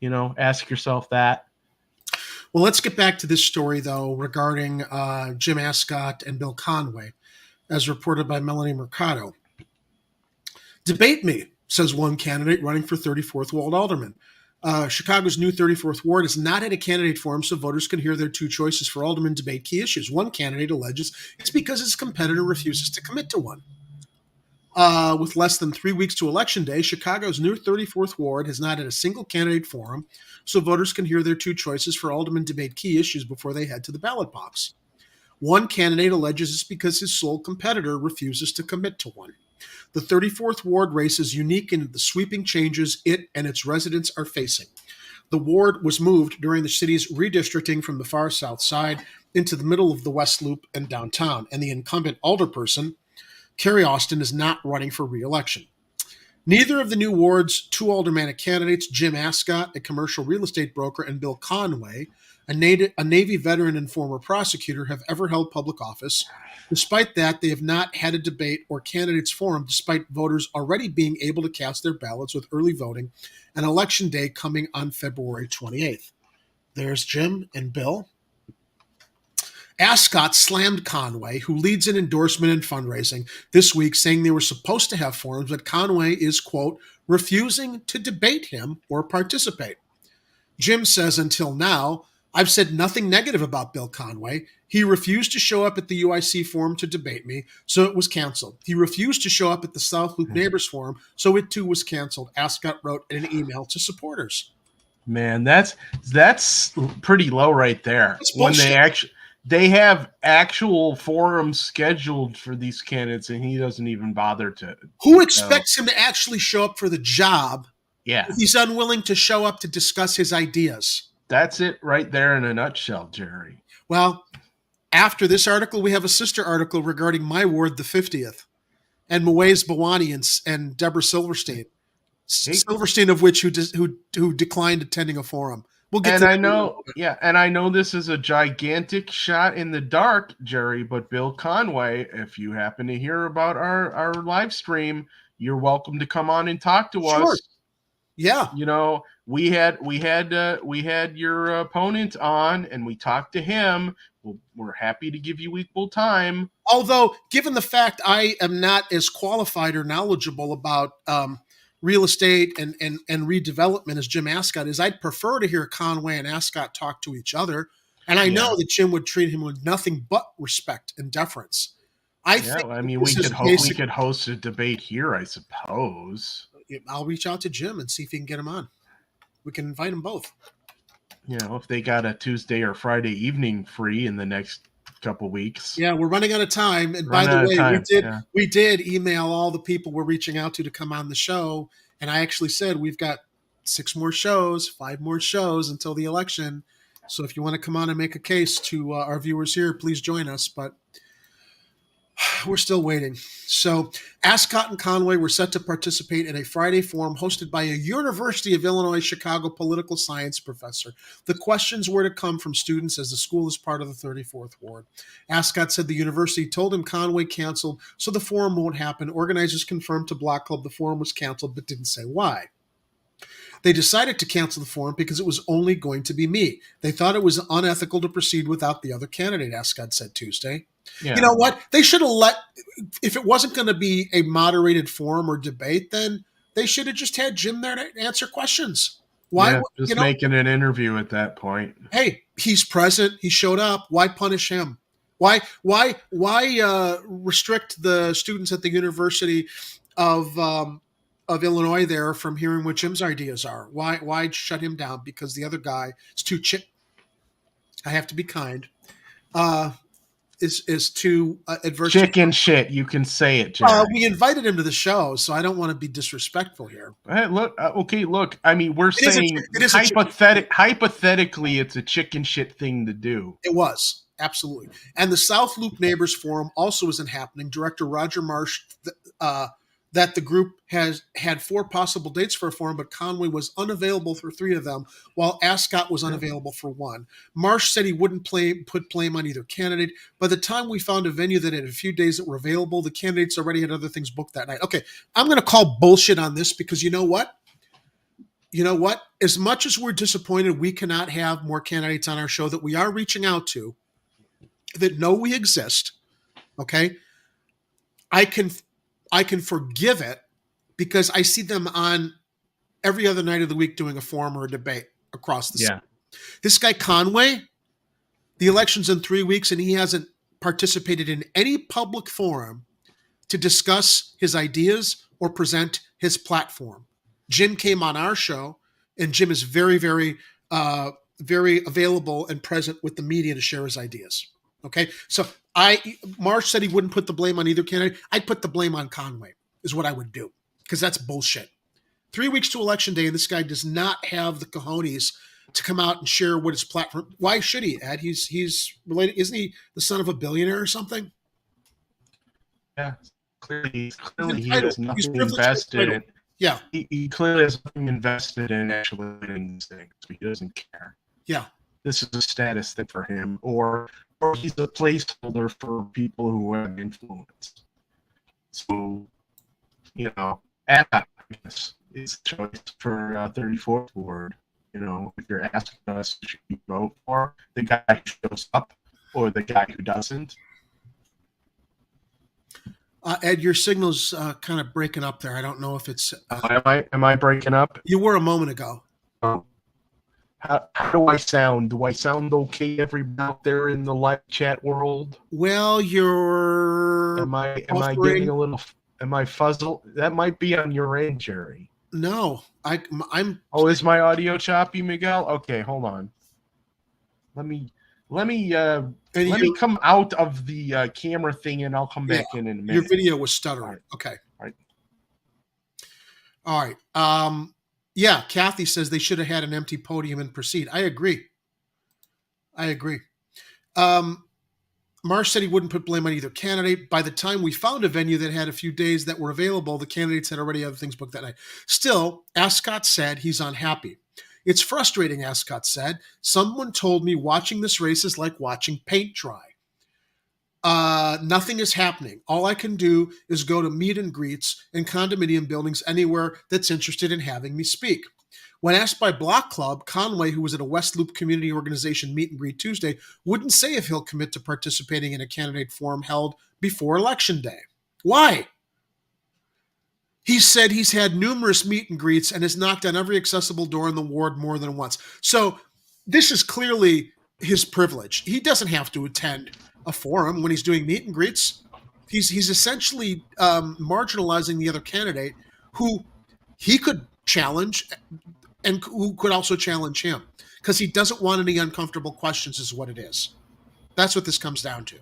Ask yourself that. Well, let's get back to this story, though, regarding Jim Ascott and Bill Conway, as reported by Melanie Mercado. Debate me, says one candidate running for 34th Ward Alderman. Chicago's new 34th Ward has not had a candidate forum so voters can hear their two choices for alderman debate key issues. One candidate alleges it's because his competitor refuses to commit to one. With less than 3 weeks to Election Day, Chicago's new 34th Ward has not had a single candidate forum so voters can hear their two choices for alderman debate key issues before they head to the ballot box. One candidate alleges it's because his sole competitor refuses to commit to one. The 34th Ward race is unique in the sweeping changes it and its residents are facing. The ward was moved during the city's redistricting from the far south side into the middle of the West Loop and downtown, and the incumbent alderperson, Carrie Austin, is not running for re-election. Neither of the new ward's two aldermanic candidates, Jim Ascott, a commercial real estate broker, and Bill Conway, a Navy veteran and former prosecutor, have ever held public office. Despite that, they have not had a debate or candidates forum, despite voters already being able to cast their ballots with early voting and Election Day coming on February 28th. There's Jim and Bill. Ascott slammed Conway, who leads in endorsement and fundraising, this week, saying they were supposed to have forums, but Conway is, quote, refusing to debate him or participate. Jim says, until now, I've said nothing negative about Bill Conway. He refused to show up at the UIC forum to debate me, so it was canceled. He refused to show up at the South Loop Neighbors Forum, so it too was canceled, Ascott wrote in an email to supporters. Man, that's pretty low right there. When they have actual forums scheduled for these candidates, and he doesn't even bother to. Who expects him to actually show up for the job? Yeah, if he's unwilling to show up to discuss his ideas. That's it right there in a nutshell, Jerry. Well, after this article, we have a sister article regarding my ward, the 50th, and Muez Bawani and Deborah Silverstein. Silverstein, of which who declined attending a forum. We'll get. And I know this is a gigantic shot in the dark, Jerry. But Bill Conway, if you happen to hear about our live stream, you're welcome to come on and talk to us. Yeah, we had your opponent on, and we talked to him. We're happy to give you equal time. Although, given the fact I am not as qualified or knowledgeable about real estate and redevelopment as Jim Ascott is, I'd prefer to hear Conway and Ascott talk to each other. And I know that Jim would treat him with nothing but respect and deference. We could host a debate here, I suppose. I'll reach out to Jim and see if he can get him on. We can invite them both. If they got a Tuesday or Friday evening free in the next couple weeks. Yeah, we're running out of time. And by the way, we did email all the people we're reaching out to come on the show. And I actually said we've got 5 more shows until the election. So if you want to come on and make a case to our viewers here, please join us. But we're still waiting. So Ascott and Conway were set to participate in a Friday forum hosted by a University of Illinois Chicago political science professor. The questions were to come from students as the school is part of the 34th Ward. Ascott said the university told him Conway canceled, so the forum won't happen. Organizers confirmed to Block Club the forum was canceled, but didn't say why. They decided to cancel the forum because it was only going to be me. They thought it was unethical to proceed without the other candidate, Ascott said Tuesday. Yeah. You know what? They should have if it wasn't going to be a moderated forum or debate, then they should have just had Jim there to answer questions. Why? Yeah, making an interview at that point. Hey, he's present. He showed up. Why punish him? Why restrict the students at the University of of Illinois there from hearing what Jim's ideas are. Why shut him down? Because the other guy is too I have to be kind. Is too adverse. Chicken shit. You can say it, Jerry. We invited him to the show, so I don't want to be disrespectful here. Hey, look. Look. I mean, we're saying hypothetically, it's a chicken shit thing to do. It was. Absolutely. And the South Loop Neighbors Forum also isn't happening. Director Roger Marsh, that the group has had 4 possible dates for a forum, but Conway was unavailable for 3 of them, while Ascot was unavailable for 1. Marsh said he wouldn't put blame on either candidate. By the time we found a venue that had a few days that were available, the candidates already had other things booked that night. Okay, I'm going to call bullshit on this because you know what? As much as we're disappointed we cannot have more candidates on our show that we are reaching out to, that know we exist, okay, I can forgive it because I see them on every other night of the week doing a forum or a debate across the city. This guy Conway, the election's in 3 weeks and he hasn't participated in any public forum to discuss his ideas or present his platform. Jim came on our show and Jim is very, very, very available and present with the media to share his ideas. Okay, so Marsh said he wouldn't put the blame on either candidate. I'd put the blame on Conway is what I would do because that's bullshit. 3 weeks to election day, and this guy does not have the cojones to come out and share what his platform. Why should he, Ed? He's related. Isn't he the son of a billionaire or something? Yeah, clearly he has nothing invested in. Yeah, he clearly has nothing invested in actually winning these things. He doesn't care. Yeah, this is a status thing for him, or he's a placeholder for people who have influence. So, Abbott, I guess, is a choice for 34th Ward. If you're asking us, should we vote for the guy who shows up or the guy who doesn't? Ed, your signal's kind of breaking up there. I don't know if it's. Am I breaking up? You were a moment ago. Oh. How do I sound? Do I sound okay, everybody out there in the live chat world? Well, you're. Am I getting a little? Am I fuzzled? That might be on your end, Jerry. No, I'm. Oh, is my audio choppy, Miguel? Okay, hold on. Let me come out of the camera thing, and I'll come back in a minute. Your video was stuttering. Okay. All right. Yeah, Kathy says they should have had an empty podium and proceed. I agree. Marsh said he wouldn't put blame on either candidate. By the time we found a venue that had a few days that were available, the candidates had already other things booked that night. Still, Ascot said he's unhappy. It's frustrating, Ascot said. Someone told me watching this race is like watching paint dry. Nothing is happening. All I can do is go to meet and greets in condominium buildings anywhere that's interested in having me speak. When asked by Block Club, Conway, who was at a West Loop Community Organization meet and greet Tuesday, wouldn't say if he'll commit to participating in a candidate forum held before Election Day. Why? He said he's had numerous meet and greets and has knocked on every accessible door in the ward more than once. So this is clearly his privilege. He doesn't have to attend a forum when he's doing meet and greets. He's essentially marginalizing the other candidate who he could challenge and who could also challenge him because he doesn't want any uncomfortable questions is what it is. That's what this comes down to.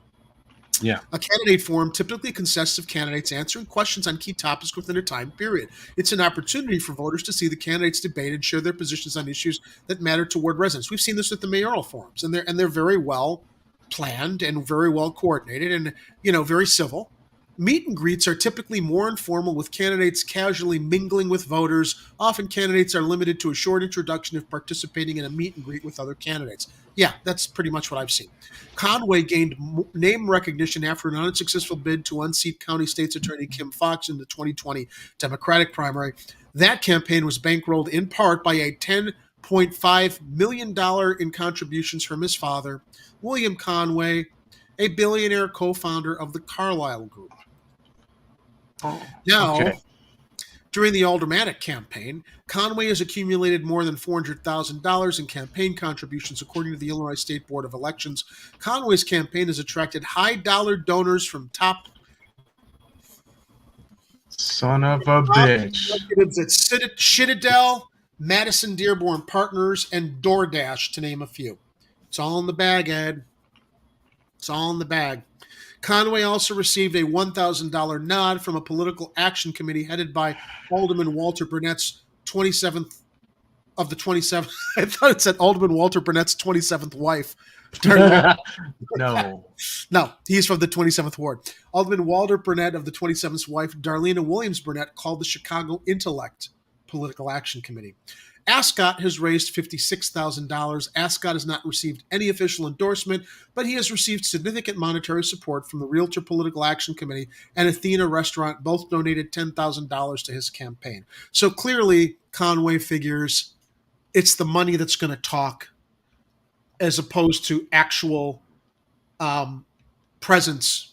Yeah. A candidate forum typically consists of candidates answering questions on key topics within a time period. It's an opportunity for voters to see the candidates debate and share their positions on issues that matter to ward residents. We've seen this with the mayoral forums, and they're very well planned and very well coordinated and, very civil. Meet and greets are typically more informal, with candidates casually mingling with voters. Often candidates are limited to a short introduction if participating in a meet and greet with other candidates. Yeah, that's pretty much what I've seen. Conway gained name recognition after an unsuccessful bid to unseat County State's Attorney Kim Foxx in the 2020 Democratic primary. That campaign was bankrolled in part by a $10.5 million in contributions from his father, William Conway, a billionaire co-founder of the Carlyle Group. Now, during the Aldermanic campaign, Conway has accumulated more than $400,000 in campaign contributions, according to the Illinois State Board of Elections. Conway's campaign has attracted high-dollar donors from top Son of a bitch. Executives at Citadel, Madison Dearborn Partners, and DoorDash, to name a few. It's all in the bag, Ed. It's all in the bag. Conway also received a $1,000 nod from a political action committee headed by Alderman Walter Burnett's 27th of the 27th. I thought it said Alderman Walter Burnett's 27th wife. No, he's from the 27th Ward. Alderman Walter Burnett of the 27th wife, Darlena Williams Burnett, called the Chicago Intellect Political Action Committee. Ascot has raised $56,000. Ascot has not received any official endorsement, but he has received significant monetary support from the Realtor Political Action Committee and Athena Restaurant. Both donated $10,000 to his campaign. So clearly, Conway figures it's the money that's going to talk as opposed to actual presence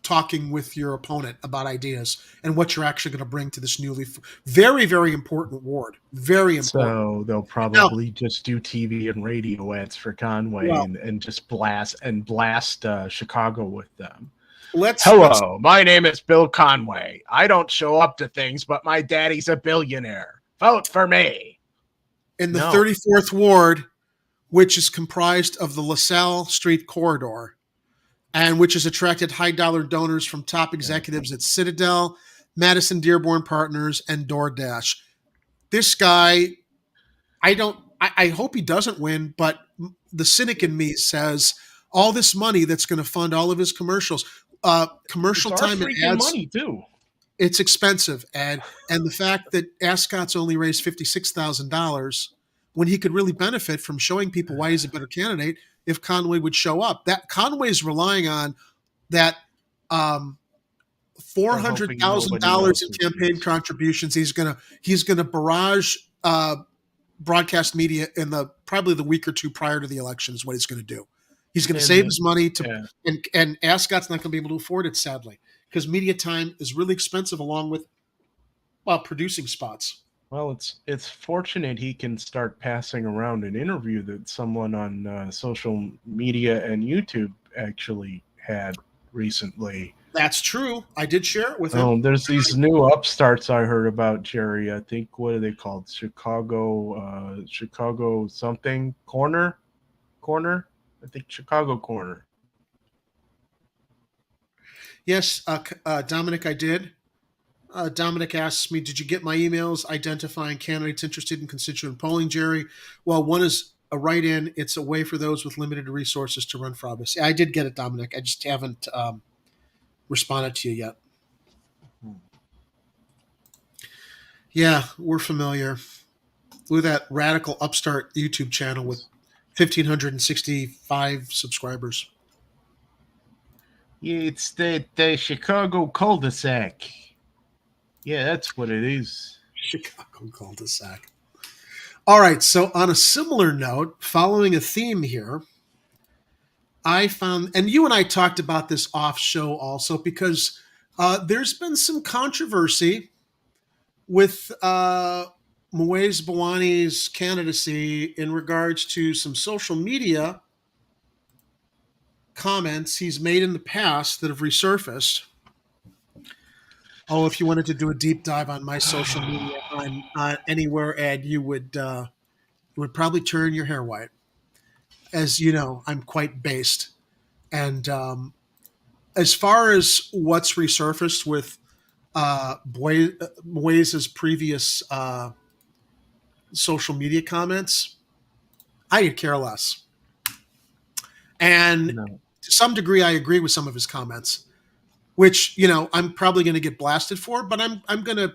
talking with your opponent about ideas and what you're actually going to bring to this newly very, very important ward. Very important. So they'll probably just do TV and radio ads for Conway and just blast Chicago with them. Hello, my name is Bill Conway. I don't show up to things, but my daddy's a billionaire. Vote for me. In the 34th Ward, which is comprised of the LaSalle Street corridor, and which has attracted high-dollar donors from top executives at Citadel, Madison Dearborn Partners, and DoorDash. This guy, I hope he doesn't win, but the cynic in me says all this money that's going to fund all of his commercials, commercial time and ads, money too. It's expensive, and the fact that Ascot's only raised $56,000 when he could really benefit from showing people why he's a better candidate if Conway would show up. That Conway's relying on that $400,000 in campaign contributions. He's gonna barrage broadcast media in probably the week or two prior to the election is what he's going to do. He's going to save his money and Ascot's not going to be able to afford it, sadly, because media time is really expensive along with producing spots. Well, it's fortunate he can start passing around an interview that someone on social media and YouTube actually had recently. That's true. I did share it with him. Oh, there's these new upstarts I heard about, Jerry. I think, what are they called? Chicago something corner. I think Chicago Corner. Yes, Dominic, I did. Dominic asks me, did you get my emails identifying candidates interested in constituent polling, Jerry? Well, one is a write-in. It's a way for those with limited resources to run for office. I did get it, Dominic. I just haven't responded to you yet. Yeah, we're familiar with that radical upstart YouTube channel with 1,565 subscribers. Yeah, it's the Chicago cul-de-sac. Yeah, that's what it is. Chicago cul-de-sac. All right, so on a similar note, following a theme here, I found, and you and I talked about this off show also, because there's been some controversy with Muez Bawani's candidacy in regards to some social media comments he's made in the past that have resurfaced. Oh, if you wanted to do a deep dive on my social media on anywhere, Ed, you would probably turn your hair white. As you know, I'm quite based. And as far as what's resurfaced with Muez's previous social media comments, I could care less. And to some degree, I agree with some of his comments, which, you know, I'm probably going to get blasted for, but I'm going to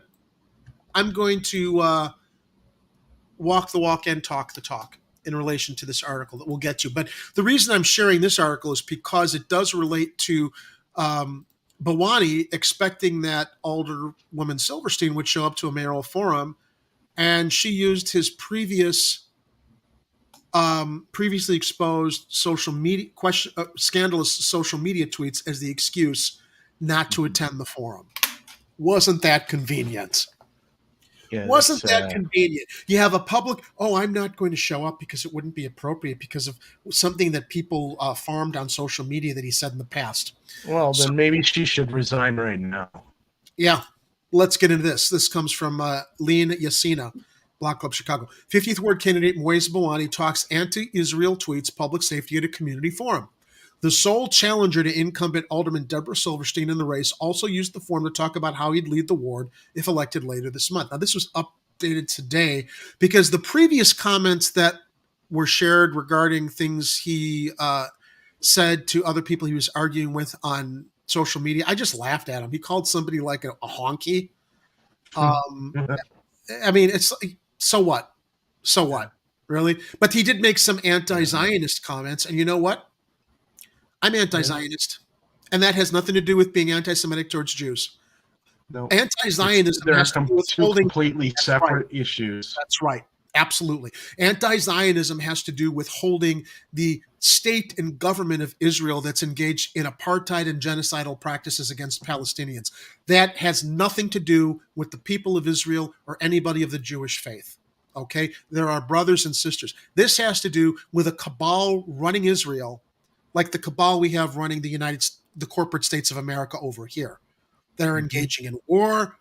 walk the walk and talk the talk in relation to this article that we'll get to. But the reason I'm sharing this article is because it does relate to Bawani expecting that Alderwoman Silverstein would show up to a mayoral forum, and she used his previously exposed social media scandalous social media tweets as the excuse not to attend the forum. Wasn't that convenient? Yeah, Wasn't that convenient? You have a public, I'm not going to show up because it wouldn't be appropriate because of something that people farmed on social media that he said in the past. Well, then maybe she should resign right now. Yeah. let's get into this. This comes from Lean Yasina, Block Club Chicago. 50th Ward candidate Moise Bawani talks anti-Israel tweets public safety at a community forum. The sole challenger to incumbent Alderman Deborah Silverstein in the race also used the forum to talk about how he'd lead the ward if elected later this month. Now, this was updated today because the previous comments that were shared regarding things he said to other people he was arguing with on social media, I just laughed at him. He called somebody like a honky. I mean, it's so what? So what? Really? But he did make some anti-Zionist comments, and you know what? I'm anti-Zionist, and that has nothing to do with being anti-Semitic towards Jews. No, anti-Zionism there are has to do with two holding completely separate issues. That's right. Absolutely. Anti-Zionism has to do with holding the state and government of Israel that's engaged in apartheid and genocidal practices against Palestinians. That has nothing to do with the people of Israel or anybody of the Jewish faith. Okay? There are brothers and sisters. This has to do with a cabal running Israel, like the cabal we have running the corporate states of America over here, that are engaging in war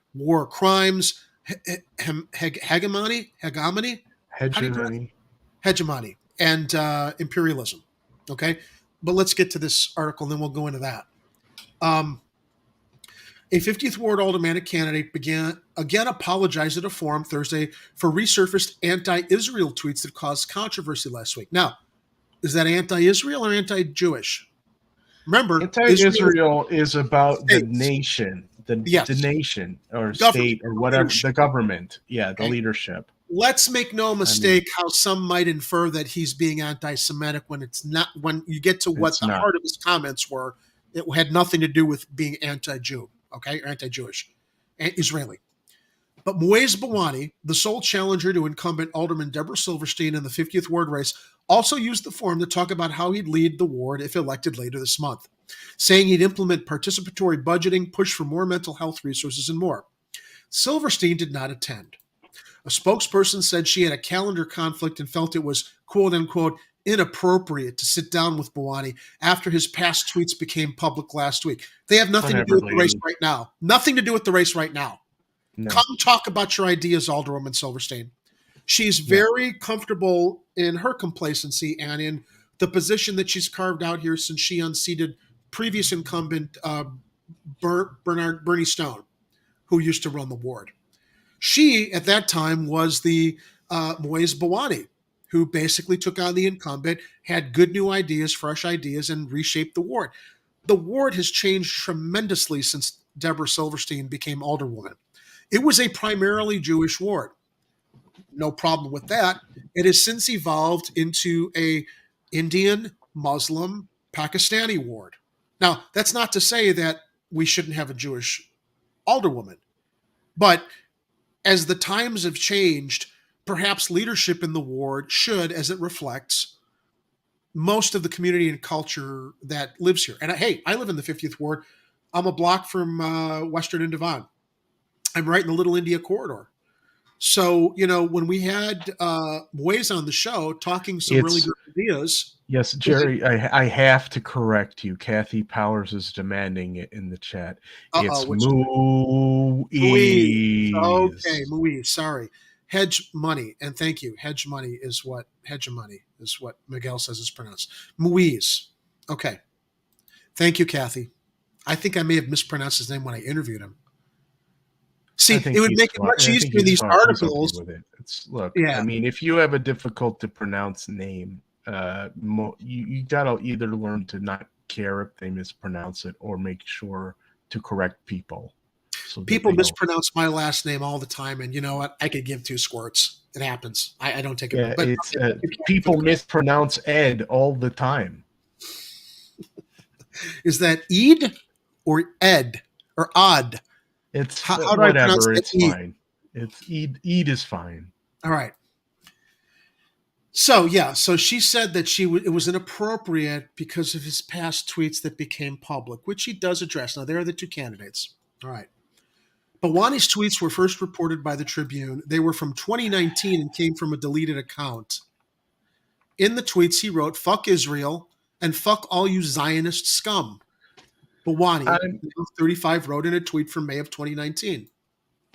crimes, hegemony, and imperialism. Okay, but let's get to this article, and then we'll go into that. A 50th Ward aldermanic candidate again apologized at a forum Thursday for resurfaced anti-Israel tweets that caused controversy last week. Now, is that anti-Israel or anti-Jewish? Remember, Anti-Israel is about the nation, the nation or state or whatever, the government. Yeah, the leadership. Let's make no mistake how some might infer that he's being anti-Semitic when it's not. When you get to what the heart of his comments were, it had nothing to do with being anti-Jew, okay, or anti-Jewish, Israeli. But Moise Bawani, the sole challenger to incumbent Alderman Deborah Silverstein in the 50th Ward race, also used the forum to talk about how he'd lead the ward if elected later this month, saying he'd implement participatory budgeting, push for more mental health resources, and more. Silverstein did not attend. A spokesperson said she had a calendar conflict and felt it was, quote unquote, inappropriate to sit down with Bawani after his past tweets became public last week. They have nothing to do with the race right now. Nothing to do with the race right now. No. Come talk about your ideas, Alderwoman Silverstein. She's very comfortable in her complacency and in the position that she's carved out here since she unseated previous incumbent Bernie Stone, who used to run the ward. She, at that time, was the Moise Bawani, who basically took on the incumbent, had good new ideas, fresh ideas, and reshaped the ward. The ward has changed tremendously since Deborah Silverstein became alderwoman. It was a primarily Jewish ward. No problem with that. It has since evolved into a Indian, Muslim, Pakistani ward. Now, that's not to say that we shouldn't have a Jewish alderwoman, but as the times have changed, perhaps leadership in the ward should, as it reflects most of the community and culture that lives here. And I live in the 50th Ward. I'm a block from Western and Devon. I'm right in the Little India corridor. So, when we had Moise on the show talking some really good ideas. Yes, Jerry, I have to correct you. Kathy Powers is demanding it in the chat. It's Moise. Okay, Moise, sorry. Hedge money, and thank you. Hegemony is what Miguel says is pronounced. Moise. Okay. Thank you, Kathy. I think I may have mispronounced his name when I interviewed him. See, it would make it much easier in these articles. I mean, if you have a difficult to pronounce name, you gotta either learn to not care if they mispronounce it or make sure to correct people. So people mispronounce my last name all the time, and you know what? I could give two squirts. It happens. I don't take it. Yeah, people mispronounce Ed all the time. Is that Ed or Ed or Odd? It's how do I pronounce it? It's fine. It's Eid is fine. All right. So she said that it was inappropriate because of his past tweets that became public, which he does address. Now, there are the two candidates. All right. Bawani's tweets were first reported by the Tribune. They were from 2019 and came from a deleted account. In the tweets, he wrote, "Fuck Israel and fuck all you Zionist scum." Bawani, 35, wrote in a tweet from May of 2019.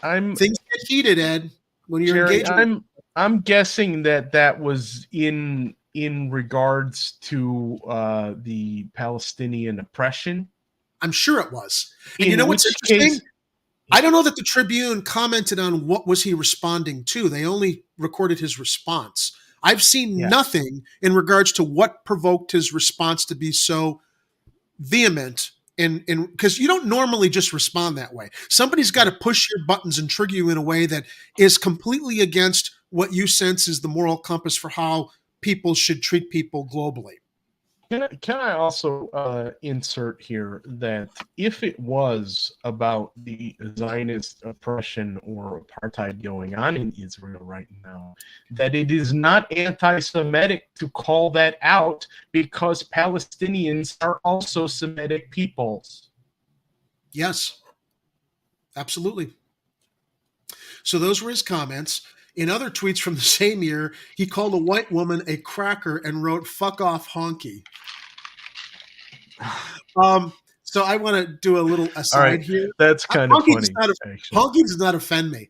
Things get heated, Ed, when you're Jerry, engaging. I'm guessing that was in regards to the Palestinian oppression. I'm sure it was. And In you know what's which interesting? case- I don't know that the Tribune commented on what was he responding to. They only recorded his response. I've seen nothing in regards to what provoked his response to be so vehement, in because you don't normally just respond that way. Somebody's got to push your buttons and trigger you in a way that is completely against what you sense is the moral compass for how people should treat people globally. Can I also insert here that if it was about the Zionist oppression or apartheid going on in Israel right now, that it is not anti-Semitic to call that out because Palestinians are also Semitic peoples. Yes, absolutely. So those were his comments. In other tweets from the same year, he called a white woman a cracker and wrote, "Fuck off, honky." So I want to do a little aside here. That's kind of funny. Honky does not offend me.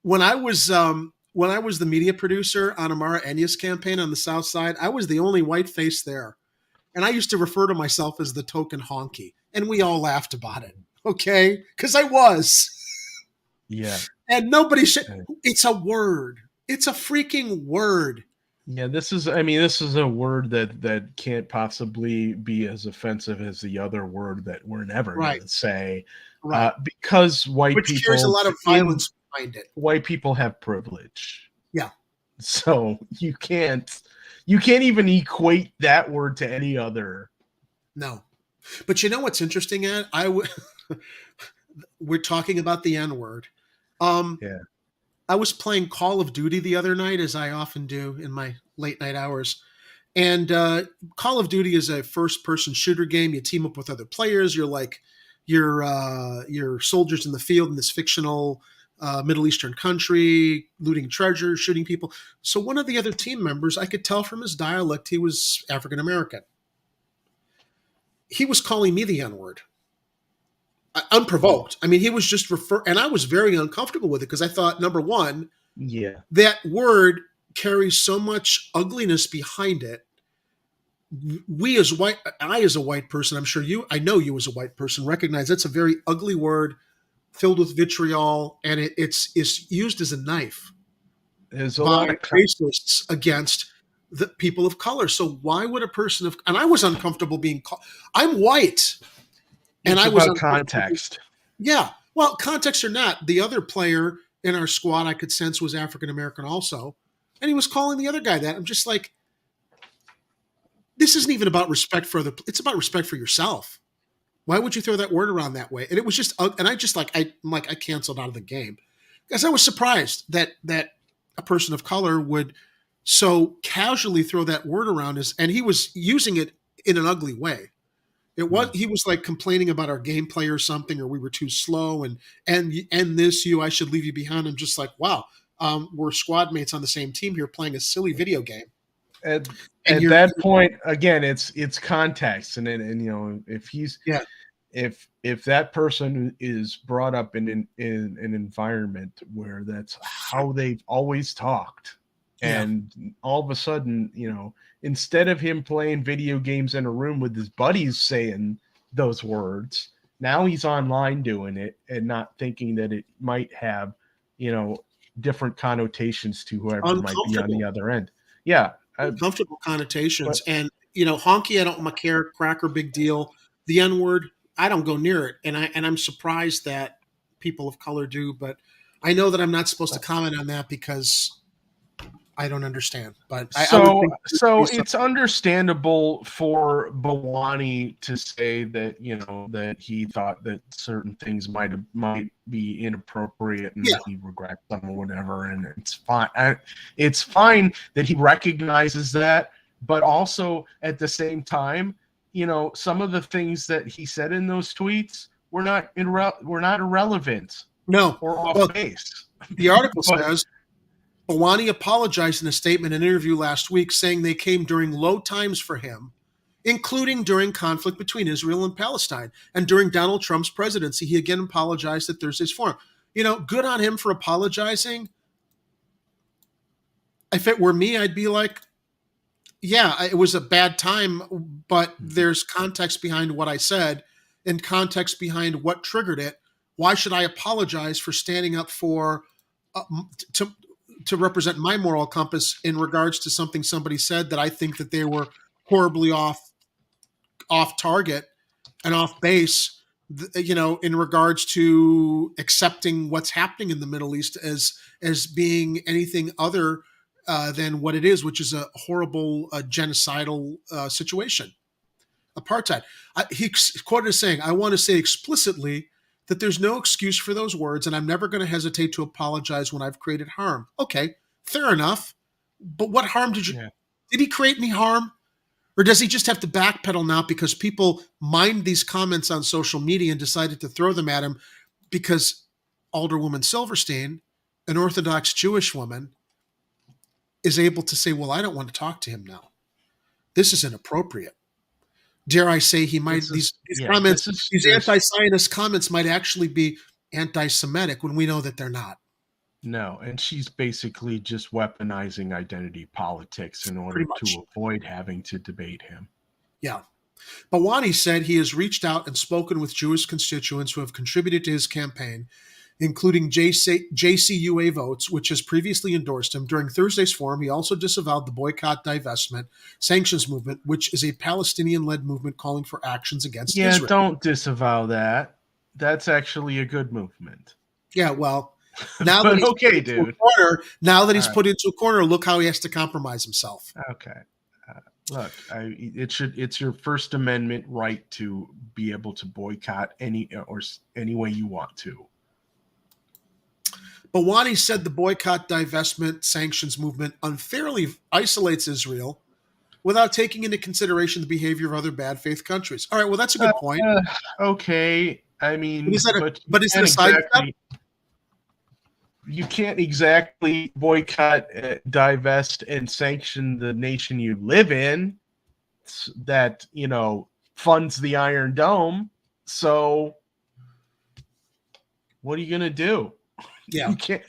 When I was the media producer on Amara Enya's campaign on the South Side, I was the only white face there. And I used to refer to myself as the token honky. And we all laughed about it. Okay? Because I was. Yeah. And nobody should. It's a word. It's a freaking word. Yeah, this is a word that can't possibly be as offensive as the other word that we're never going to say. Right. Because which carries a lot of violence behind it. White people have privilege. Yeah. So you can't even equate that word to any other. No. But you know what's interesting, Ed? We're talking about the N-word. Yeah. I was playing Call of Duty the other night, as I often do in my late night hours. And Call of Duty is a first-person shooter game. You team up with other players. You're soldiers in the field in this fictional Middle Eastern country, looting treasure, shooting people. So one of the other team members, I could tell from his dialect, he was African American. He was calling me the N-word. Unprovoked. I mean, he was just and I was very uncomfortable with it because I thought, number one, that word carries so much ugliness behind it. I as a white person, I'm sure I know you as a white person, recognize that's a very ugly word filled with vitriol, and it's used as a knife There's a by lot of racists against the people of color. So why would a person of, and I was uncomfortable being called, I'm white. And I was about context. Yeah. Well, context or not, the other player in our squad I could sense was African American also. And he was calling the other guy that. I'm just like, this isn't even about respect for it's about respect for yourself. Why would you throw that word around that way? And it was just, and I just I canceled out of the game because I was surprised that a person of color would so casually throw that word around and he was using it in an ugly way. He was like complaining about our gameplay or something, or we were too slow and I should leave you behind. I'm just like, wow, we're squad mates on the same team here playing a silly video game. At that point, again, it's context, and you know, if that person is brought up in an environment where that's how they've always talked, and all of a sudden, you know, instead of him playing video games in a room with his buddies saying those words, now he's online doing it and not thinking that it might have, you know, different connotations to whoever might be on the other end. Yeah. Uncomfortable connotations. And, you know, honky, I don't care, cracker, big deal. The N-word, I don't go near it. And I'm surprised that people of color do, but I know that I'm not supposed to comment on that because I don't understand, but so it's understandable for Bawani to say that, you know, that he thought that certain things might be inappropriate and that he regrets them or whatever, and it's fine. It's fine that he recognizes that, but also at the same time, you know, some of the things that he said in those tweets were not irrelevant. No, or off base. The article says Bawani apologized in a statement in an interview last week, saying they came during low times for him, including during conflict between Israel and Palestine. And during Donald Trump's presidency, he again apologized at Thursday's forum. good on him for apologizing. If it were me, I'd be like, yeah, it was a bad time, but there's context behind what I said and context behind what triggered it. Why should I apologize for standing up for to represent my moral compass in regards to something somebody said that I think that they were horribly off target and off base, in regards to accepting what's happening in the Middle East as being anything other than what it is, which is a horrible genocidal situation, apartheid. He quoted as saying, "I want to say explicitly that there's no excuse for those words, and I'm never going to hesitate to apologize when I've created harm." Okay, fair enough. But what harm did he create any harm? Or does he just have to backpedal now because people mined these comments on social media and decided to throw them at him because Alderwoman Silverstein, an Orthodox Jewish woman, is able to say, well, I don't want to talk to him now. This is inappropriate. Dare I say these anti-Zionist comments might actually be anti-Semitic when we know that they're not. No, and she's basically just weaponizing identity politics in order to avoid having to debate him. Yeah. Bawani said he has reached out and spoken with Jewish constituents who have contributed to his campaign, including JCUA Votes, which has previously endorsed him. During Thursday's forum, he also disavowed the boycott, divestment, sanctions movement, which is a Palestinian-led movement calling for actions against Israel. Yeah, don't disavow that. That's actually a good movement. Yeah, well, now that he's okay, dude. He's put into a corner, look how he has to compromise himself. Okay. Look, it's your First Amendment right to be able to boycott any way you want to. Bawani said the boycott, divestment, sanctions movement unfairly isolates Israel without taking into consideration the behavior of other bad faith countries. All right, well, that's a good point. Okay, I mean, but is it a side step? You can't exactly boycott, divest, and sanction the nation you live in that, funds the Iron Dome. So what are you going to do? Yeah. You can't.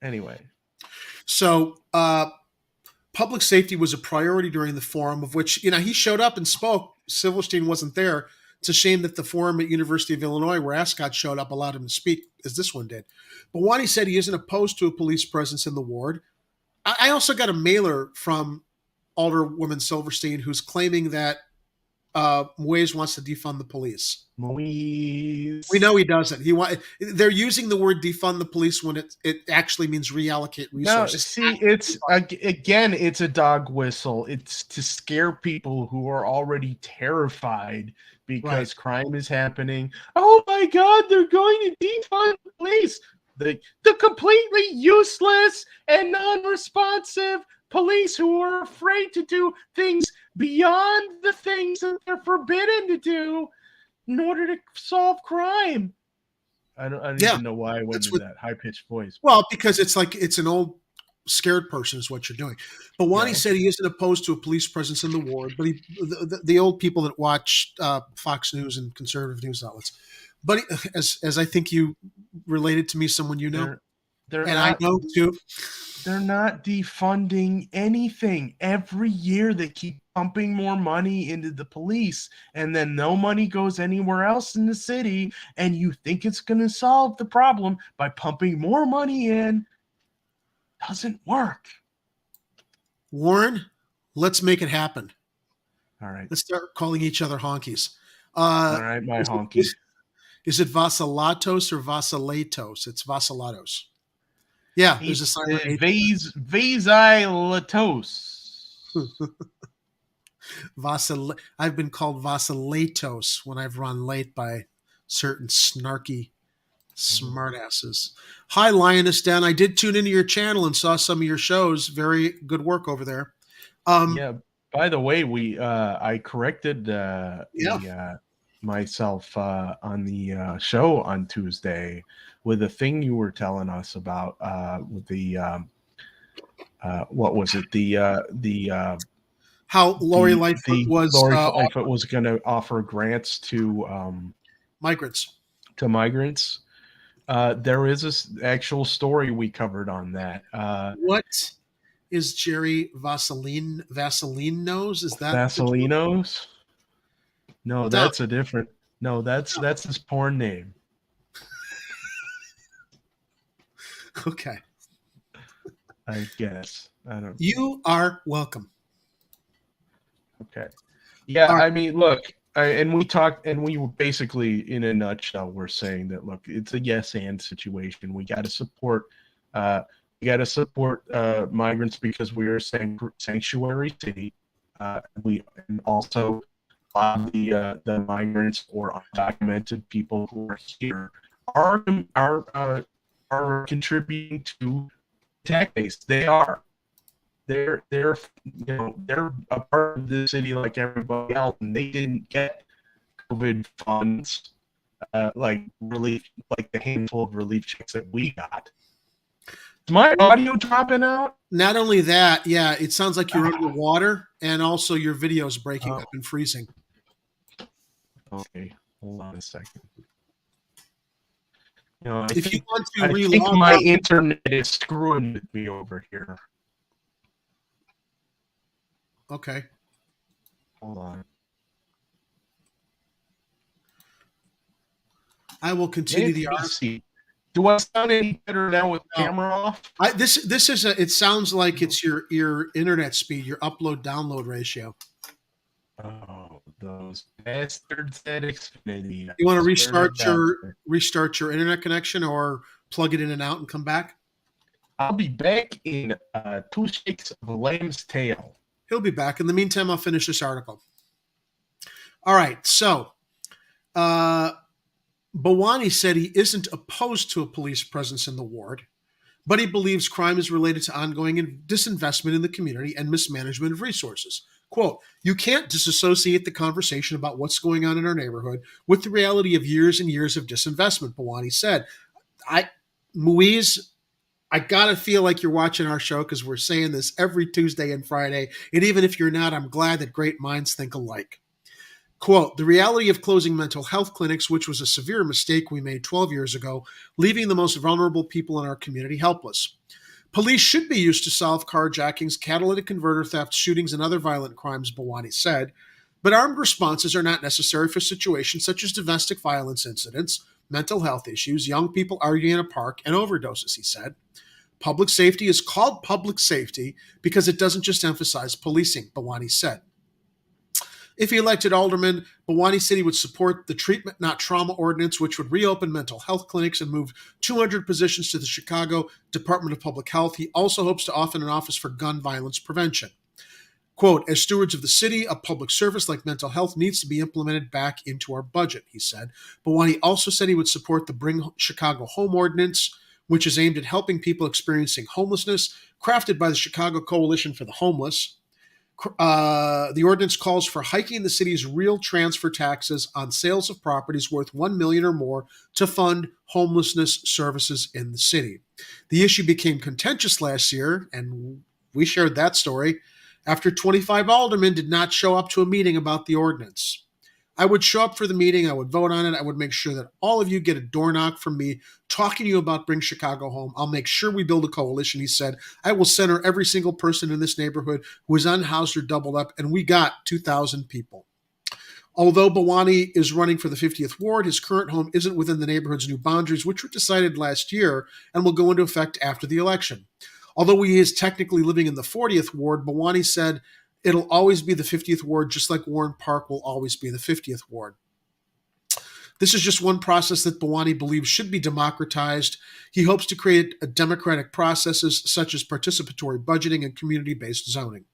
Anyway. So public safety was a priority during the forum, of which, he showed up and spoke. Silverstein wasn't there. It's a shame that the forum at University of Illinois, where Ascot showed up, allowed him to speak, as this one did. But Bawani said he isn't opposed to a police presence in the ward. I also got a mailer from Alderwoman Silverstein who's claiming that Moise wants to defund the police. Moise. We know he doesn't. They're using the word defund the police when it actually means reallocate resources. No, see, it's a dog whistle. It's to scare people who are already terrified because crime is happening. Oh my God, they're going to defund the police. The completely useless and non-responsive police who are afraid to do things beyond the things that they're forbidden to do in order to solve crime. I don't even know why I went into that high-pitched voice. Well, because it's like it's an old scared person is what you're doing. But Bawani said he isn't opposed to a police presence in the ward, but the old people that watch Fox News and conservative news outlets. But as I think you related to me, someone you know, I know too. They're not defunding anything. Every year they keep pumping more money into the police, and then no money goes anywhere else in the city, and you think it's going to solve the problem by pumping more money in. Doesn't work. Warren, let's make it happen. All right. Let's start calling each other honkies. All right, my honkies. Is it Vasilatos or Vasilatos? It's Vasilatos. Yeah, there's a silent Vasilatos. I've been called Vasilatos when I've run late by certain snarky smartasses. Hi, Lioness Den. I did tune into your channel and saw some of your shows. Very good work over there. Yeah. By the way, I corrected myself on the show on Tuesday with a thing you were telling us about with the what was it? How Lori Lightfoot was going to offer grants to migrants to migrants. There is an actual story we covered on that. What is Jerry Vasilatos? Is that Vasilinos? No, that's a different. No, that's his porn name. Okay. I guess. I don't. You are welcome. Okay. Yeah, I mean, look, and we talked, and we were basically, in a nutshell, we're saying that, look, it's a yes and situation. We got to support. Migrants because we are a sanctuary city. And also the migrants or undocumented people who are here are contributing to tax base. They are. They're a part of the city like everybody else, and they didn't get COVID funds like relief, like the handful of relief checks that we got. Is my audio dropping out? Not only that, yeah, it sounds like you're underwater, and also your video is breaking up and freezing. Okay, hold on a second. If you want to I think relog my out- internet is screwing with me over here. Okay. Hold on. I will continue the Let's see. Do I sound any better now with the camera off? This is it sounds like it's your internet speed, your upload download ratio. Oh, those bastards at Xfinity. You want to restart your internet connection or plug it in and out and come back? I'll be back in 2 shakes of a lamb's tail. He'll be back. In the meantime, I'll finish this article. All right. So, Bhawani said he isn't opposed to a police presence in the ward, but he believes crime is related to ongoing disinvestment in the community and mismanagement of resources. Quote, "You can't disassociate the conversation about what's going on in our neighborhood with the reality of years and years of disinvestment," Bhawani said. Muiz, I gotta feel like you're watching our show because we're saying this every Tuesday and Friday. And even if you're not, I'm glad that great minds think alike. Quote, "The reality of closing mental health clinics, which was a severe mistake we made 12 years ago, leaving the most vulnerable people in our community helpless. Police should be used to solve carjackings, catalytic converter theft, shootings, and other violent crimes," Bhawani said. "But armed responses are not necessary for situations such as domestic violence incidents, mental health issues, young people arguing in a park, and overdoses," he said. "Public safety is called public safety because it doesn't just emphasize policing," Bhawani said. If he elected alderman, Bhawani said he would support the treatment, not trauma ordinance, which would reopen mental health clinics and move 200 positions to the Chicago Department of Public Health. He also hopes to offer an office for gun violence prevention. Quote, "As stewards of the city, a public service like mental health needs to be implemented back into our budget," he said. Bhawani also said he would support the Bring Chicago Home Ordinance, which is aimed at helping people experiencing homelessness, crafted by the Chicago Coalition for the Homeless. The ordinance calls for hiking the city's real transfer taxes on sales of properties worth $1 million or more to fund homelessness services in the city. The issue became contentious last year, and we shared that story, after 25 aldermen did not show up to a meeting about the ordinance. I would show up for the meeting. I would vote on it. I would make sure that all of you get a door knock from me talking to you about Bring Chicago Home. I'll make sure we build a coalition, he said. I will center every single person in this neighborhood who is unhoused or doubled up, and we got 2,000 people. Although Bhawani is running for the 50th ward, his current home isn't within the neighborhood's new boundaries, which were decided last year and will go into effect after the election. Although he is technically living in the 40th ward, Bhawani said, "It'll always be the 50th ward, just like Warren Park will always be the 50th ward." This is just one process that Bhawani believes should be democratized. He hopes to create democratic processes such as participatory budgeting and community-based zoning.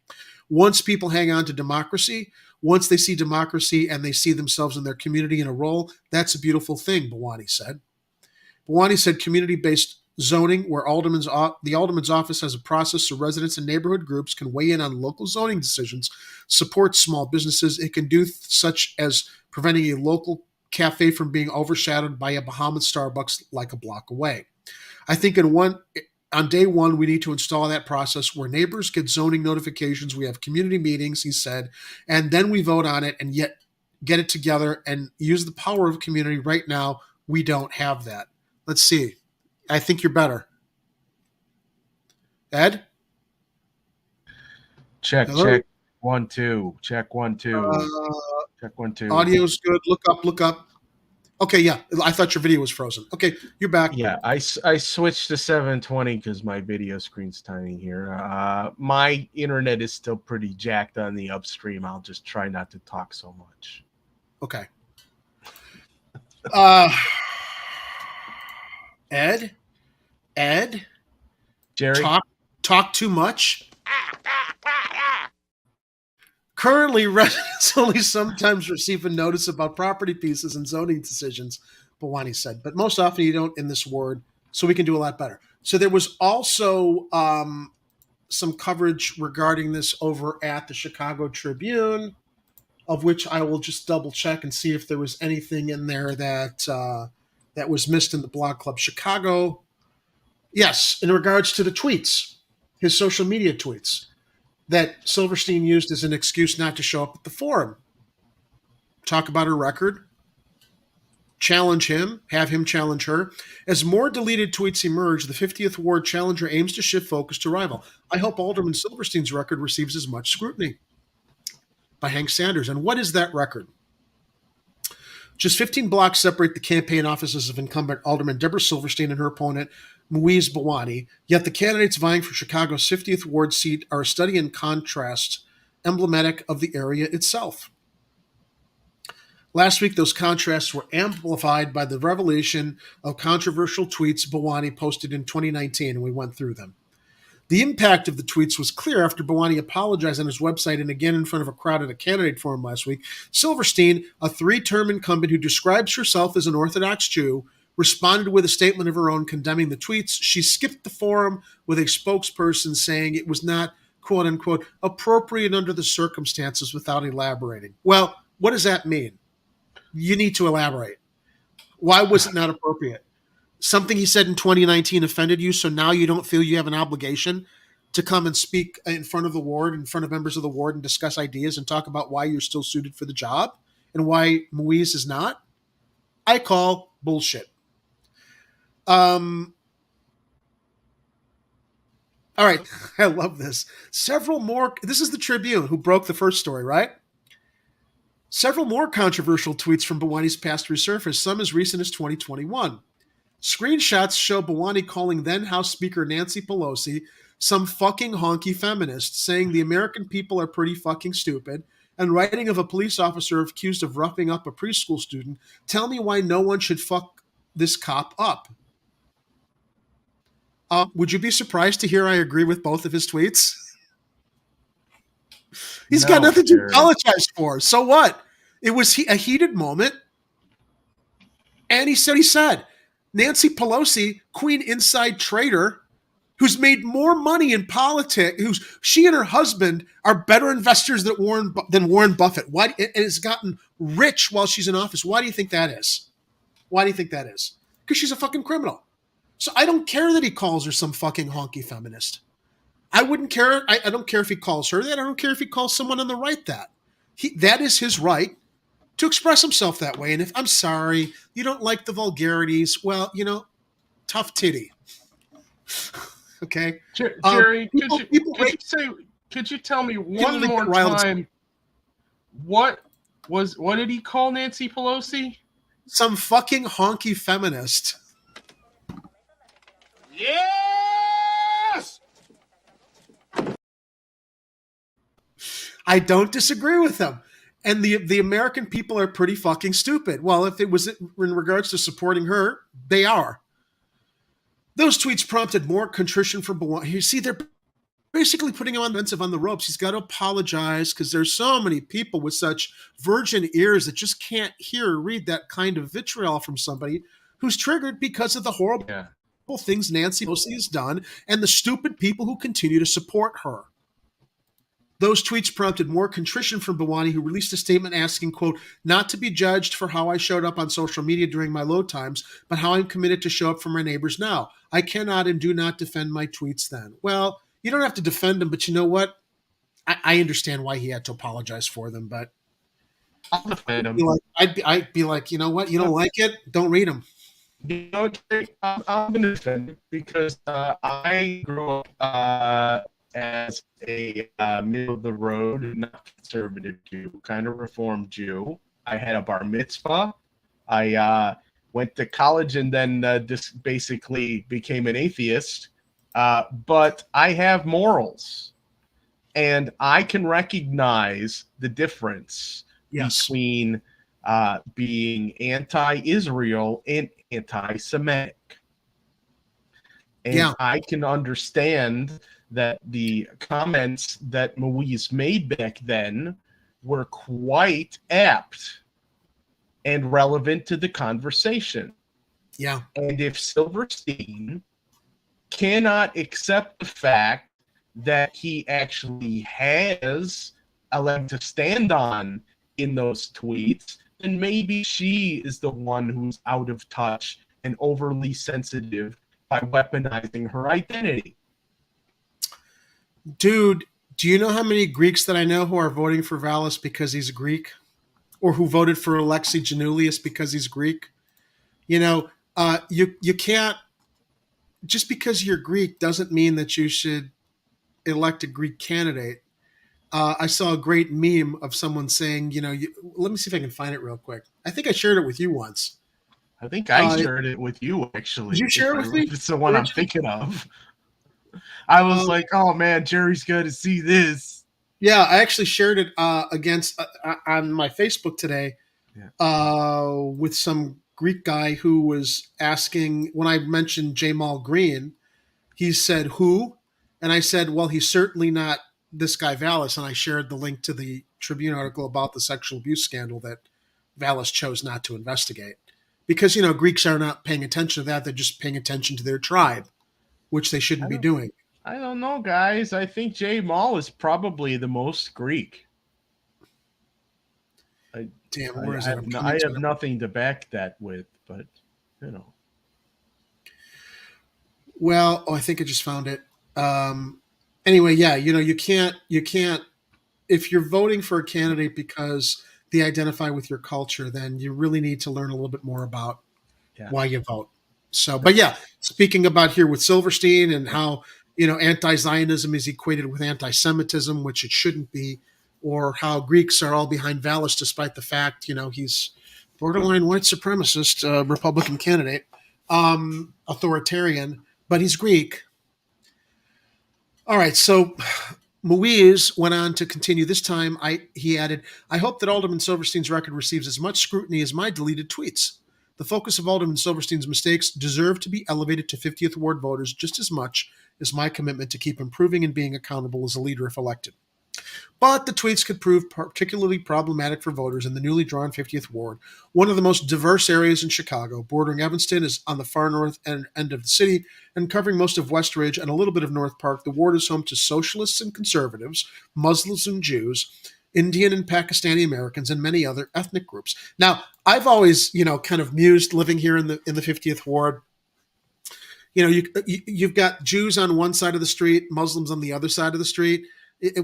Once people hang on to democracy, once they see democracy and they see themselves in their community in a role, that's a beautiful thing, Bhawani said. Bhawani said community-based zoning, where the alderman's office has a process so residents and neighborhood groups can weigh in on local zoning decisions, support small businesses. It can do such as preventing a local cafe from being overshadowed by a Bahamas Starbucks like a block away. I think on day one, we need to install that process where neighbors get zoning notifications. We have community meetings, he said, and then we vote on it and yet get it together and use the power of community right now. we don't have that. Let's see. I think you're better. Ed? Check, Hello? check. 1, 2. Check 1, 2. Check 1, 2. Audio's good. Look up. Okay, yeah. I thought your video was frozen. Okay, you're back. Yeah, I switched to 720 because my video screen's tiny here. My internet is still pretty jacked on the upstream. I'll just try not to talk so much. Okay. Ed? Jerry? Talk too much? Currently, residents only sometimes receive a notice about property pieces and zoning decisions, Bawani said, but most often you don't in this ward, so we can do a lot better. So there was also some coverage regarding this over at the Chicago Tribune, of which I will just double check and see if there was anything in there that that was missed in the Blog Club Chicago. Yes, in regards to the tweets, his social media tweets that Silverstein used as an excuse not to show up at the forum. Talk about her record, challenge him, have him challenge her. As more deleted tweets emerge, the 50th Ward challenger aims to shift focus to rival. I hope Alderman Silverstein's record receives as much scrutiny. By Hank Sanders. And what is that record? Just 15 blocks separate the campaign offices of incumbent Alderman Deborah Silverstein and her opponent, Muiz Bawani, yet the candidates vying for Chicago's 50th Ward seat are a study in contrast, emblematic of the area itself. Last week, those contrasts were amplified by the revelation of controversial tweets Bawani posted in 2019, and we went through them. The impact of the tweets was clear after Bawani apologized on his website and again in front of a crowd at a candidate forum last week. Silverstein, a 3-term incumbent who describes herself as an Orthodox Jew, responded with a statement of her own condemning the tweets. She skipped the forum with a spokesperson saying it was not, quote unquote, appropriate under the circumstances without elaborating. Well, what does that mean? You need to elaborate. Why was it not appropriate? Something he said in 2019 offended you, so now you don't feel you have an obligation to come and speak in front of the ward, in front of members of the ward, and discuss ideas and talk about why you're still suited for the job and why Muiz is not? I call bullshit. All right, I love this. This is the Tribune who broke the first story, right? Several more controversial tweets from Bawani's past resurfaced, some as recent as 2021. Screenshots show Bawani calling then House Speaker Nancy Pelosi some fucking honky feminist, saying the American people are pretty fucking stupid, and writing of a police officer accused of roughing up a preschool student, tell me why no one should fuck this cop up. Would you be surprised to hear I agree with both of his tweets? He's got nothing to apologize for. So what? It was a heated moment. And he said, Nancy Pelosi, Queen Inside Trader, who's made more money in politics, she and her husband are better investors than Warren Buffett. Why? And has gotten rich while she's in office. Why do you think that is? Why do you think that is? Because she's a fucking criminal. So I don't care that he calls her some fucking honky feminist. I wouldn't care. I don't care if he calls her that. I don't care if he calls someone on the right that. That is his right to express himself that way. And if I'm sorry, you don't like the vulgarities, well, tough titty. Okay. Jerry, could you tell me one more time what did he call Nancy Pelosi? Some fucking honky feminist. Yes! I don't disagree with him. And the American people are pretty fucking stupid. Well, if it was in regards to supporting her, they are. Those tweets prompted more contrition from Bawani. You see, they're basically putting him on the ropes. He's got to apologize because there's so many people with such virgin ears that just can't hear or read that kind of vitriol from somebody who's triggered because of the horrible things Nancy Pelosi has done and the stupid people who continue to support her. Those tweets prompted more contrition from Bawani, who released a statement asking, quote, not to be judged for how I showed up on social media during my low times, but how I'm committed to show up for my neighbors now. I cannot and do not defend my tweets then. Well, you don't have to defend them, but you know what? I understand why he had to apologize for them, but I'll defend him. I'd be like, you know what? You don't like it? Don't read them. You know, I'm going to defend it because I grew up as a middle-of-the-road, not conservative Jew, kind of Reformed Jew. I had a bar mitzvah. I went to college and then just basically became an atheist. But I have morals, and I can recognize the difference between being anti-Israel and anti-Semitic. And I can understand that the comments that Moise made back then were quite apt and relevant to the conversation. Yeah. And if Silverstein cannot accept the fact that he actually has a leg to stand on in those tweets, then maybe she is the one who's out of touch and overly sensitive by weaponizing her identity. Dude, do you know how many Greeks that I know who are voting for Vallas because he's Greek? Or who voted for Alexei Janulius because he's Greek? You know, you can't, just because you're Greek doesn't mean that you should elect a Greek candidate. I saw a great meme of someone saying, you know, let me see if I can find it real quick. I think I shared it with you once. I think I shared it with you, actually. Did you share it with me? It's the one I'm thinking of. I was like, oh, man, Jerry's going to see this. Yeah, I actually shared it on my Facebook today with some Greek guy who was asking, when I mentioned Jamal Green, he said, who? And I said, well, he's certainly not this guy Vallas. And I shared the link to the Tribune article about the sexual abuse scandal that Vallas chose not to investigate. Because, you know, Greeks are not paying attention to that. They're just paying attention to their tribe, which they shouldn't be doing. I don't know, guys. I think Jamal is probably the most Greek. Where is it? I have nothing to back that with, but, you know. Well, I think I just found it. Anyway, yeah, you know, you can't, if you're voting for a candidate because they identify with your culture, then you really need to learn a little bit more about why you vote. So, but yeah, speaking about here with Silverstein and how, you know, anti-Zionism is equated with anti-Semitism, which it shouldn't be, or how Greeks are all behind Vallas despite the fact, you know, he's borderline white supremacist, Republican candidate, authoritarian, but he's Greek. All right, so Moise went on to continue. This time, he added, I hope that Alderman Silverstein's record receives as much scrutiny as my deleted tweets. The focus of Alderman Silverstein's mistakes deserve to be elevated to 50th Ward voters just as much as my commitment to keep improving and being accountable as a leader if elected. But the tweets could prove particularly problematic for voters in the newly drawn 50th Ward, one of the most diverse areas in Chicago. Bordering Evanston is on the far north end of the city and covering most of West Ridge and a little bit of North Park. The ward is home to socialists and conservatives, Muslims and Jews, Indian and Pakistani Americans, and many other ethnic groups. Now, I've always, you know, kind of mused living here in the 50th Ward. You know, you've got Jews on one side of the street, Muslims on the other side of the street,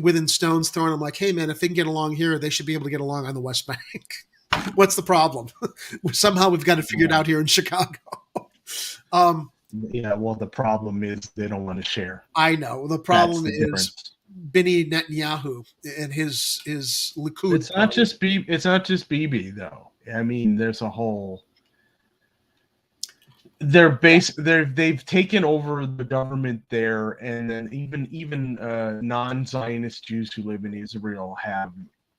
within stone's throw. I'm like, hey, man, if they can get along here, they should be able to get along on the West Bank. What's the problem? Somehow we've got to figure it out here in Chicago. Yeah, well, the problem is they don't want to share. I know. The problem is Benny Netanyahu and his Likud. It's not just Bibi though. I mean, there's a whole. They've taken over the government there, and then even non-Zionist Jews who live in Israel have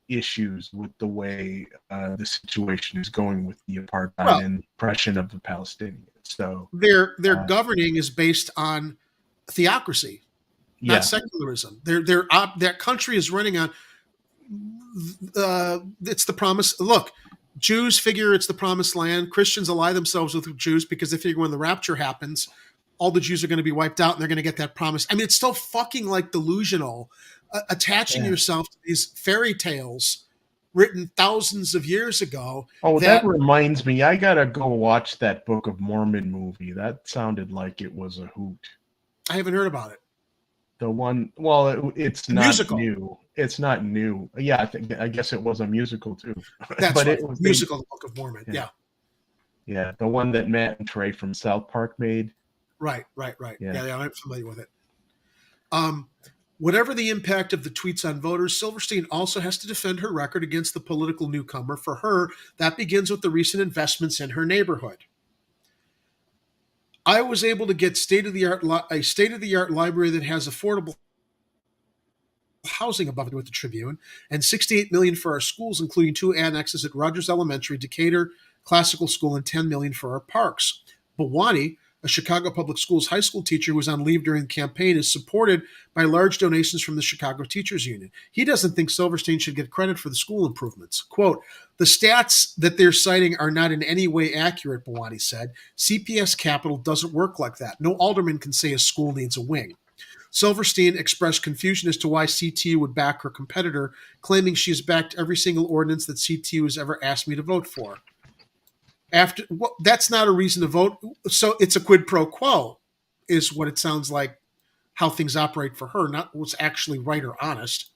issues with the way the situation is going with the apartheid and oppression of the Palestinians. So their governing is based on theocracy, not secularism. Their country is running on it's the promise. Look, Jews figure it's the promised land. Christians ally themselves with Jews because they figure when the rapture happens, all the Jews are going to be wiped out and they're going to get that promise. I mean, it's so fucking like delusional, attaching yourself to these fairy tales written thousands of years ago. Oh, that reminds me. I got to go watch that Book of Mormon movie. That sounded like it was a hoot. I haven't heard about it. The one, well, it's not musical. New. It's not new. Yeah, I guess it was a musical too. That's but right. It was musical, The Book of Mormon. Yeah. Yeah, the one that Matt and Trey from South Park made. Right. Yeah. Yeah, I'm familiar with it. Whatever the impact of the tweets on voters, Silverstein also has to defend her record against the political newcomer. For her, that begins with the recent investments in her neighborhood. I was able to get a state-of-the-art library that has affordable housing above it with the Tribune, and $68 million for our schools, including 2 annexes at Rogers Elementary, Decatur Classical School, and $10 million for our parks. Bawani, a Chicago Public Schools high school teacher who was on leave during the campaign, is supported by large donations from the Chicago Teachers Union. He doesn't think Silverstein should get credit for the school improvements. Quote, "The stats that they're citing are not in any way accurate," Bawani said. "CPS capital doesn't work like that. No alderman can say a school needs a wing." Silverstein expressed confusion as to why CTU would back her competitor, claiming she has backed every single ordinance that CTU has ever asked me to vote for. That's not a reason to vote. So it's a quid pro quo, is what it sounds like, how things operate for her, not what's actually right or honest.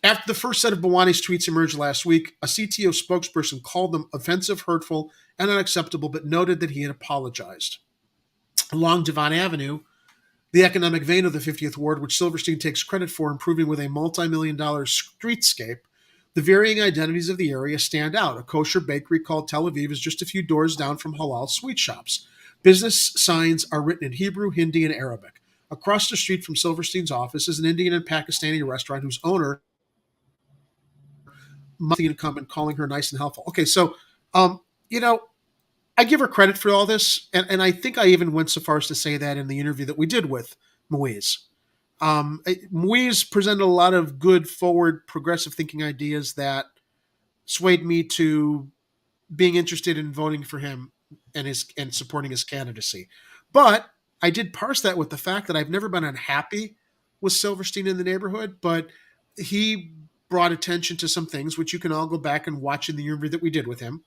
After the first set of Bawani's tweets emerged last week, a CTO spokesperson called them offensive, hurtful, and unacceptable, but noted that he had apologized. Along Devon Avenue, the economic vein of the 50th Ward, which Silverstein takes credit for improving with a multi-million-dollar streetscape, the varying identities of the area stand out. A kosher bakery called Tel Aviv is just a few doors down from halal sweet shops. Business signs are written in Hebrew, Hindi, and Arabic. Across the street from Silverstein's office is an Indian and Pakistani restaurant whose owner, monthly income, and calling her nice and helpful. Okay, so, I give her credit for all this, and I think I even went so far as to say that in the interview that we did with Moise. Moise presented a lot of good, forward, progressive thinking ideas that swayed me to being interested in voting for him and supporting his candidacy. But I did parse that with the fact that I've never been unhappy with Silverstein in the neighborhood, but he brought attention to some things, which you can all go back and watch in the interview that we did with him.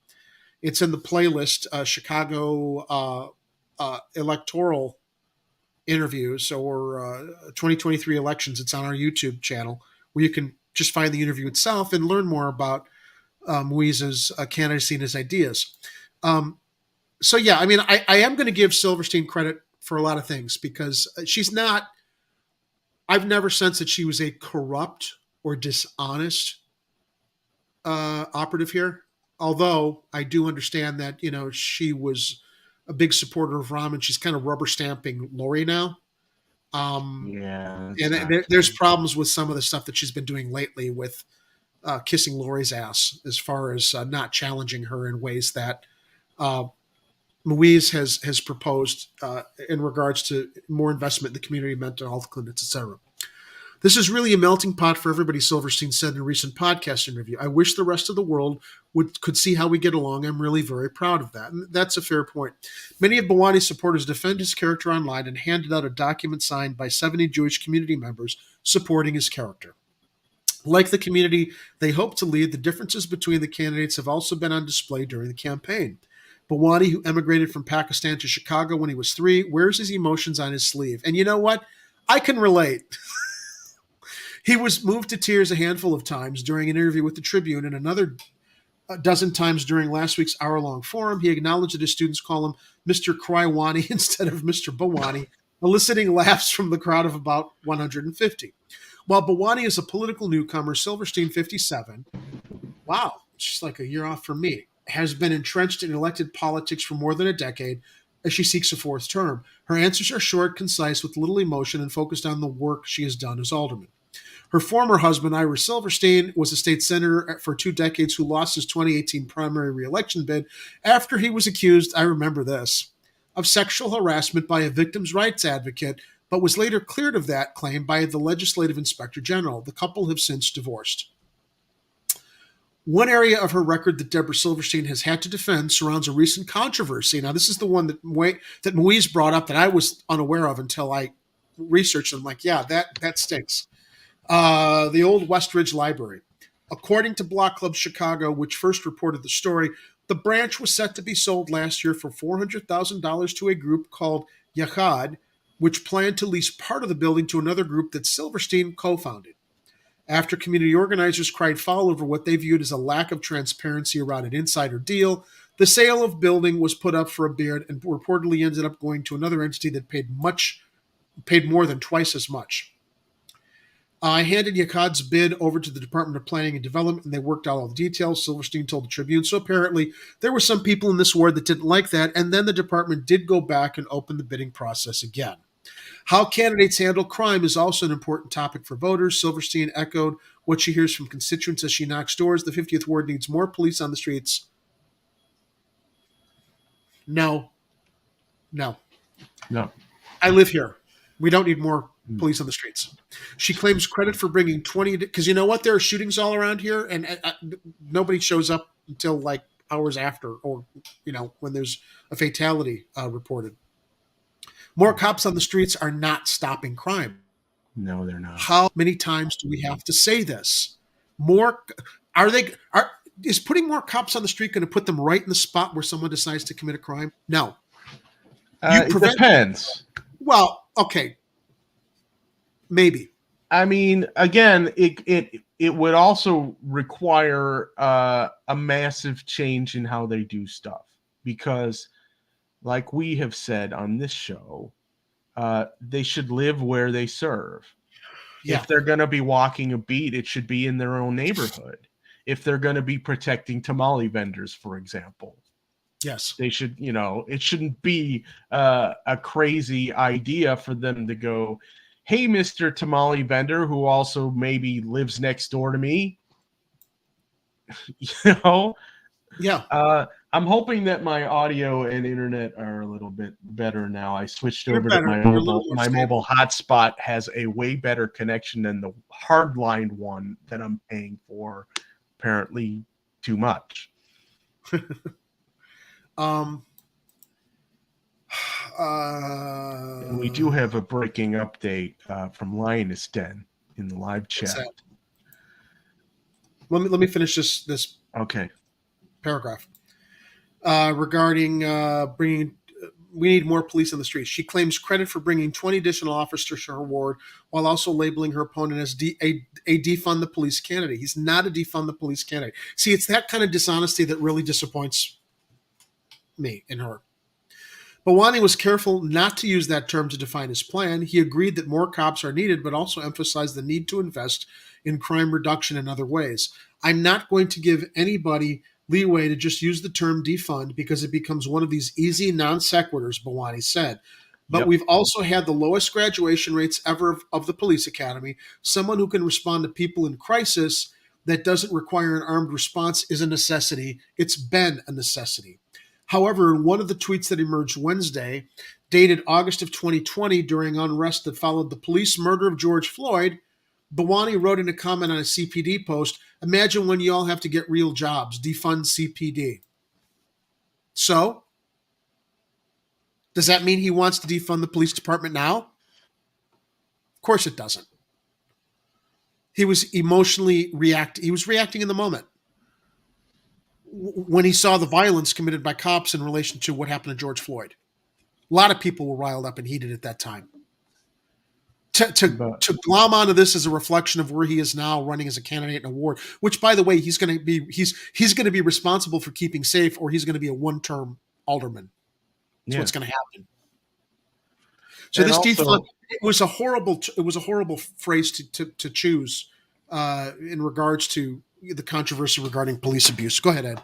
It's in the playlist, Chicago electoral interviews or 2023 elections. It's on our YouTube channel where you can just find the interview itself and learn more about Moise's candidacy and his ideas. So, yeah, I mean, I am going to give Silverstein credit for a lot of things because she's not – I've never sensed that she was a corrupt or dishonest operative here. Although I do understand that, she was a big supporter of Rahm and she's kind of rubber stamping Lori now. And there's problems with some of the stuff that she's been doing lately with kissing Lori's ass as far as not challenging her in ways that Moise has proposed in regards to more investment in the community, mental health clinics, etc. This is really a melting pot for everybody, Silverstein said in a recent podcast interview. I wish the rest of the world could see how we get along. I'm really very proud of that. And that's a fair point. Many of Bawani's supporters defend his character online and handed out a document signed by 70 Jewish community members supporting his character. Like the community they hope to lead, the differences between the candidates have also been on display during the campaign. Bawani, who emigrated from Pakistan to Chicago when he was 3, wears his emotions on his sleeve. And you know what? I can relate. He was moved to tears a handful of times during an interview with the Tribune and another dozen times during last week's hour-long forum. He acknowledged that his students call him Mr. Crywani instead of Mr. Bawani, eliciting laughs from the crowd of about 150. While Bawani is a political newcomer, Silverstein, 57, wow, she's like a year off from me, has been entrenched in elected politics for more than a decade as she seeks a 4th term. Her answers are short, concise, with little emotion, and focused on the work she has done as alderman. Her former husband, Ira Silverstein, was a state senator for 2 decades who lost his 2018 primary re-election bid after he was accused, I remember this, of sexual harassment by a victims' rights advocate, but was later cleared of that claim by the legislative inspector general. The couple have since divorced. One area of her record that Deborah Silverstein has had to defend surrounds a recent controversy. Now, this is the one that Moise brought up that I was unaware of until I researched it. I'm like, yeah, that stinks. The old Westridge Library. According to Block Club Chicago, which first reported the story, the branch was set to be sold last year for $400,000 to a group called Yachad, which planned to lease part of the building to another group that Silverstein co-founded. After community organizers cried foul over what they viewed as a lack of transparency around an insider deal, The sale of building was put up for a bid and reportedly ended up going to another entity that paid more than twice as much. I handed Yakad's bid over to the Department of Planning and Development, and they worked out all the details, Silverstein told the Tribune. So apparently there were some people in this ward that didn't like that, and then the department did go back and open the bidding process again. How candidates handle crime is also an important topic for voters. Silverstein echoed what she hears from constituents as she knocks doors. The 50th ward needs more police on the streets. No. I live here. We don't need more police on the streets. She claims credit for bringing 20, because you know what? There are shootings all around here, and nobody shows up until like hours after, or, when there's a fatality reported. More cops on the streets are not stopping crime. No, they're not. How many times do we have to say this? Is putting more cops on the street going to put them right in the spot where someone decides to commit a crime? No. It depends. Well, okay. Maybe. I mean, again, it would also require a massive change in how they do stuff, because, like we have said on this show, they should live where they serve. Yeah. If they're going to be walking a beat, it should be in their own neighborhood. If they're going to be protecting tamale vendors, for example. Yes. They should, it shouldn't be a crazy idea for them to go, hey, Mr. Tamale vendor, who also maybe lives next door to me. Yeah. I'm hoping that my audio and internet are a little bit better now. I switched over to my mobile. My mobile hotspot has a way better connection than the hardline one that I'm paying for. Apparently, too much. We do have a breaking update from Lioness Den in the live chat. Let me finish this okay paragraph regarding bringing. We need more police on the streets. She claims credit for bringing 20 additional officers to her ward, while also labeling her opponent as a defund the police candidate. He's not a defund the police candidate. See, it's that kind of dishonesty that really disappoints me in her. Bawani was careful not to use that term to define his plan. He agreed that more cops are needed, but also emphasized the need to invest in crime reduction in other ways. I'm not going to give anybody leeway to just use the term defund because it becomes one of these easy non sequiturs, Bawani said. But We've also had the lowest graduation rates ever of the police academy. Someone who can respond to people in crisis that doesn't require an armed response is a necessity. It's been a necessity. However, in one of the tweets that emerged Wednesday, dated August of 2020, during unrest that followed the police murder of George Floyd, Bawani wrote in a comment on a CPD post, "Imagine when you all have to get real jobs, defund CPD." So, does that mean he wants to defund the police department now? Of course it doesn't. He was emotionally reacting. He was reacting in the moment when he saw the violence committed by cops in relation to what happened to George Floyd. A lot of people were riled up and heated at that time. To glom onto this as a reflection of where he is now, running as a candidate in a ward, which, by the way, he's going to be responsible for keeping safe, or he's going to be a one-term alderman. That's what's going to happen. So and this defund, it was a horrible phrase to choose in regards to the controversy regarding police abuse. Go ahead, Ed.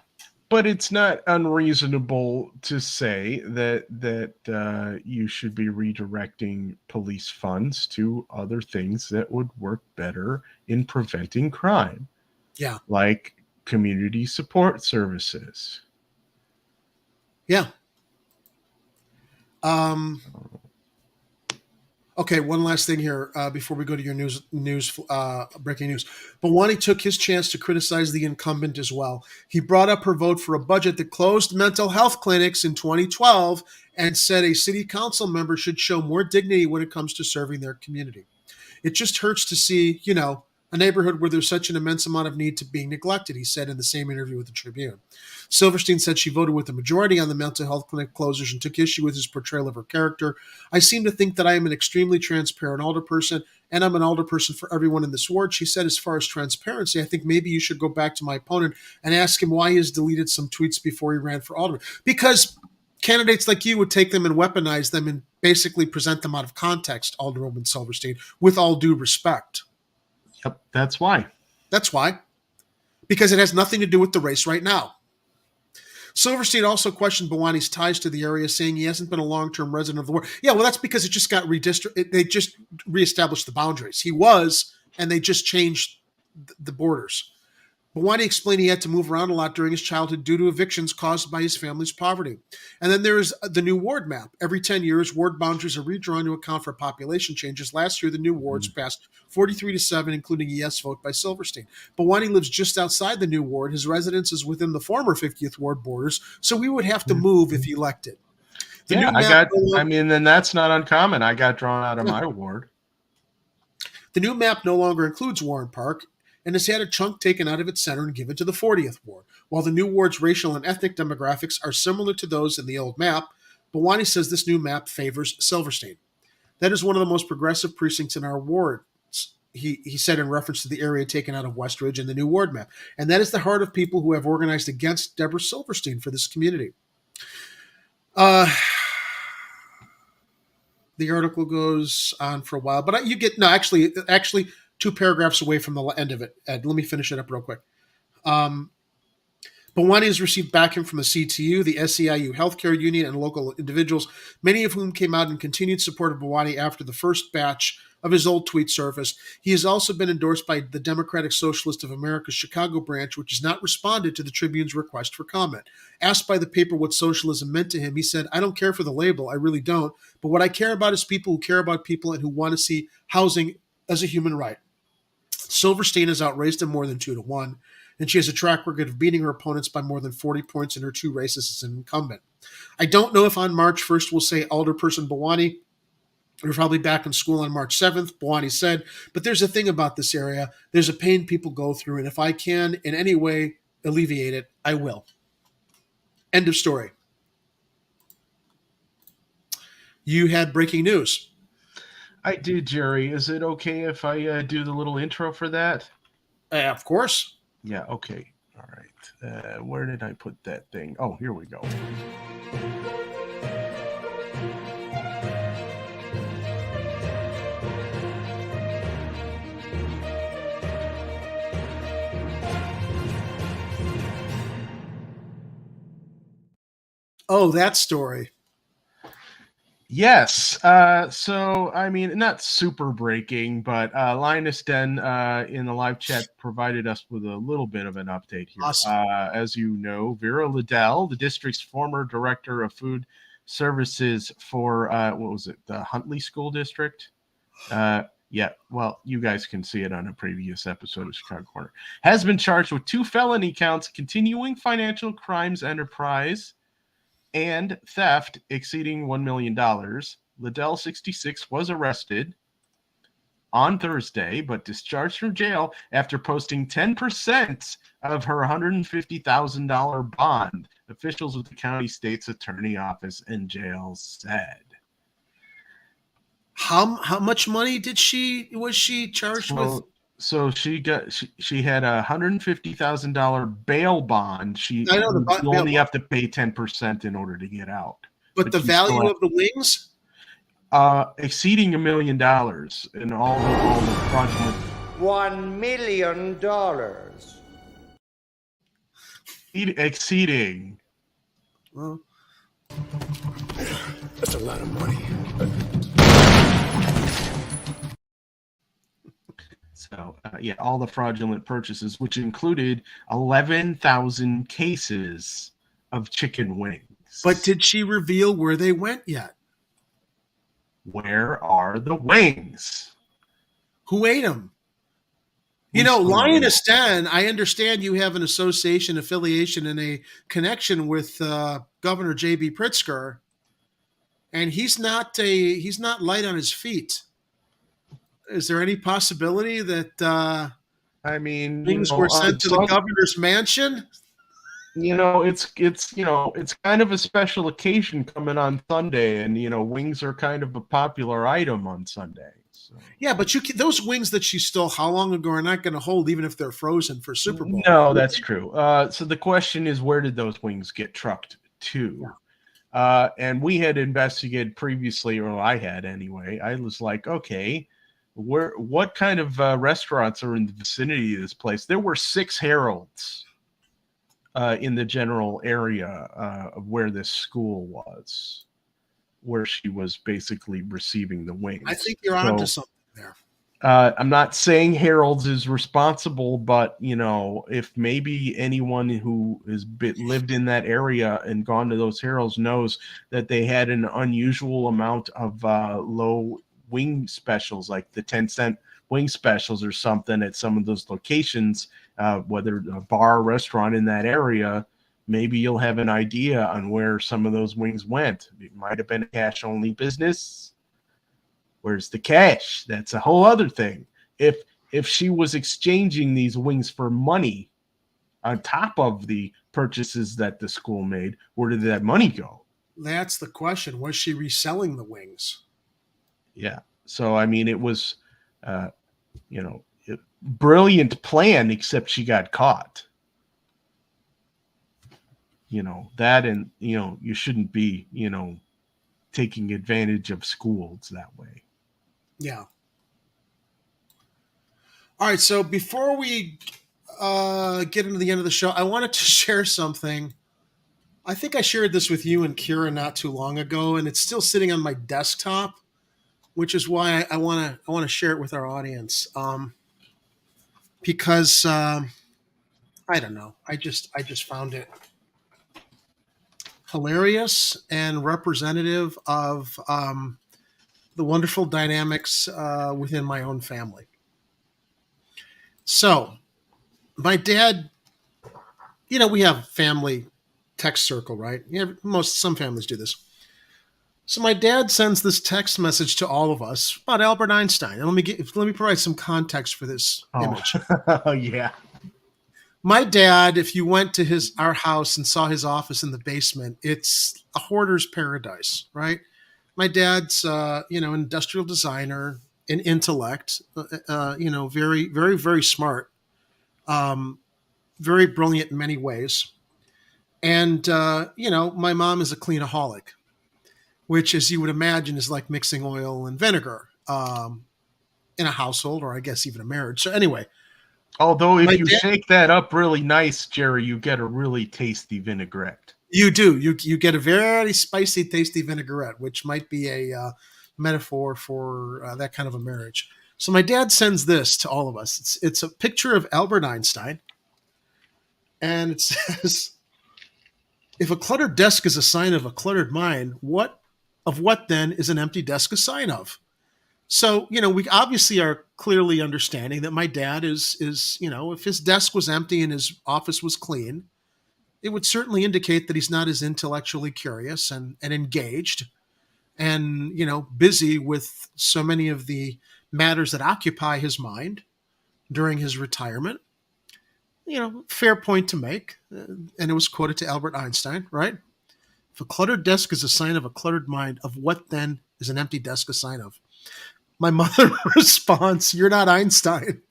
But it's not unreasonable to say that you should be redirecting police funds to other things that would work better in preventing crime. Yeah. Like community support services. Yeah. Okay, one last thing here before we go to your breaking news. Bawani took his chance to criticize the incumbent as well. He brought up her vote for a budget that closed mental health clinics in 2012 and said a city council member should show more dignity when it comes to serving their community. It just hurts to see, a neighborhood where there's such an immense amount of need to being neglected, he said in the same interview with the Tribune. Silverstein said she voted with the majority on the mental health clinic closures and took issue with his portrayal of her character. I seem to think that I am an extremely transparent alderperson, and I'm an alderperson for everyone in this ward. She said, as far as transparency, I think maybe you should go back to my opponent and ask him why he has deleted some tweets before he ran for alderman. Because candidates like you would take them and weaponize them and basically present them out of context, Alderwoman Silverstein, with all due respect. Yep, that's why. That's why. Because it has nothing to do with the race right now. Silverstein also questioned Bhawani's ties to the area, saying he hasn't been a long-term resident of the ward. Yeah, well, that's because it just got they just reestablished the boundaries. He was, and they just changed the borders. Bhawani explained he had to move around a lot during his childhood due to evictions caused by his family's poverty. And then there is the new ward map. Every 10 years, ward boundaries are redrawn to account for population changes. Last year, the new wards passed 43-7, including a yes vote by Silverstein. Bhawani lives just outside the new ward. His residence is within the former 50th ward borders, so we would have to move if elected. Then that's not uncommon. I got drawn out of my ward. The new map no longer includes Warren Park and has had a chunk taken out of its center and given to the 40th ward. While the new ward's racial and ethnic demographics are similar to those in the old map, Bhawani says this new map favors Silverstein. That is one of the most progressive precincts in our wards, he said in reference to the area taken out of Westridge and the new ward map. And that is the heart of people who have organized against Deborah Silverstein for this community. The article goes on for a while, but actually 2 paragraphs away from the end of it. Ed, let me finish it up real quick. Bhawani has received backing from the CTU, the SEIU Healthcare Union, and local individuals, many of whom came out in continued support of Bhawani after the first batch of his old tweet surfaced. He has also been endorsed by the Democratic Socialist of America's Chicago branch, which has not responded to the Tribune's request for comment. Asked by the paper what socialism meant to him, he said, "I don't care for the label, I really don't, but what I care about is people who care about people and who want to see housing as a human right." Silverstein has outraced him more than 2-1, and she has a track record of beating her opponents by more than 40 points in her 2 races as an incumbent. I don't know if on March 1st we'll say Alderperson Bhawani. We're probably back in school on March 7th, Bhawani said, but there's a thing about this area. There's a pain people go through, and if I can in any way alleviate it, I will. End of story. You had breaking news. I did, Jerry. Is it okay if I do the little intro for that? Of course. Yeah, okay. All right. Where did I put that thing? Oh, here we go. Oh, that story. Yes. So, I mean, not super breaking, but Linus Den in the live chat provided us with a little bit of an update here. Awesome. As you know, Vera Liddell, the district's former director of food services for, the Huntley School District? Yeah, well, you guys can see it on a previous episode of Chicago Corner, has been charged with 2 felony counts, continuing financial crimes enterprise and theft exceeding $1 million. Liddell, 66, was arrested on Thursday, but discharged from jail after posting 10% of her $150,000 bond, officials with the county state's attorney office and jail said. How much money was she charged with? So she had a $150,000 bail bond. You only have to pay 10% in order to get out. But the value of the wings? Exceeding $1 million in all the fraudulent. $1 million. Exceeding. Well, that's a lot of money. So, all the fraudulent purchases, which included 11,000 cases of chicken wings. But did she reveal where they went yet? Where are the wings? Who ate them? Lioness Den, I understand you have an association, affiliation, and a connection with Governor J.B. Pritzker, and he's not light on his feet. Is there any possibility that I mean, Wings were sent to the governor's mansion. It's kind of a special occasion coming on Sunday, and wings are kind of a popular item on Sunday. So. Yeah, but those wings that she stole how long ago are not going to hold, even if they're frozen for Super Bowl. No, that's true. So the question is, where did those wings get trucked to? And we had investigated previously, or I had anyway. I was like, okay, what kind of restaurants are in the vicinity of this place? There were 6 Heralds in the general area of where this school was, where she was basically receiving the wings. I think you're onto something there. I'm not saying Harold's is responsible, but if maybe anyone who has lived in that area and gone to those Harold's knows that they had an unusual amount of low wing specials, like the 10-cent wing specials or something at some of those locations, whether a bar or restaurant in that area, maybe you'll have an idea on where some of those wings went. It might have been a cash-only business. Where's the cash? That's a whole other thing. If she was exchanging these wings for money on top of the purchases that the school made, where did that money go? That's the question. Was she reselling the wings? Yeah. So, I mean, it was, brilliant plan, except she got caught. That, and, you shouldn't be, taking advantage of schools that way. Yeah. All right. So before we get into the end of the show, I wanted to share something. I think I shared this with you and Kira not too long ago, and it's still sitting on my desktop, which is why I want to share it with our audience. Because I don't know, I just found it hilarious and representative of the wonderful dynamics within my own family. So, my dad, we have family text circle, right? Some families do this. So my dad sends this text message to all of us about Albert Einstein. And let me provide some context for this image. Oh, yeah. My dad, if you went to our house and saw his office in the basement, it's a hoarder's paradise, right? My dad's, an industrial designer, an intellect, very, very, very smart, very brilliant in many ways. And, my mom is a cleanaholic, which, as you would imagine, is like mixing oil and vinegar in a household, or I guess even a marriage. So anyway. Although if you shake that up really nice, Jerry, you get a really tasty vinaigrette. You do. You get a very spicy, tasty vinaigrette, which might be a metaphor for that kind of a marriage. So my dad sends this to all of us. It's a picture of Albert Einstein, and it says, "If a cluttered desk is a sign of a cluttered mind, what then is an empty desk a sign of?" So, we obviously are clearly understanding that my dad is if his desk was empty and his office was clean, it would certainly indicate that he's not as intellectually curious and engaged and, busy with so many of the matters that occupy his mind during his retirement. Fair point to make. And it was quoted to Albert Einstein, right? If a cluttered desk is a sign of a cluttered mind, of what then is an empty desk a sign of? My mother responds, "You're not Einstein."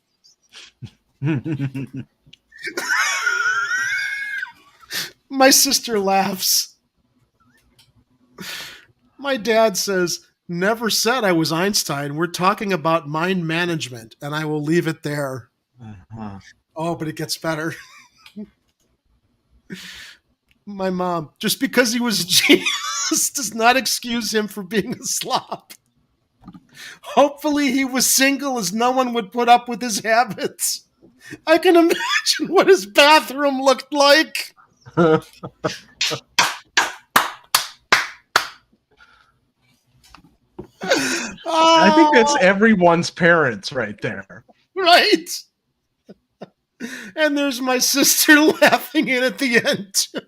My sister laughs. My dad says, "Never said I was Einstein. We're talking about mind management, and I will leave it there." Uh-huh. Oh, but it gets better. My mom, "Just because he was a genius does not excuse him for being a slob. Hopefully he was single, as no one would put up with his habits. I can imagine what his bathroom looked like." I think that's everyone's parents right there. Right. And there's my sister laughing in at the end, too.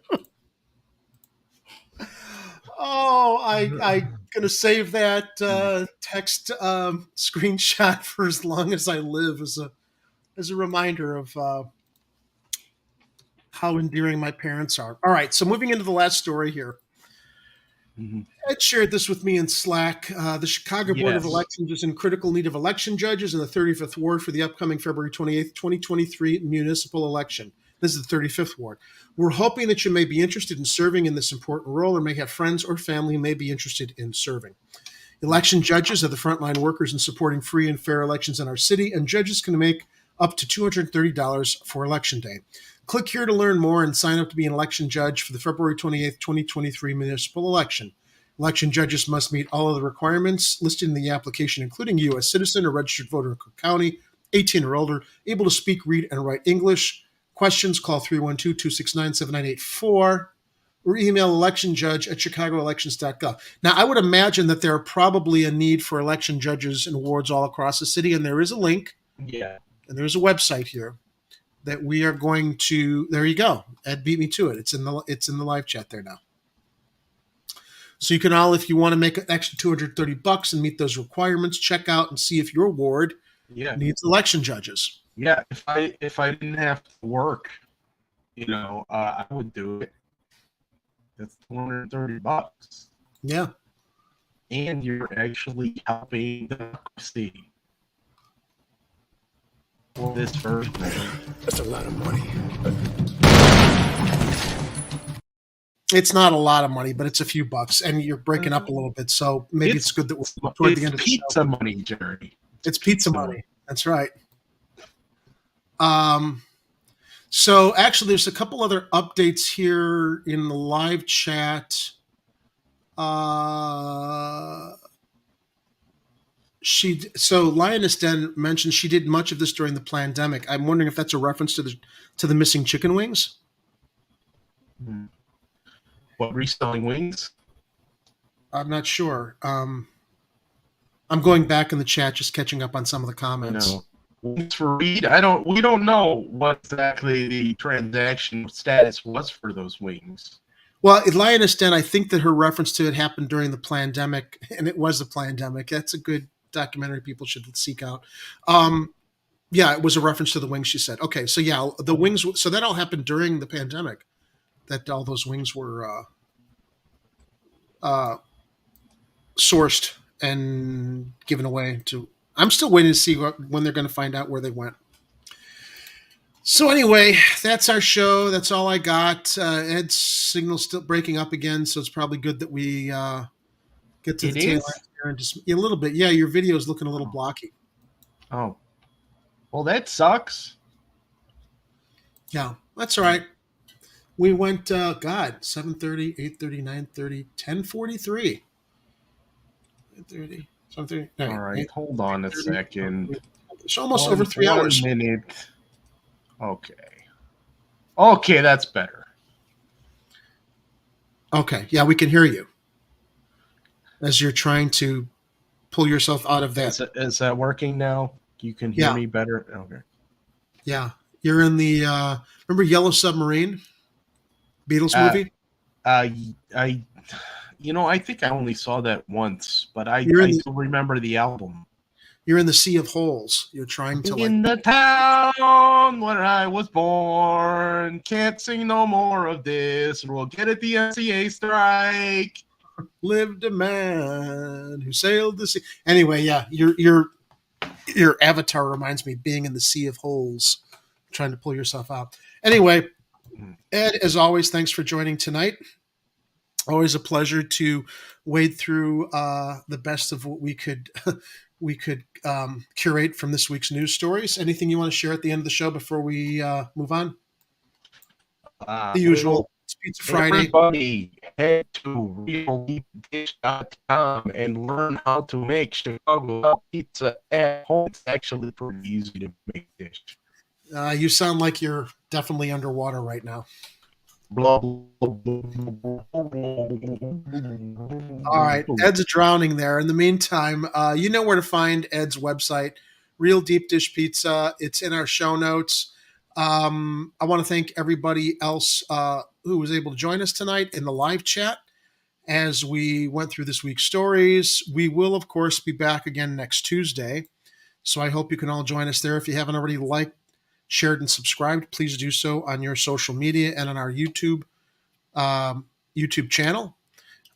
Oh, I'm going to save that text screenshot for as long as I live as a as a reminder of how endearing my parents are. All right, so moving into the last story here. Ed shared this with me in Slack. The Chicago Board of Elections is in critical need of election judges in the 35th Ward for the upcoming February 28th, 2023 municipal election. This is the 35th Ward. We're hoping that you may be interested in serving in this important role or may have friends or family who may be interested in serving. Election judges are the frontline workers in supporting free and fair elections in our city, and judges can make up to $230 for Election Day. Click here to learn more and sign up to be an election judge for the February 28th, 2023 municipal election. Election judges must meet all of the requirements listed in the application, including U.S. citizen or registered voter in Cook County, 18 or older, able to speak, read, and write English. Questions, call 312-269-7984 or email electionjudge@chicagooelections.gov. Now, I would imagine that there are probably a need for election judges in wards all across the city, and there is a link. Yeah. And there's a website here that we are going to, there you go. Ed beat me to it. It's in the live chat there now. So you can all, if you want to make an extra $230 and meet those requirements, check out and see if your ward needs election judges. Yeah, if I didn't have to work, I would do it. That's $230. Yeah. And you're actually helping democracy. For this first man. That's a lot of money. It's not a lot of money, but it's a few bucks, and you're breaking up a little bit, so maybe it's good that we're toward the end of the pizza show. Money, Jerry. It's pizza money. That's right. So actually, there's a couple other updates here in the live chat. Lioness Den mentioned she did much of this during the pandemic. I'm wondering if that's a reference to the missing chicken wings. What, reselling wings? I'm not sure. I'm going back in the chat, just catching up on some of the comments. No. Wings for Reed? We don't know what exactly the transaction status was for those wings. Well, Lioness Den, I think that her reference to it happened during the pandemic, and it was a pandemic. That's a good documentary people should seek out. It was a reference to the wings, she said. Okay, so yeah, the wings, so that all happened during the pandemic, that all those wings were sourced and given away to. I'm still waiting to see when they're going to find out where they went. So anyway, that's our show. That's all I got. Ed's signal's still breaking up again, so it's probably good that we get to the tail end here and just a little bit. Yeah, your video is looking a little blocky. Oh, well, that sucks. Yeah, that's all right. We went, 7:30, 8:30, 9:30, 10:43. 8:30, 7:30. All right, hold on a second. It's almost over 3 hours. 1 minute. Okay, that's better. Okay, yeah, we can hear you as you're trying to pull yourself out of that. Is that working now? You can hear me better? Okay. Yeah, you're in the, remember Yellow Submarine? Beatles movie? I think I only saw that once, but I do remember the album. You're in the Sea of Holes. You're trying to in the town where I was born. Can't sing no more of this, or we'll get at the MCA strike. Lived a man who sailed the sea. Anyway, yeah, your avatar reminds me being in the Sea of Holes, trying to pull yourself out. Anyway, Ed, as always, thanks for joining tonight. Always a pleasure to wade through the best of what we could curate from this week's news stories. Anything you want to share at the end of the show before we move on? The usual. It's Pizza Friday. Everybody head to realdeepdish.com and learn how to make Chicago pizza at home. It's actually pretty easy to make dish. You sound like you're definitely underwater right now. Blah, blah, blah, blah, blah. All right, Ed's drowning there. In the meantime, you know where to find Ed's website, Real Deep Dish Pizza. It's in our show notes. I want to thank everybody else who was able to join us tonight in the live chat as we went through this week's stories. We will, of course, be back again next Tuesday. So I hope you can all join us there. If you haven't already shared, and subscribed, please do so on your social media and on our YouTube channel.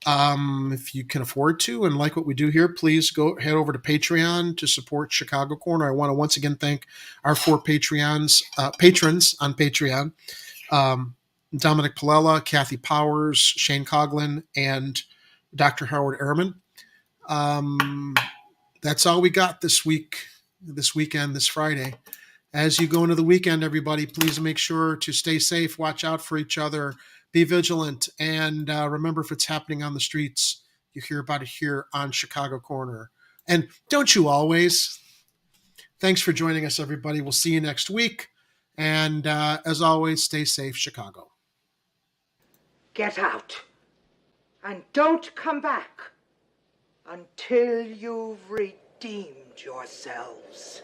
If you can afford to and like what we do here, please head over to Patreon to support Chicago Corner. I want to once again thank our 4 patrons on Patreon. Dominic Palella, Kathy Powers, Shane Coughlin, and Dr. Howard Ehrman. That's all we got this weekend, this Friday. As you go into the weekend, everybody, please make sure to stay safe, watch out for each other, be vigilant, and remember, if it's happening on the streets, you hear about it here on Chicago Corner. And don't you always? Thanks for joining us, everybody. We'll see you next week. And as always, stay safe, Chicago. Get out. And don't come back until you've redeemed yourselves.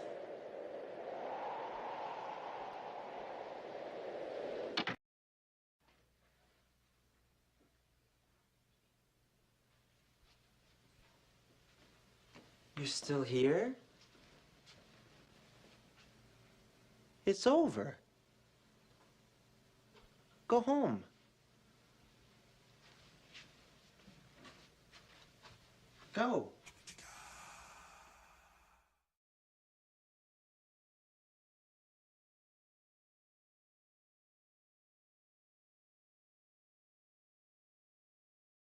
You're still here? It's over. Go home. Go.